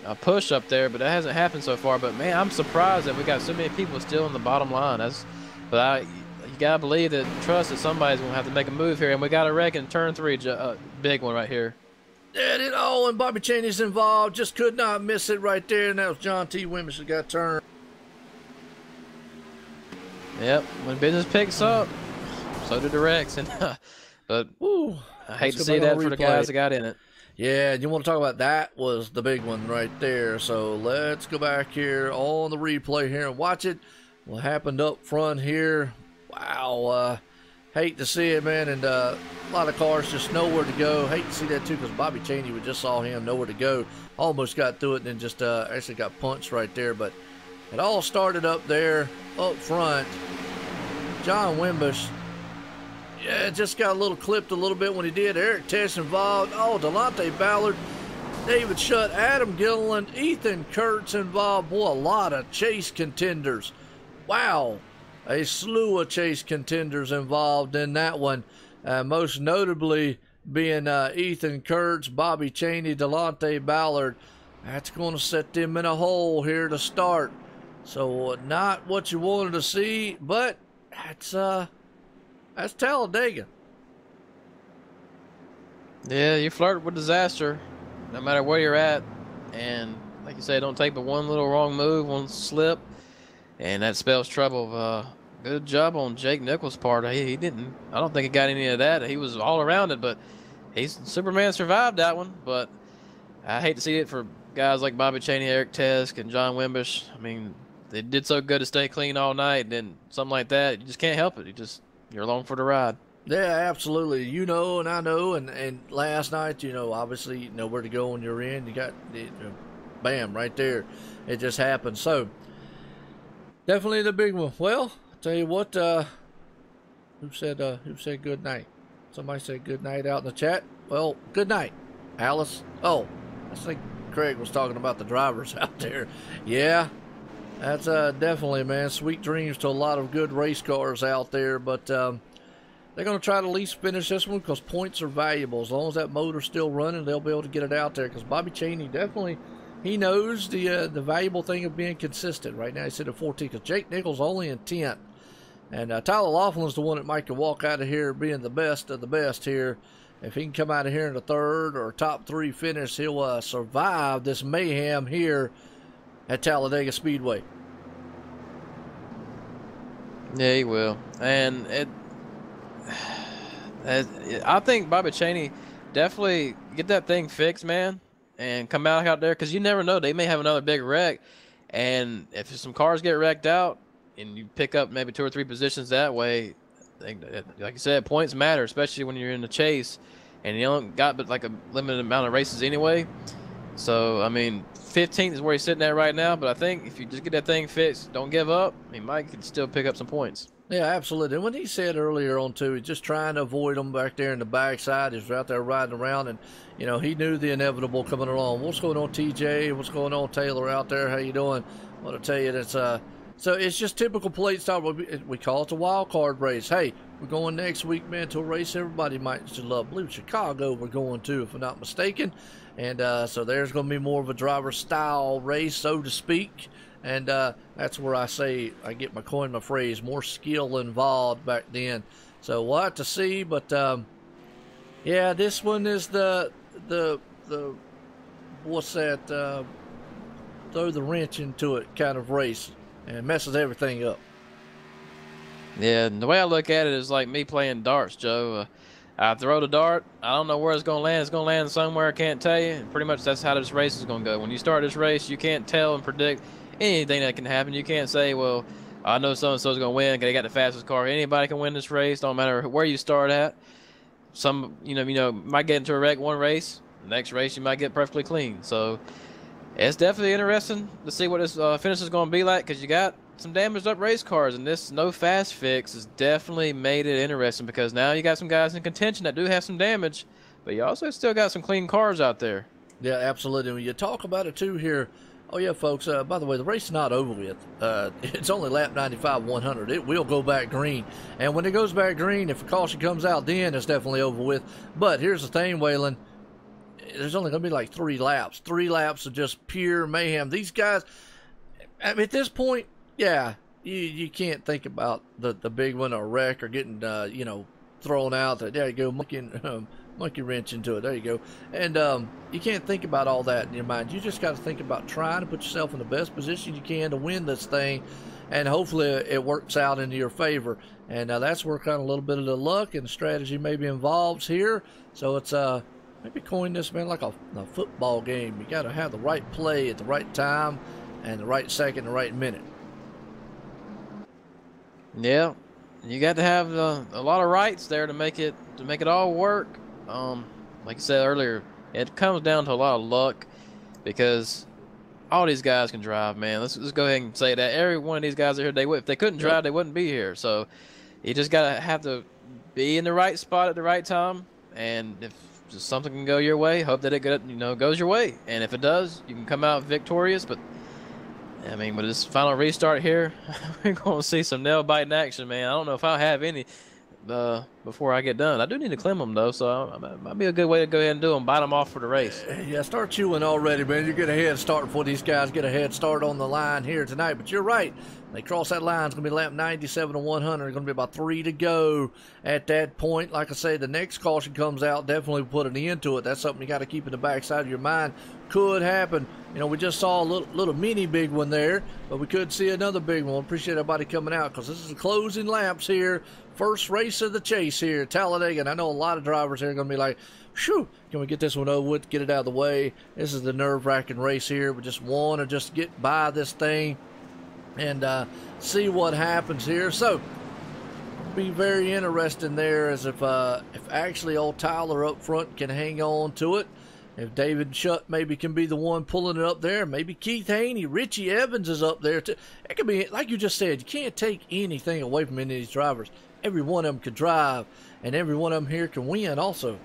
a push up there, but that hasn't happened so far. But man, I'm surprised that we got so many people still in the bottom line. You gotta believe that, trust that somebody's gonna have to make a move here, and we got a wreck in turn 3, big one right here. Yeah, it all, and Bobby Chaney's involved. Just could not miss it right there, and that was John T. Wimmis who got turned. Yep, when business picks up, so do the wrecks. And but woo, I hate to see that for the guys that got in it. Yeah, you want to talk about that was the big one right there. So let's go back here on the replay here and watch it. What happened up front here. Wow, hate to see it, man. And a lot of cars just nowhere to go. Hate to see that too, because Bobby Chaney, we just saw him nowhere to go. Almost got through it and then just actually got punched right there. But it all started up there up front. John Wimbush, yeah, just got a little clipped a little bit when he did. Eric Tesh involved. Oh, Delonte Ballard, David Shutt, Adam Gilliland, Ethan Kurtz involved. Boy, a lot of chase contenders. Wow, a slew of chase contenders involved in that one. Most notably being Ethan Kurtz, Bobby Chaney, Delonte Ballard. That's going to set them in a hole here to start. So not what you wanted to see, but that's Talladega. Yeah, you flirt with disaster no matter where you're at. And like you say, don't take but one little wrong move, one slip, and that spells trouble. Good job on Jake Nichols' part. He didn't, I don't think he got any of that. He was all around it, but Superman survived that one. But I hate to see it for guys like Bobby Chaney, Eric Tesk, and John Wimbush. I mean, they did so good to stay clean all night, and then something like that, you just can't help it. You're along for the ride. Yeah, absolutely. You know, and I know, and last night, you know, obviously you know where to go when you're in. You got, bam, right there. It just happened. So, definitely the big one. Well, I'll tell you what, who said good night? Somebody said good night out in the chat. Well, good night, Alice. Oh, I think Craig was talking about the drivers out there. Yeah, that's definitely, man, sweet dreams to a lot of good race cars out there. But they're going to try to at least finish this one because points are valuable. As long as that motor's still running, they'll be able to get it out there. Because Bobby Chaney definitely, he knows the valuable thing of being consistent. Right now he's sitting at 14 because Jake Nichols only in 10th. And Tyler Laughlin's the one that might can walk out of here being the best of the best here. If he can come out of here in the third or top 3 finish, he'll survive this mayhem here at Talladega Speedway. Yeah, he will. And I think Bobby Chaney definitely get that thing fixed, man, and come out there because you never know. They may have another big wreck. And if some cars get wrecked out, and you pick up maybe 2 or 3 positions that way, like you said, points matter, especially when you're in the chase, and you only got but like a limited amount of races anyway. So I mean, 15th is where he's sitting at right now. But I think if you just get that thing fixed, don't give up, he might can still pick up some points. Yeah, absolutely. And when he said earlier on too, he's just trying to avoid them back there in the backside. He's out there riding around, and you know he knew the inevitable coming along. What's going on, TJ? What's going on, Taylor? Out there, how you doing? I want to tell you that's So it's just typical plate style. We call it the wild card race. Hey, we're going next week, man, to a race everybody might just love. I believe Chicago we're going to, if I'm not mistaken. And so there's going to be more of a driver style race, so to speak. And that's where I say I get my coin, my phrase, more skill involved back then. So we'll have to see. But yeah, this one is the what's that? Throw the wrench into it kind of race. And it messes everything up. Yeah, and the way I look at it is like me playing darts, Joe. I throw the dart. I don't know where it's going to land. It's going to land somewhere. I can't tell you. And pretty much that's how this race is going to go. When you start this race, you can't tell and predict anything that can happen. You can't say, well, I know so-and-so's going to win because they got the fastest car. Anybody can win this race. Don't matter where you start at. Some, you know, might get into a wreck one race. The next race, you might get perfectly clean. So it's definitely interesting to see what this finish is going to be like because you got some damaged up race cars, and this no fast fix has definitely made it interesting because now you got some guys in contention that do have some damage, but you also still got some clean cars out there. Yeah, absolutely. When you talk about it too here, oh yeah, folks, by the way, the race is not over with. It's only lap 95, 100. It will go back green, and when it goes back green, if a caution comes out, then it's definitely over with. But here's the thing, Waylon. There's only going to be like 3 laps. 3 laps of just pure mayhem. These guys, I mean, at this point, yeah, you can't think about the big one or wreck or getting, thrown out. There you go, monkey wrench into it. There you go. And you can't think about all that in your mind. You just got to think about trying to put yourself in the best position you can to win this thing. And hopefully it works out into your favor. And that's where kind of a little bit of the luck and strategy maybe involves here. So it's maybe coin this, man, like a football game. You got to have the right play at the right time and the right second, the right minute. Yeah, you got to have a lot of rights there to make it all work. Like I said earlier, it comes down to a lot of luck because all these guys can drive, man. Let's go ahead and say that every one of these guys are here. If they couldn't drive, they wouldn't be here. So you just gotta have to be in the right spot at the right time, and if just something can go your way, hope that it goes your way. And if it does, you can come out victorious. But I mean, with this final restart here, we're going to see some nail-biting action, man. I don't know if I'll have any before I get done. I do need to clean them, though, so it might be a good way to go ahead and do them, bite them off for the race. Yeah, start chewing already, man. You get a head start before these guys get a head start on the line here tonight. But you're right. They cross that line. It's going to be lap 97 to 100. It's going to be about 3 to go at that point. Like I say, the next caution comes out, definitely put an end to it. That's something you got to keep in the backside of your mind. Could happen. You know, we just saw a little mini big one there, but we could see another big one. Appreciate everybody coming out because this is the closing laps here. First race of the chase here at Talladega. And I know a lot of drivers here are going to be like, phew, can we get this one over with, get it out of the way? This is the nerve-wracking race here. We just want to just get by this thing and see what happens here. So, be very interesting there as if actually old Tyler up front can hang on to it. If David Shutt maybe can be the one pulling it up there, maybe Keith Haney, Richie Evans is up there too. It could be, like you just said, you can't take anything away from any of these drivers. Every one of them could drive, and every one of them here can win also.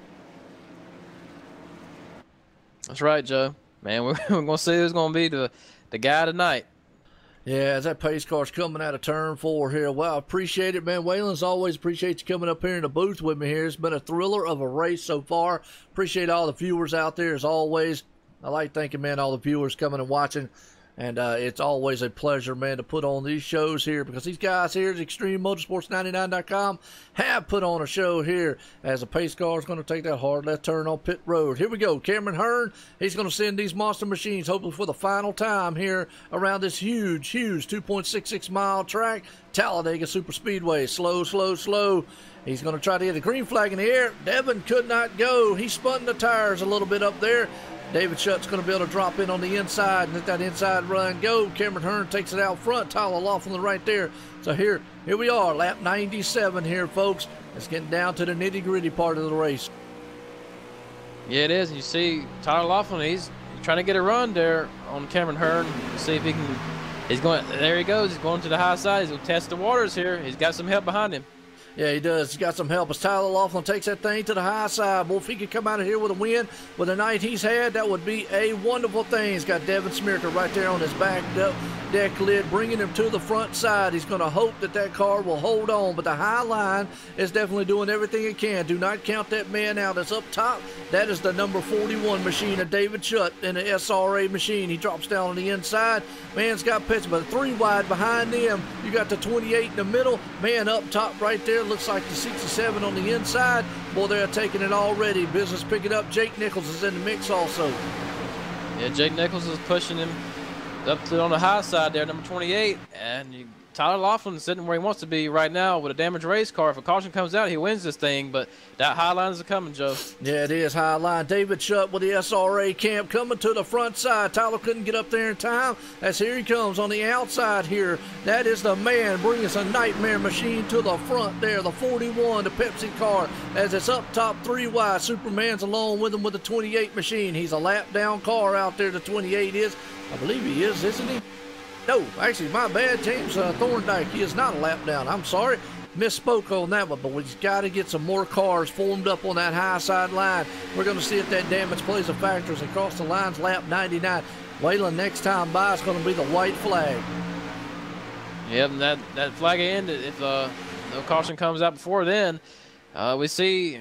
That's right, Joe. Man, we're gonna see who's gonna be the guy tonight. Yeah, as that pace car's coming out of turn 4 here. Well, I appreciate it, man. Waylon's always appreciate you coming up here in the booth with me here. It's been a thriller of a race so far. Appreciate all the viewers out there as always. I like thanking, man, all the viewers coming and watching. And it's always a pleasure, man, to put on these shows here because these guys here at ExtremeMotorsports99.com have put on a show here as the pace car is going to take that hard left turn on pit road. Here we go. Cameron Hearn, he's going to send these monster machines hopefully for the final time here around this huge 2.66 mile track, Talladega Super Speedway. Slow, slow, slow. He's going to try to get a green flag in the air. Devin could not go. He spun the tires a little bit up there. David Shutt's going to be able to drop in on the inside and let that inside run go. Cameron Hearn takes it out front. Tyler Laughlin right there. So here we are, lap 97 here, folks. It's getting down to the nitty-gritty part of the race. Yeah, it is. And you see Tyler Laughlin, he's trying to get a run there on Cameron Hearn. See if he can. He's going. There he goes. He's going to the high side. He's going to test the waters here. He's got some help behind him. Yeah, he does. He's got some help as Tyler Laughlin takes that thing to the high side. Boy, if he could come out of here with a win with the night he's had, that would be a wonderful thing. He's got Devin Smirker right there on his back deck lid, bringing him to the front side. He's going to hope that that car will hold on, but the high line is definitely doing everything it can. Do not count that man out. That's up top. That is the number 41 machine of David Shutt in the SRA machine. He drops down on the inside. Man's got pitch, but 3 wide behind them. You got the 28 in the middle. Man up top right there. Looks like the 67 on the inside. Boy, they're taking it already. Business picking up. Jake Nichols is in the mix also. Yeah, Jake Nichols is pushing him up to on the high side there, number 28. And Tyler Laughlin is sitting where he wants to be right now with a damaged race car. If a caution comes out, he wins this thing. But that high line is coming, Joe. Yeah, it is high line. David Shutt with the SRA camp coming to the front side. Tyler couldn't get up there in time. As here he comes on the outside here. That is the man bringing us a nightmare machine to the front there. The 41, the Pepsi car. As it's up top 3 wide. Superman's along with him with the 28 machine. He's a lap down car out there. The 28 is. I believe he is, isn't he? No, actually, my bad, James Thorndike. He is not a lap down. I'm sorry. Misspoke on that one, but we've got to get some more cars formed up on that high side line. We're going to see if that damage plays a factor as they cross the lines lap 99. Waylon, next time by, is going to be the white flag. Yep, and that flag ended. If no caution comes out before then, we see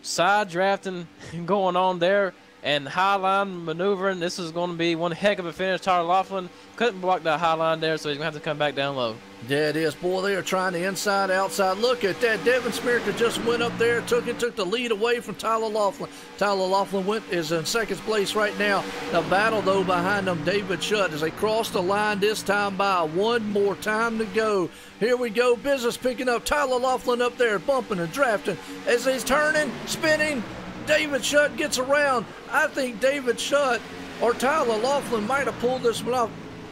side drafting going on there. And high line maneuvering. This is going to be one heck of a finish. Tyler Laughlin couldn't block that high line there, so he's going to have to come back down low. Yeah, it is. Boy, they are trying the inside, outside. Look at that. Devin Smirker just went up there, took the lead away from Tyler Laughlin. Tyler Laughlin is in second place right now. The battle, though, behind them, David Shutt, as they cross the line this time by. One more time to go. Here we go. Business picking up. Tyler Laughlin up there, bumping and drafting as he's turning, spinning. David Shutt gets around. I think David Shutt or Tyler Laughlin might have pulled this one off.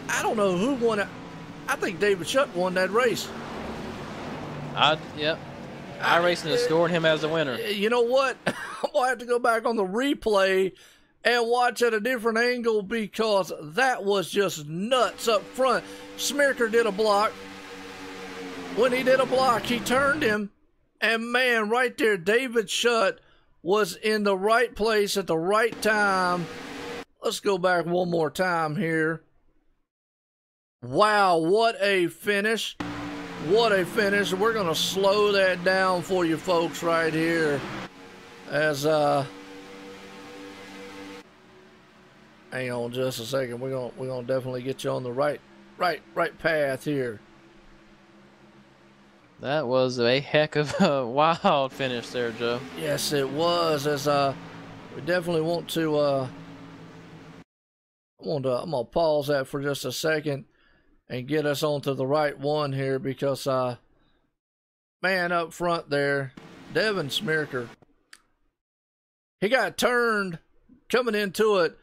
I don't know who won it. I think David Shutt won that race. Yep. iRacing is scoring him as the winner. You know what? I'm going to have to go back on the replay and watch at a different angle because that was just nuts up front. Smirker did a block. When he did a block, he turned him. And, man, right there, David Shutt was in the right place at the right time. Let's go back one more time here. Wow, what a finish. What a finish. We're going to slow that down for you folks right here. As, hang on just a second. We're going to definitely get you on the right path here. That was a heck of a wild finish there, Joe. Yes, it was. As we definitely want to. I'm gonna pause that for just a second and get us onto the right one here because man up front there, Devin Smirker. He got turned coming into it.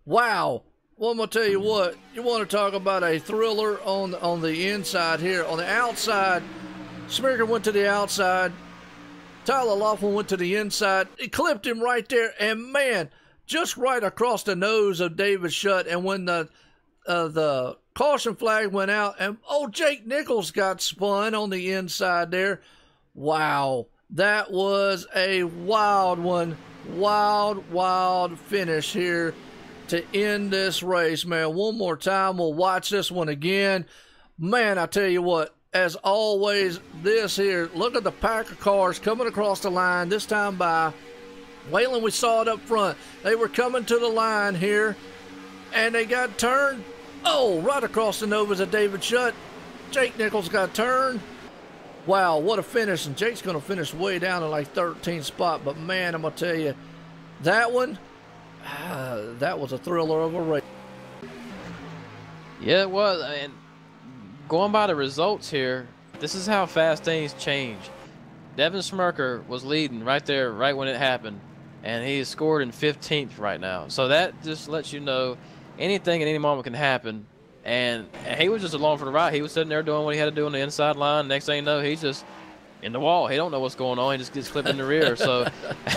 Wow. Well, I'm gonna tell you what. You want to talk about a thriller on the inside here. On the outside, Smirker went to the outside. Tyler Laughlin went to the inside. He clipped him right there. And, man, just right across the nose of David Shutt. And when the caution flag went out, and, Jake Nichols got spun on the inside there. Wow. That was a wild one. Wild finish here to end this race, man. One more time, we'll watch this one again. Man, I tell you what, as always, this here, look at the pack of cars coming across the line, this time by Waylon. We saw it up front. They were coming to the line here, and they got turned. Oh, right across the nose of David Shutt. Jake Nichols got turned. Wow, what a finish. And Jake's going to finish way down in like 13th spot. But, man, I'm going to tell you, that one, that was a thriller of a race. Yeah, it was. And going by the results here, this is how fast things change. Devin Smirker was leading right there, right when it happened. And he is scored in 15th right now. So that just lets you know anything at any moment can happen. And he was just along for the ride. He was sitting there doing what he had to do on the inside line. Next thing you know, he's just in the wall. He don't know what's going on. He just gets clipped in the rear. So,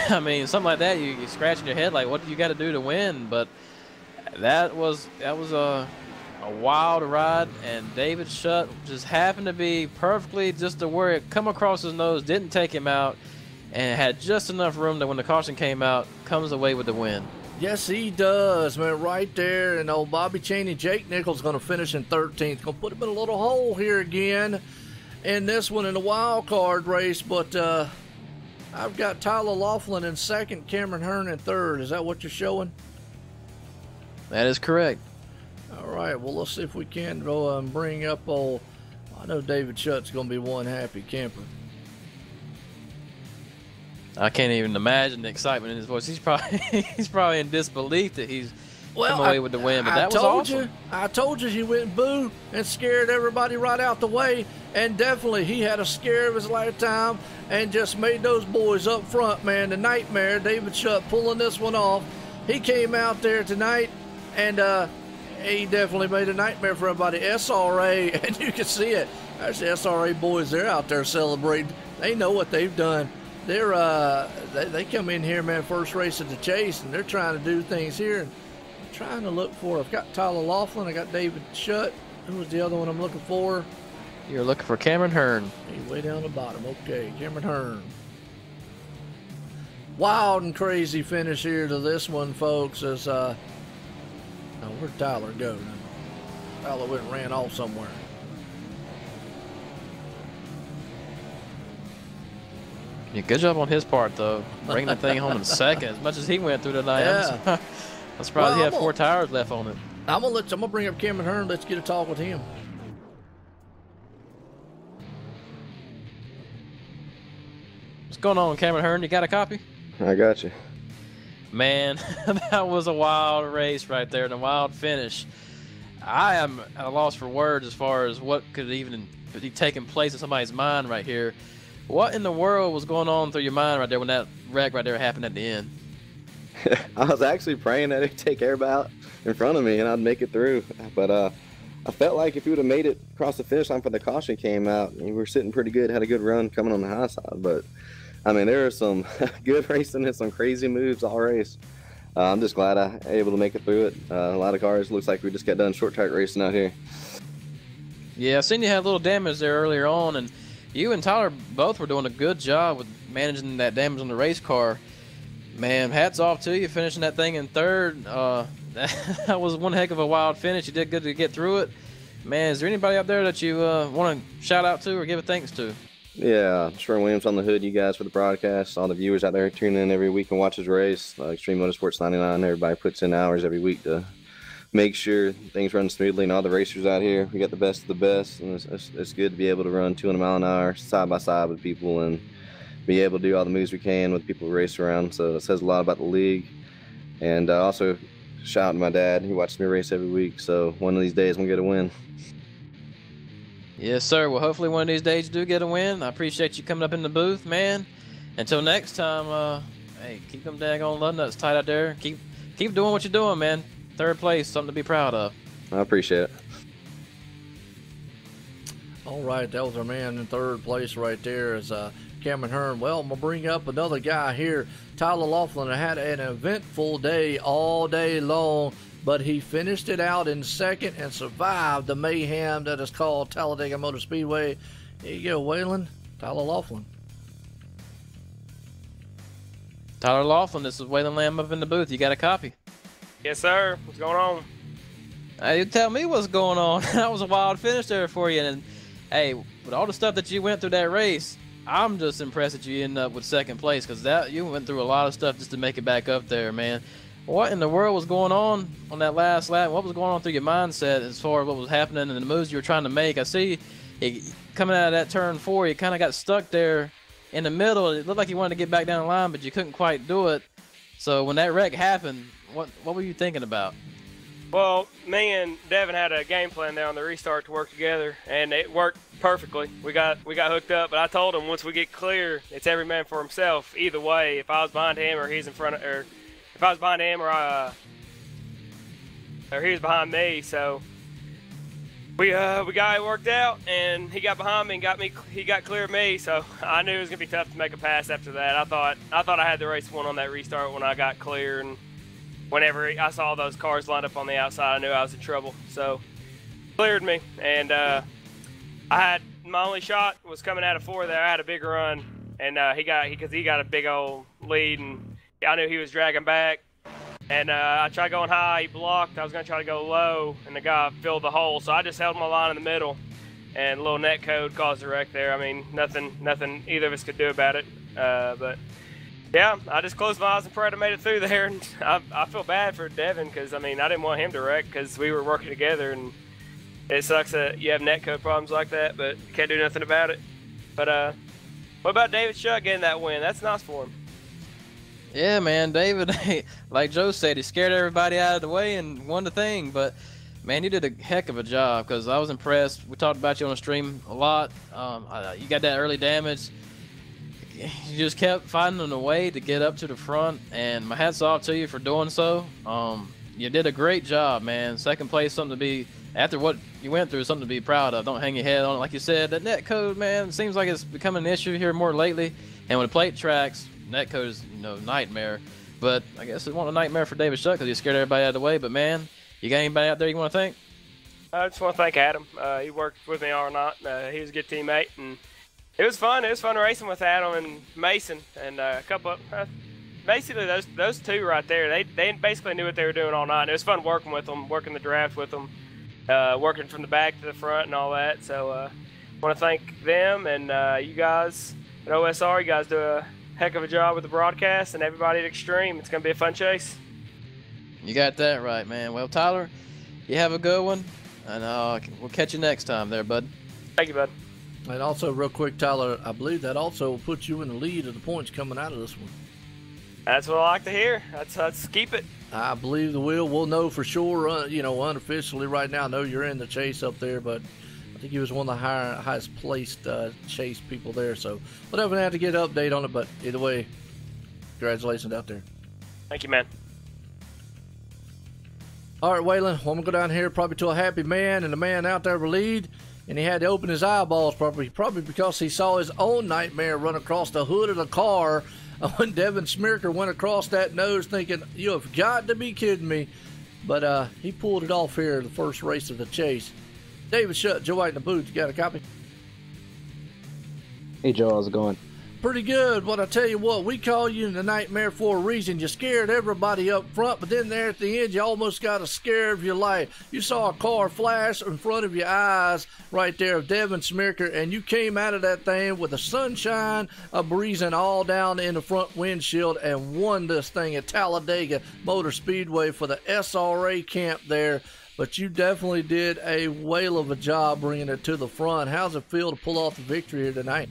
I mean, something like that, you're scratching your head like, what do you got to do to win? But that was a wild ride. And David Shutt just happened to be perfectly just to where it come across his nose, didn't take him out, and had just enough room that when the caution came out, comes away with the win. Yes, he does, man, right there. And old Bobby Chaney, Jake Nichols going to finish in 13th. Going to put him in a little hole here again in this one in the wild card race. But I've got Tyler Laughlin in second, Cameron Hearn in third. Is that what you're showing? That is correct. All right, well, let's see if we can go and bring up old, I know David Shutt's going to be one happy camper. I can't even imagine the excitement in his voice. He's probably in disbelief that he's come away with the win. But that was awesome. I told you he went boo and scared everybody right out the way. And definitely he had a scare of his lifetime and just made those boys up front, man, the nightmare. David Shutt pulling this one off. He came out there tonight and he definitely made a nightmare for everybody. SRA, and you can see it. There's the SRA boys. They're out there celebrating. They know what they've done. They come in here, man, first race of the chase, and they're trying to do things here. And I'm trying to look for, I've got Tyler Laughlin, I got David Shutt. Who was the other one I'm looking for? You're looking for Cameron Hearn. He's way down the bottom. Okay, Cameron Hearn. Wild and crazy finish here to this one, folks. As now, where'd Tyler go now? Tyler went and ran off somewhere. Yeah, good job on his part, though. Bringing the thing home in second. As much as he went through tonight, yeah. I'm surprised he had 4 tires left on it. I'm gonna bring up Cameron Hearn. Let's get a talk with him. What's going on, Cameron Hearn? You got a copy? I got you. Man, that was a wild race right there and a wild finish. I am at a loss for words as far as what could even be taking place in somebody's mind right here. What in the world was going on through your mind right there when that wreck right there happened at the end? I was actually praying that it'd take everybody out in front of me and I'd make it through. But I felt like if we would have made it across the finish line for the caution came out, we were sitting pretty good, had a good run coming on the high side. But, I mean, there was some good racing and some crazy moves all race. I'm just glad I was able to make it through it. A lot of cars, looks like we just got done short track racing out here. Yeah, I seen you had a little damage there earlier on, and you and Tyler both were doing a good job with managing that damage on the race car. Man, hats off to you finishing that thing in third. That was one heck of a wild finish. You did good to get through it. Man, is there anybody out there that you want to shout out to or give a thanks to? Yeah, Sherwin Williams on the hood, you guys for the broadcast, all the viewers out there tuning in every week and watch his race. Extreme Motorsports 99, everybody puts in hours every week to make sure things run smoothly, and all the racers out here, we got the best of the best, and it's good to be able to run 200 mile an hour side by side with people and be able to do all the moves we can with people we race around. So it says a lot about the league. And also shout out to my dad. He watches me race every week, so one of these days we'll get a win. Yes, sir. Well, hopefully one of these days you do get a win. I appreciate you coming up in the booth, man. Until next time, hey, keep them daggone lug nuts tight out there. Keep doing what you're doing, man. Third place, something to be proud of. I appreciate it. All right, that was our man in third place right there is Cameron Hearn. Well, I'm going to bring up another guy here, Tyler Laughlin. Had an eventful day all day long, but he finished it out in second and survived the mayhem that is called Talladega Motor Speedway. Here you go, Waylon. Tyler Laughlin. Tyler Laughlin, this is Waylon Lamb up in the booth. You got a copy? Yes, sir. What's going on? Hey, you tell me what's going on. That was a wild finish there for you. And hey, with all the stuff that you went through that race, I'm just impressed that you ended up with second place, because that you went through a lot of stuff just to make it back up there, man. What in the world was going on that last lap? What was going on through your mindset as far as what was happening and the moves you were trying to make? I see coming out of that turn 4, you kind of got stuck there in the middle. It looked like you wanted to get back down the line, but you couldn't quite do it. So when that wreck happened, what were you thinking about? Well, me and Devin had a game plan there on the restart to work together, and it worked perfectly. We got hooked up, but I told him once we get clear, it's every man for himself. Either way, if I was behind him or he's in front of, or if I was behind him or he was behind me, so we got it worked out, and he got behind me and he got clear of me, so I knew it was gonna be tough to make a pass after that. I thought I had the race won on that restart when I got clear, and whenever I saw those cars lined up on the outside, I knew I was in trouble. So cleared me, and I had my only shot was coming out of 4 there. I had a big run, and he got a big old lead, and I knew he was dragging back. And I tried going high, he blocked. I was gonna try to go low, and the guy filled the hole. So I just held my line in the middle, and a little net code caused a wreck there. I mean, nothing either of us could do about it. But yeah, I just closed my eyes and prayed I made it through there, and I feel bad for Devin, because I mean I didn't want him to wreck, because we were working together, and it sucks that you have netcode problems like that, but you can't do nothing about it. But what about David Shutt getting that win? That's nice for him. Yeah, man, David, like Joe said, he scared everybody out of the way and won the thing. But man, you did a heck of a job, because I was impressed. We talked about you on the stream a lot. You got that early damage. You just kept finding a way to get up to the front, and my hat's off to you for doing so. You did a great job, man. Second place, something to be, after what you went through, something to be proud of. Don't hang your head on it. Like you said, that net code, man, seems like it's becoming an issue here more lately. And with the plate tracks, net code is, nightmare. But I guess it wasn't a nightmare for David Shutt, because he scared everybody out of the way. But man, you got anybody out there you want to thank? I just want to thank Adam. He worked with me all night. He was a good teammate, and it was fun. It was fun racing with Adam and Mason, and a couple of, basically those two right there. They basically knew what they were doing all night. And it was fun working with them, working the draft with them, working from the back to the front and all that. So I want to thank them, and you guys at OSR. You guys do a heck of a job with the broadcast, and everybody at Extreme. It's going to be a fun chase. You got that right, man. Well, Tyler, you have a good one, and we'll catch you next time there, bud. Thank you, bud. And also, real quick, Tyler, I believe that also puts you in the lead of the points coming out of this one. That's what I like to hear. Let's keep it. I believe we'll know for sure, unofficially right now. I know you're in the chase up there, but I think he was one of the highest placed chase people there. So we'll definitely have to get an update on it, but either way, congratulations out there. Thank you, man. All right, Waylon, well, I'm going to go down here probably to a happy man, and the man out there will lead. And he had to open his eyeballs probably because he saw his own nightmare run across the hood of the car when Devin Smirker went across that nose, thinking, you have got to be kidding me. But he pulled it off here in the first race of the chase. David Shutt, Joe White in the booth. You got a copy? Hey, Joe, how's it going? Pretty good. Well, I tell you what, we call you the nightmare for a reason. You scared everybody up front, but then there at the end, you almost got a scare of your life. You saw a car flash in front of your eyes right there of Devin Smirker, and you came out of that thing with the sunshine breezing all down in the front windshield and won this thing at Talladega Motor Speedway for the SRA camp there. But you definitely did a whale of a job bringing it to the front. How's it feel to pull off the victory here tonight?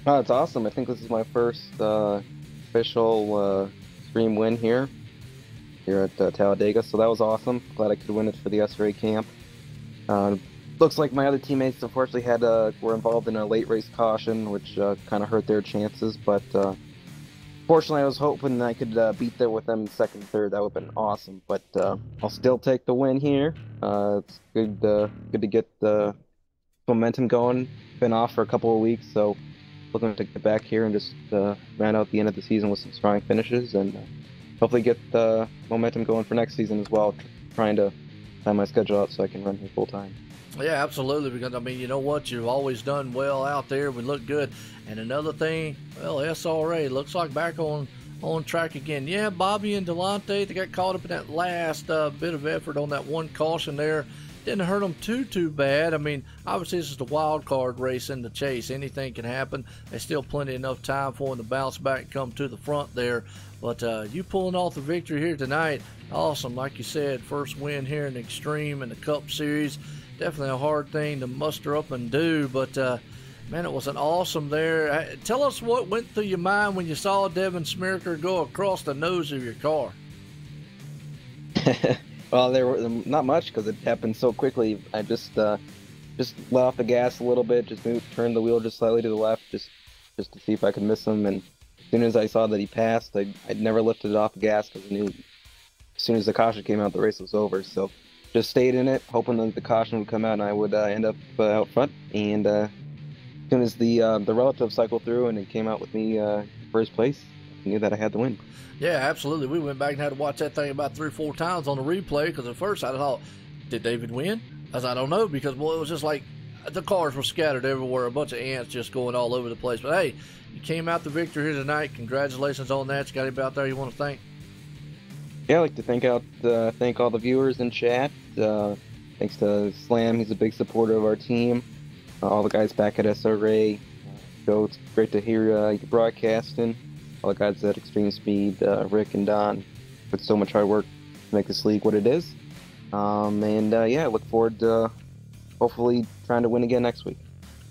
Oh, it's awesome. I think this is my first official Extreme win here at Talladega, so that was awesome. Glad I could win it for the SRA camp. Looks like my other teammates unfortunately were involved in a late race caution, which kind of hurt their chances, but fortunately I was hoping I could beat them with them second, third. That would have been awesome, but I'll still take the win here. It's good to get the momentum going. Been off for a couple of weeks, so looking to get back here and just round out the end of the season with some strong finishes, and hopefully get the momentum going for next season as well. Trying to plan my schedule out so I can run here full time. Yeah, absolutely, because, I mean, you know what? You've always done well out there. We look good. And another thing, well, SRA looks like back on on track again. Yeah, Bobby and Delonte, they got caught up in that last bit of effort on that one caution there. Didn't hurt them too bad. I mean, obviously this is the wild card race in the chase. Anything can happen. There's still plenty enough time for them to bounce back and come to the front there. But you pulling off the victory here tonight, awesome. Like you said, first win here in Extreme in the Cup Series. Definitely a hard thing to muster up and do, but man, it was an awesome there. Tell us what went through your mind when you saw Devin Smirker go across the nose of your car. Well, there were not much because it happened so quickly. I just let off the gas a little bit, just turned the wheel just slightly to the left, just to see if I could miss him. And as soon as I saw that he passed, I'd never lifted it off the gas because I knew as soon as the caution came out, the race was over. So just stayed in it, hoping that the caution would come out and I would end up out front. And as soon as the relative cycled through and it came out with me first place, I knew that I had the win. Yeah, absolutely. We went back and had to watch that thing about 3 or 4 times on the replay because at first I thought, did David win? I don't know, because, well, it was just like the cars were scattered everywhere, a bunch of ants just going all over the place. But, hey, you came out the victor here tonight. Congratulations on that. You got anybody out there you want to thank? Yeah, I'd like to thank all the viewers in chat. Thanks to Slam. He's a big supporter of our team. All the guys back at SRA. So it's great to hear you broadcasting. All the guys at Extreme Speed, Rick and Don, put so much hard work to make this league what it is. Yeah, I look forward to hopefully trying to win again next week.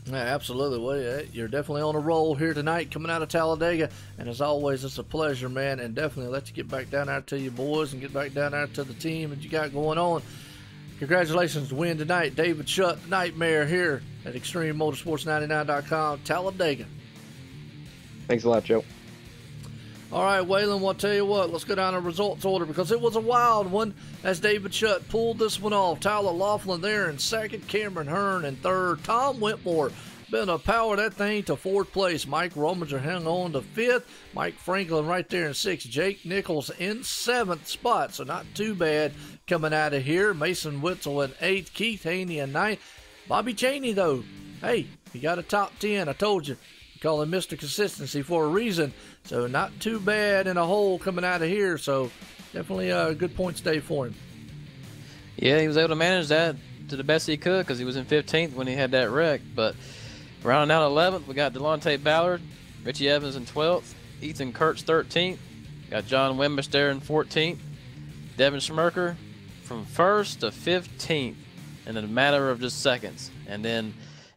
Yeah, absolutely. Well, you're definitely on a roll here tonight coming out of Talladega. And as always, it's a pleasure, man. And definitely let you get back down there to your boys and get back down there to the team that you got going on. Congratulations to win tonight. David Shutt, Nightmare here at ExtremeMotorsports99.com, Talladega. Thanks a lot, Joe. All right, Waylon, well, I'll tell you what, let's go down the results order because it was a wild one as David Shutt pulled this one off. Tyler Laughlin there in second, Cameron Hearn in third, Tom Whitmore been to power that thing to fourth place. Mike Rominger hung on to fifth, Mike Franklin right there in sixth, Jake Nichols in seventh spot, so not too bad coming out of here. Mason Witzel in eighth, Keith Haney in ninth. Bobby Chaney, though, hey, he got a top 10, I told you. Call him Mr. Consistency for a reason. So not too bad in a hole coming out of here. So definitely a good points day for him. Yeah, he was able to manage that to the best he could because he was in 15th when he had that wreck. But rounding out 11th, we got Delonte Ballard, Richie Evans in 12th, Ethan Kurtz 13th, got John Wimbish there in 14th, Devin Schmerker from 1st to 15th in a matter of just seconds. And then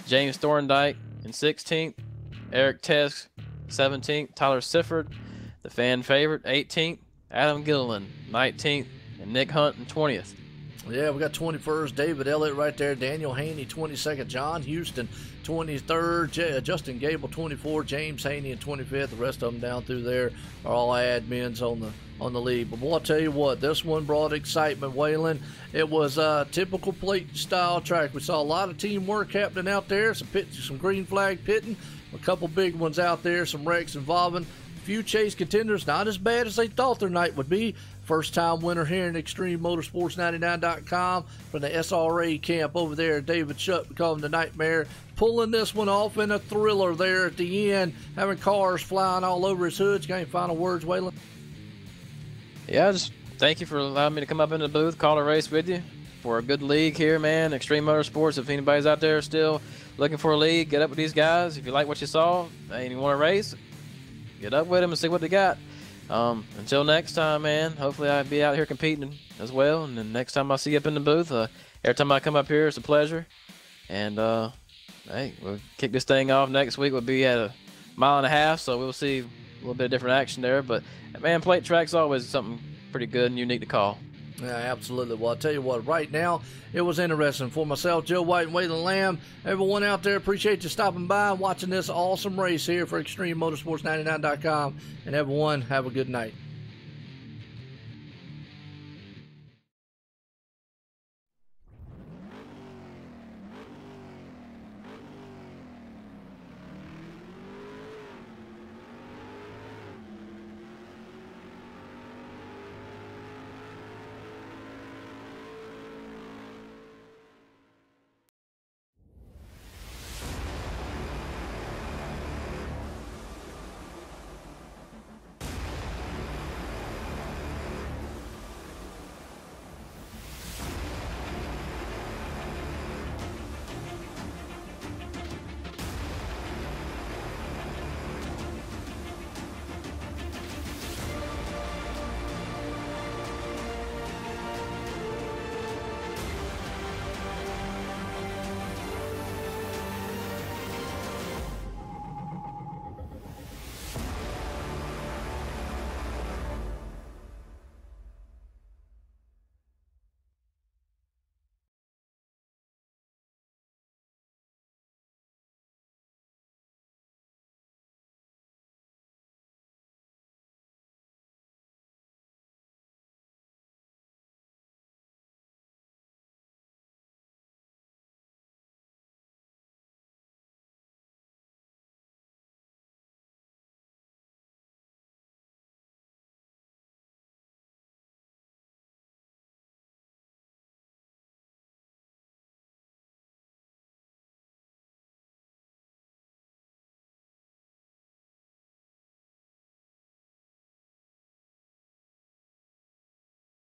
James Thorndike in 16th, Eric Tesk 17th, Tyler Sifford, the fan favorite, 18th, Adam Gilliland 19th, and Nick Hunt in 20th. Yeah, we got 21st, David Elliott right there, Daniel Haney 22nd, John Houston 23rd, Justin Gable 24th, James Haney in 25th. The rest of them down through there are all admins on the lead. But boy, I'll tell you what, this one brought excitement, Waylon. It was a typical plate style track. We saw a lot of teamwork happening out there, some green flag pitting, a couple big ones out there, some wrecks involving a few chase contenders, not as bad as they thought their night would be. First time winner here in ExtremeMotorsports99.com from the SRA camp over there. David Shutt, we call him the Nightmare, pulling this one off in a thriller there at the end, having cars flying all over his hood. You got any final words, Waylon? Yeah, just thank you for allowing me to come up in the booth, call a race with you for a good league here, man. Extreme Motorsports, if anybody's out there still looking for a league, get up with these guys. If you like what you saw and you want to race, get up with them and see what they got. Until next time, man, hopefully I'll be out here competing as well. And then next time I see you up in the booth, every time I come up here, it's a pleasure. And, hey, we'll kick this thing off next week. We'll be at 1.5 miles, so we'll see a little bit of different action there. But, man, plate track's always something pretty good and unique to call. Yeah, absolutely. Well, I'll tell you what, right now, it was interesting. For myself, Joe White, and Waylon Lamb, everyone out there, appreciate you stopping by and watching this awesome race here for ExtremeMotorsports99.com. And everyone, have a good night.